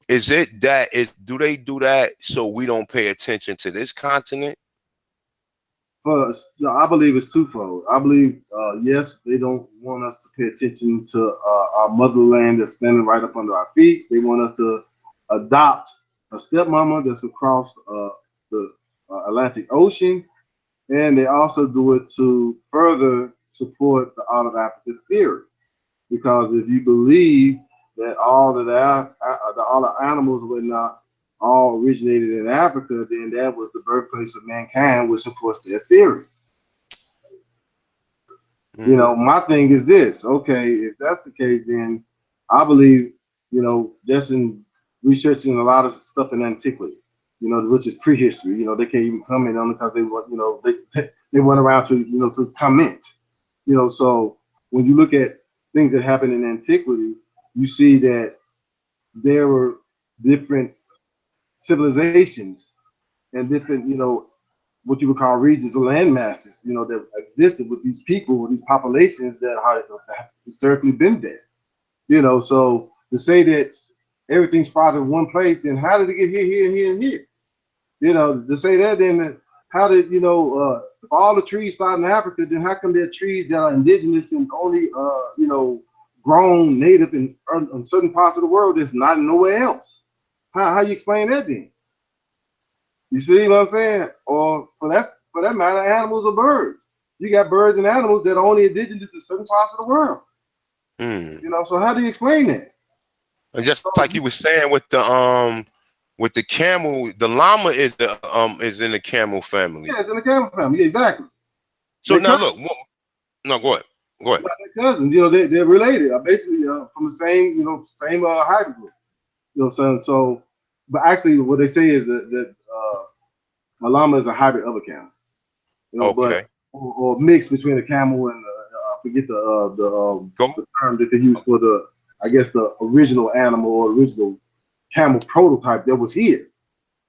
Is it that do they do that so we don't pay attention to this continent? first, I believe it's twofold. I believe, yes, they don't want us to pay attention to our motherland that's standing right up under our feet. They want us to adopt a stepmama that's across the Atlantic Ocean, and they also do it to further support the out of Africa theory. Because if you believe that all of all the animals and whatnot all originated in Africa, then that was the birthplace of mankind, which supports their theory. You know, my thing is this. Okay, if that's the case, then I believe, you know, just in researching a lot of stuff in antiquity, you know, which is prehistory. You know, they can't even comment on it because they want, you know, they went around to, you know, to comment. You know, so when you look at things that happened in antiquity, you see that there were different civilizations and different, you know, what you would call regions or land masses, you know, that existed with these people, these populations that have historically been there. You know, so to say that everything sprouted in one place, then how did it get here, here, here, and here? You know, to say that, then how did, you know, if all the trees started in Africa, then how come there are trees that are indigenous and only, you know, grown native in certain parts of the world that's not nowhere else? How you explain that then? You see what I'm saying? Or for that matter, animals or birds. You got birds and animals that are only indigenous to certain parts of the world. You know, so how do you explain that? And just like you were saying with the camel, the llama is in the camel family. Yeah, it's in the camel family. Yeah, exactly. So now look, no, go ahead. Go ahead. They're cousins, you know, they're related. Basically from the same, you know, same hybrid group. You know, so but actually what they say is that a llama is a hybrid of a camel. You know, Okay. but or mix between a camel and I forget the term that they use for the, I guess, the original animal or original camel prototype that was here.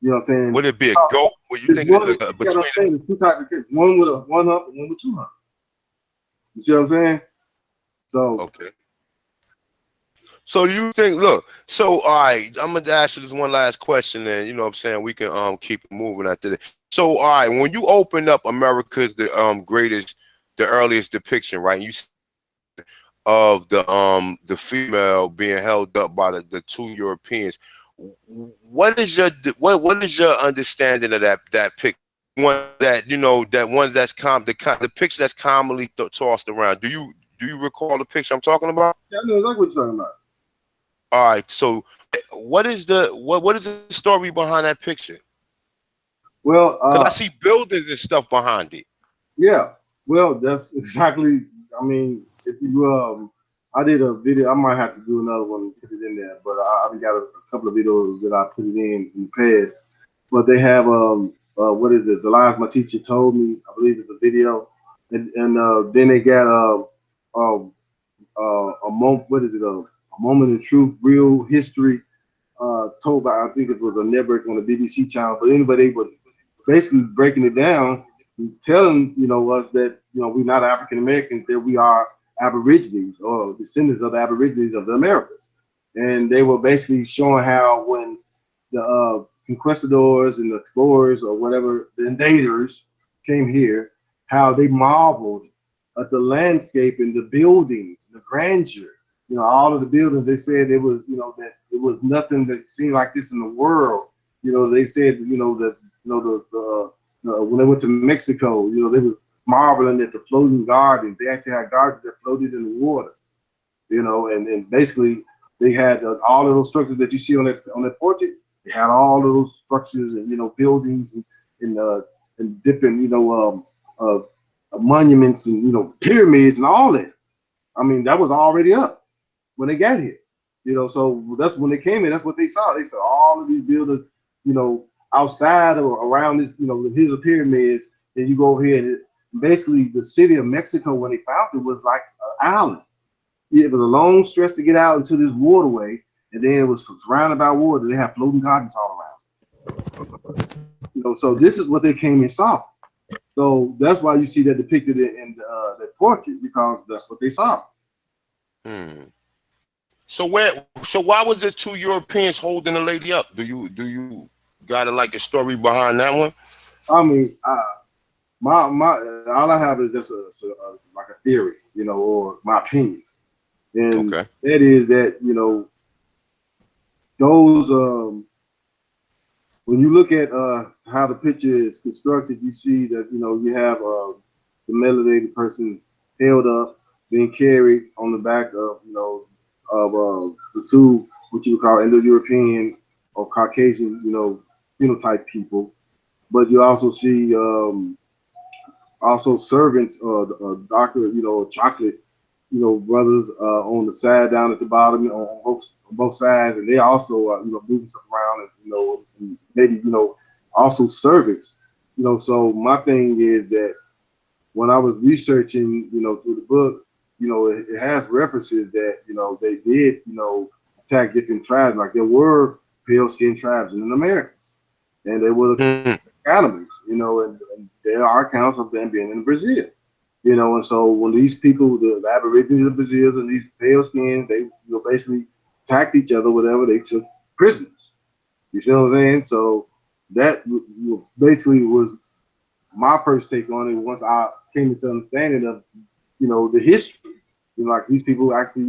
You know what I'm saying? Would it be a goat? Would you think one, between? there's two types of kids. One with a one hump and one with two humps. You see what I'm saying? So okay. So do you think? Look. So all right, I'm gonna ask you this one last question, and you know what I'm saying we can keep it moving after this. So all right, when you open up America's the earliest depiction, right? You of the female being held up by the two Europeans. What is your understanding of that picture? One that you know that ones that's the picture that's commonly tossed around. Do you recall the picture I'm talking about? yeah, I know exactly what you're talking about. All right. So what is the story behind that picture? Well, Because I see buildings and stuff behind it. yeah. Well, that's exactly. I mean, if you I did a video. I might have to do another one and put it in there, but I've got a couple of videos that I put it in the past. But they have what is it? The lies my teacher told me. I believe it's a video, and then they got a moment. What is it? A moment of truth, real history, told by, I think it was a network on the BBC channel. But anyway, they were basically breaking it down, and telling us that we're not African Americans, that we are Aborigines or descendants of the Aborigines of the Americas, and they were basically showing how when the conquistadors and the explorers or whatever, the invaders came here, how they marveled at the landscape and the buildings, the grandeur. All of the buildings, they said it was, that it was nothing that seemed like this in the world. They said, that, when they went to Mexico, they were marveling at the floating gardens. They actually had gardens that floated in the water, and basically they had all of those structures that you see on that portrait. They had all of those structures and buildings and different monuments and pyramids and all that. I mean, that was already up when they got here. So that's when they came in. That's what they saw. They saw all of these buildings, outside or around this, his pyramids. And you go over here, and basically the city of Mexico, when they found it, was like an island. It was a long stretch to get out into this waterway, and then it was surrounded by water. They have floating gardens all around. So this is what they came and saw. So that's why you see that depicted in the portrait, because that's what they saw. So why was it two Europeans holding the lady up? Do you got a story behind that one? I mean, my all I have is just like a theory, or my opinion, and okay. That is that those when you look at how the picture is constructed, you see that you have the melanated person held up, being carried on the back of of the two, what you would call Indo-European or Caucasian, phenotype people. But you also see also servants, doctor, chocolate, brothers on the side down at the bottom on both sides, and they also moving stuff around, and maybe also servants. So my thing is that when I was researching, through the book, it has references that they did attack different tribes, like there were pale skinned tribes in the Americas, and they were Mm. animals, and there are accounts of them being in Brazil, and so when these people, the Aborigines of Brazil and these pale skins, they basically attacked each other, whatever, they took prisoners. You see what I'm saying? So that basically was my first take on it once I came into understanding of, the history. Like these people actually,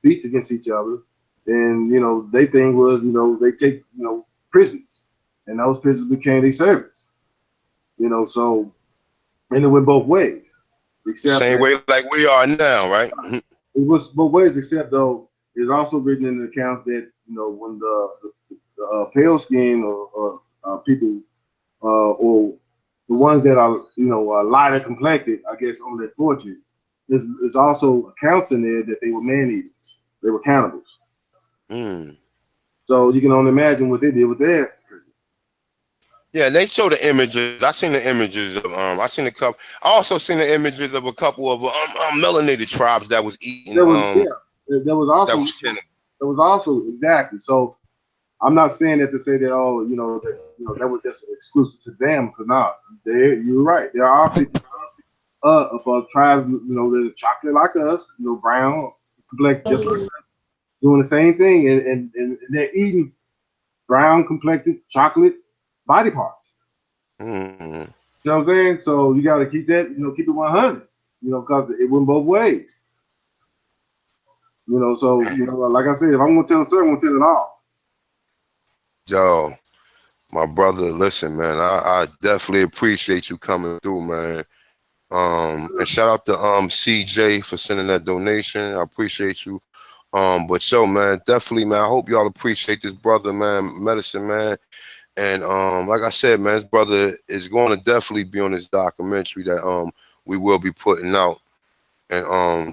beat against each other. And, their thing was, they take, prisoners. And those prisoners became their servants. So, and it went both ways. Except Same that way like we are now, right? it was both ways, except though, it's also written in the accounts that, when the pale skin or people or the ones that are lighter complected, I guess, on their portrait, there's also accounts in there that they were man eaters, they were cannibals. Mm. So you can only imagine what they did with their. Yeah, they show the images. I seen the images of I seen a couple. I also seen the images of a couple of melanated tribes that was eating There was there was that also was killing. exactly. So I'm not saying that to say that that was just exclusive to them, because not. You're right. There are people of tribes, that are chocolate like us, brown, complexion just like us, doing the same thing, and they're eating brown complected chocolate body parts. Mm. You know what I'm saying? So you got to keep that, keep it 100, because it went both ways. So like I said, if I'm gonna tell a story, I'm gonna tell it all. Yo, my brother, listen, man. I definitely appreciate you coming through, man. And shout out to CJ for sending that donation. I appreciate you. But so, man, definitely, man. I hope y'all appreciate this brother, man, medicine, man. And like I said, man, his brother is going to definitely be on this documentary that we will be putting out. And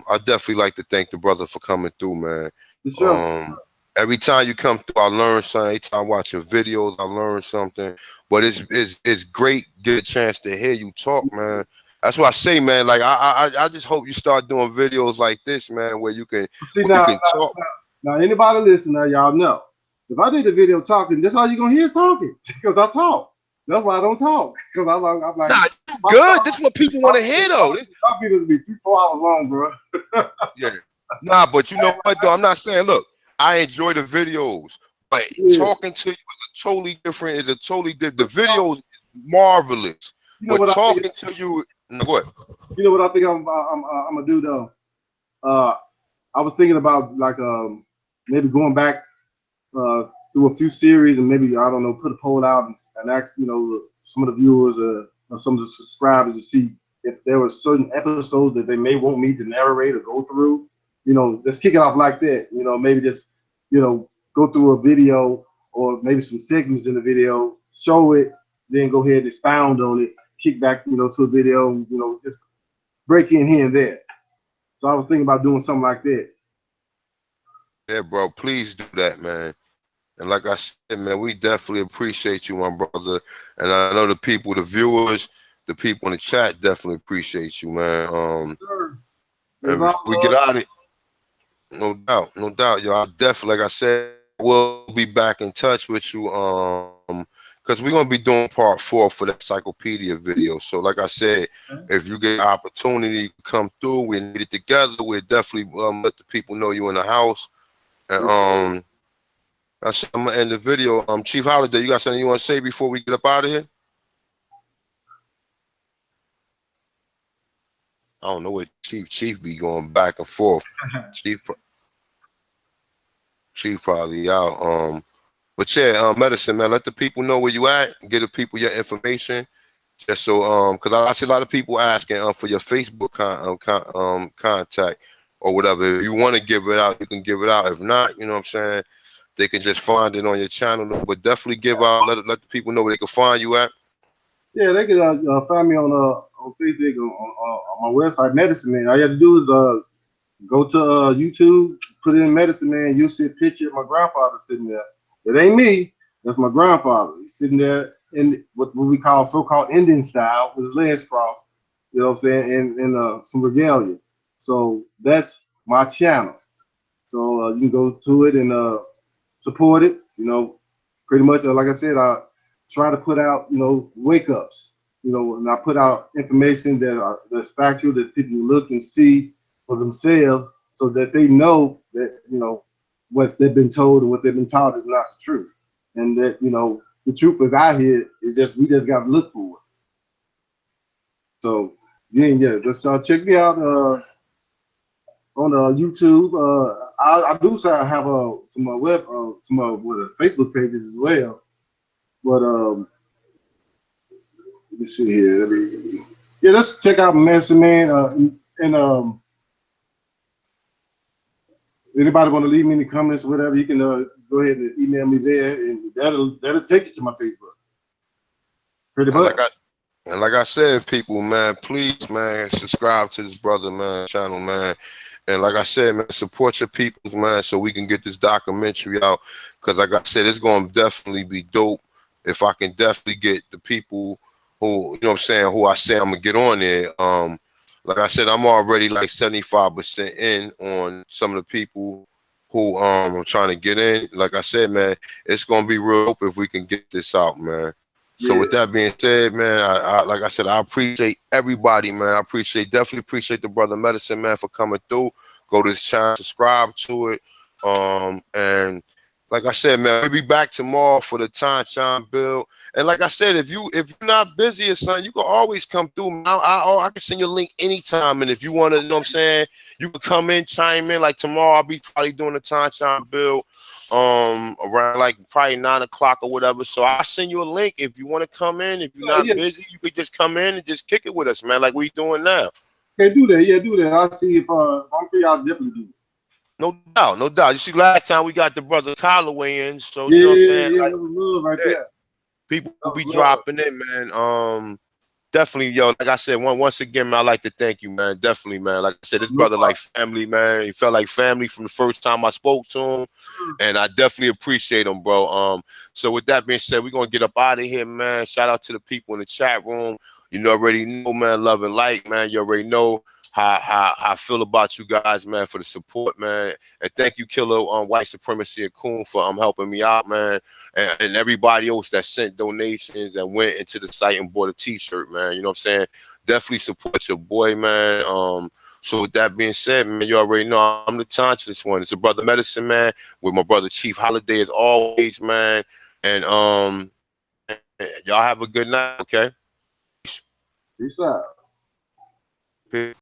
I definitely like to thank the brother for coming through, man. For sure. Every time you come through, I learn something. Every time I watch your videos, I learn something. But it's great, get a chance to hear you talk, man. That's what I say, man. Like I just hope you start doing videos like this, man, where you can See now, talk. now anybody listening, y'all know, if I did a video talking, that's all you're gonna hear is talking, because I talk. That's why I don't talk, because I'm like, Nah, you good. This is what people want to hear, though. My videos be 4 hours long, bro. Yeah. Nah, but you know what, though? I'm not saying, look, I enjoy the videos, but talking to you is totally different. The videos is marvelous. But talking to you, what? You know what I think I'm gonna do though? I was thinking about like maybe going back through a few series, and maybe, I don't know, put a poll out and ask some of the viewers or some of the subscribers to see if there were certain episodes that they may want me to narrate or go through. Let's kick it off like that. Maybe just go through a video, or maybe some segments in the video, show it, then go ahead and expound on it, kick back to a video, just break in here and there. So I was thinking about doing something like that. Yeah, bro, please do that, man. And like I said, man, we definitely appreciate you, my brother. And I know the people, the viewers, the people in the chat definitely appreciate you, man. Sure. And before we get out of it, no doubt, yo. I definitely, like I said, we'll be back in touch with you, because we're gonna be doing part 4 for the encyclopedia video. So, like I said, if you get an opportunity to come through, we need it together. We'll definitely let the people know you in the house. And I'm gonna end the video. Chief Holiday, you got something you want to say before we get up out of here? I don't know what Chief be going back and forth. Chief probably out. But yeah, medicine, man. Let the people know where you at. Get the people your information. Just so because I see a lot of people asking for your Facebook contact or whatever. If you want to give it out, you can give it out. If not, you know what I'm saying. they can just find it on your channel. But definitely give out, let the people know where they can find you at. Yeah, they can find me on Facebook on my website, Medicine Man. All you have to do is go to YouTube, put in Medicine Man. You'll see a picture of my grandfather sitting there. It ain't me. That's my grandfather. He's sitting there in what we call so-called Indian style with his legs crossed. You know what I'm saying? In some regalia. So that's my channel. So you can go to it and support it. You know, pretty much like I said, I try to put out wake ups. And I put out information that's factual that people can look and see for themselves, so that they know that what they've been told or what they've been taught is not the truth, and that the truth is out here. It's just we just got to look for it. So yeah, just check me out on YouTube. I do have some web some Facebook pages as well. But let me see here. Yeah, let's check out Medicine Man. And anybody want to leave me any comments or whatever, you can go ahead and email me there, and that'll take you to my Facebook. Pretty And much. like I said, people, man, please, man, subscribe to this brother, man, channel, man. And like I said, man, support your peoples, man, so we can get this documentary out. Because like I said, it's going to definitely be dope if I can definitely get the people who, you know what I'm saying, who I say I'm going to get on there. Like I said, I'm already like 75% in on some of the people who I'm trying to get in. Like I said, man, it's going to be real dope if we can get this out, man. So with that being said, man, I like I said, I appreciate everybody, man. Definitely appreciate the brother Medicine Man for coming through. Go to his channel, subscribe to it. And like I said, man, we'll be back tomorrow for the Time build. And like I said, if you're not busy or something, you can always come through. I can send you a link anytime. And if you want to, you know what I'm saying, you can come in, chime in. Like tomorrow, I'll be probably doing the Time build around like probably 9 o'clock or whatever. So I'll send you a link if you want to come in. If you're not busy, you could just come in and just kick it with us, man, like we doing now. Okay, do that. Yeah, do that. I'll see if I'm free. I'll definitely do it. No doubt, no doubt. You see, last time we got the brother Callaway in, so Yeah, you know what I'm saying? yeah, Like, that was love right there. people will be dropping in, man. Definitely, yo, like I said, once again, man, I'd like to thank you, man. Definitely, man. Like I said, this brother like family, man. He felt like family from the first time I spoke to him. And I definitely appreciate him, bro. So with that being said, we're gonna get up out of here, man. Shout out to the people in the chat room. You already know, man, love and like, man. You already know how I feel about you guys, man, for the support, man. And thank you, Killer White Supremacy and Coon, for helping me out, man. And everybody else that sent donations and went into the site and bought a t-shirt, man. You know what I'm saying? Definitely support your boy, man. So with that being said, man, you already know I'm the Tonshless one. It's a brother Medicine Man with my brother Chief Holiday as always, man. And y'all have a good night, okay? Peace out. Peace.